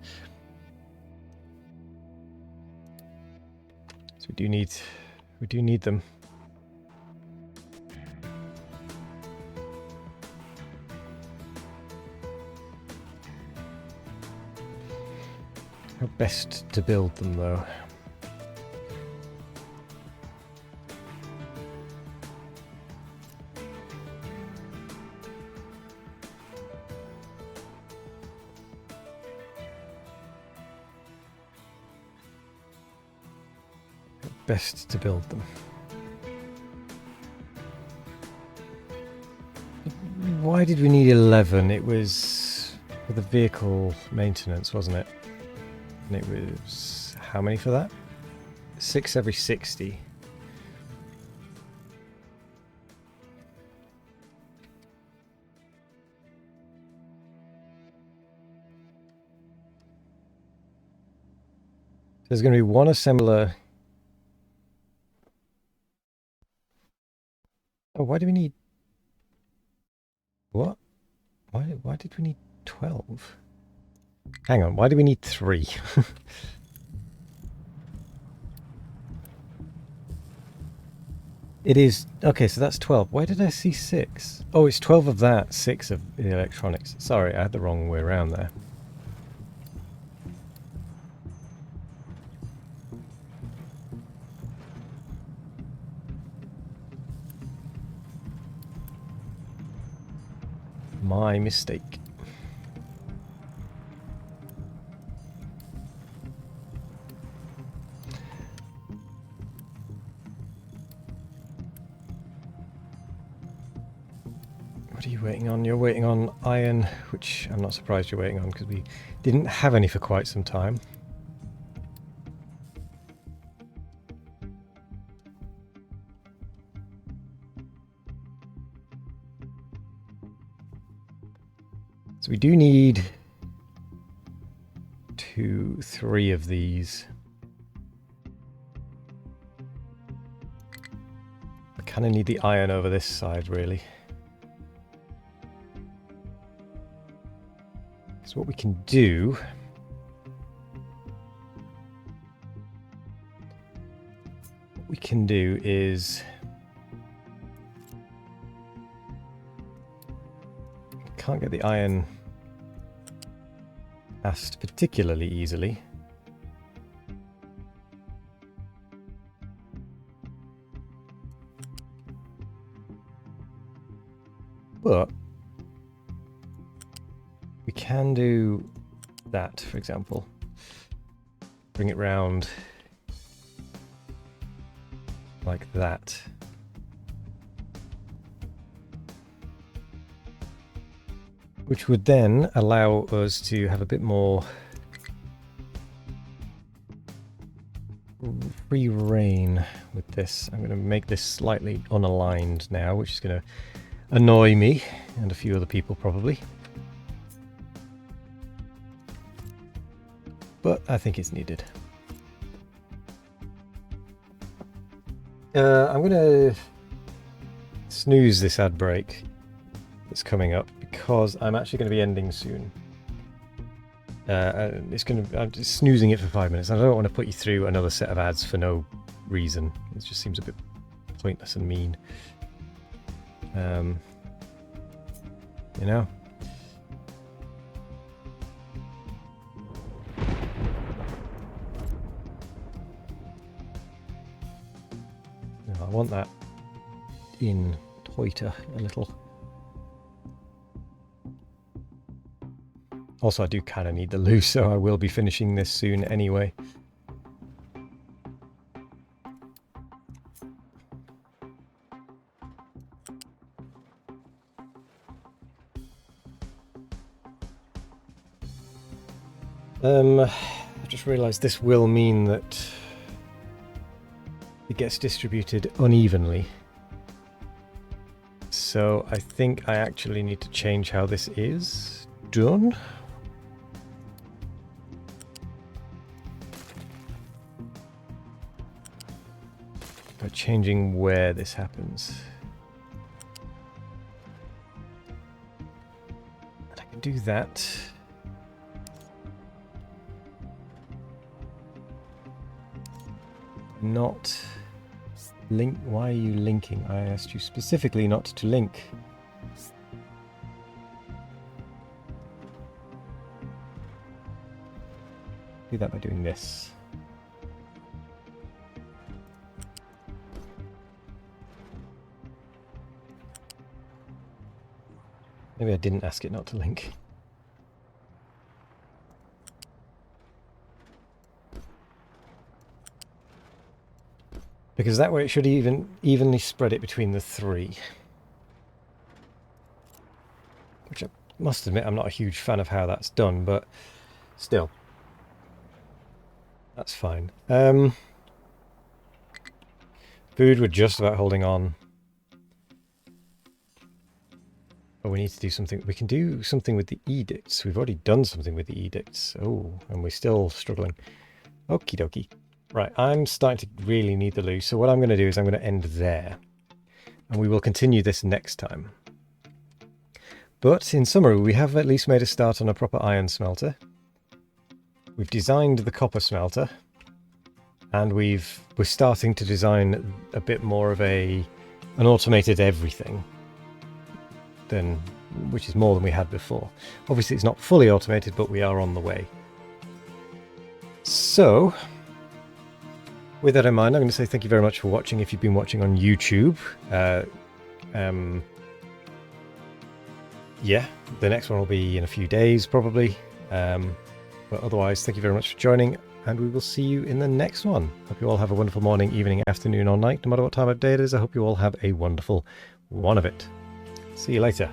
So we do need them. How best to build them though? Best to build them. Why did we need 11? It was for the vehicle maintenance, wasn't it? And it was... how many for that? 6 every 60. There's going to be 1 assembler... Oh, why do we need... What? Why did we need 12? Hang on, why do we need 3? It is... Okay, so that's 12. Why did I see 6? Oh, it's 12 of that, 6 of the electronics. Sorry, I had the wrong way around there. My mistake. What are you waiting on? You're waiting on iron, which I'm not surprised you're waiting on because we didn't have any for quite some time. So we do need 2, 3 of these. I kind of need the iron over this side, really. So what we can do... What we can do is... can't get the iron cast particularly easily. But we can do that, for example. Bring it round like that. Which would then allow us to have a bit more free reign with this. I'm going to make this slightly unaligned now, which is going to annoy me and a few other people probably. But I think it's needed. I'm going to snooze this ad break that's coming up because I'm actually going to be ending soon. I'm just snoozing it for 5 minutes. I don't want to put you through another set of ads for no reason. It just seems a bit pointless and mean. You know? I want that in tighter a little. Also, I do kind of need the loose, so I will be finishing this soon anyway. I just realised this will mean that it gets distributed unevenly. So I think I actually need to change how this is done. By changing where this happens. And I can do that. Not link. Why are you linking? I asked you specifically not to link. Do that by doing this. Maybe I didn't ask it not to link. Because that way it should evenly spread it between the three. Which I must admit I'm not a huge fan of how that's done, but still. That's fine. Food, we're just about holding on. But we need to do something. We can do something with the edicts. We've already done something with the edicts. Oh, and we're still struggling. Okie dokie. Right, I'm starting to really need the loose, so what I'm going to do is I'm going to end there. And we will continue this next time. But in summary, we have at least made a start on a proper iron smelter. We've designed the copper smelter. And we're starting to design a bit more of an automated everything. Which is more than we had before. Obviously it's not fully automated, but we are on the way. So, with that in mind, I'm going to say thank you very much for watching if you've been watching on YouTube. Yeah, the next one will be in a few days probably. But otherwise, thank you very much for joining, and we will see you in the next one. Hope you all have a wonderful morning, evening, afternoon or night. No matter what time of day it is, I hope you all have a wonderful one of it. See you later.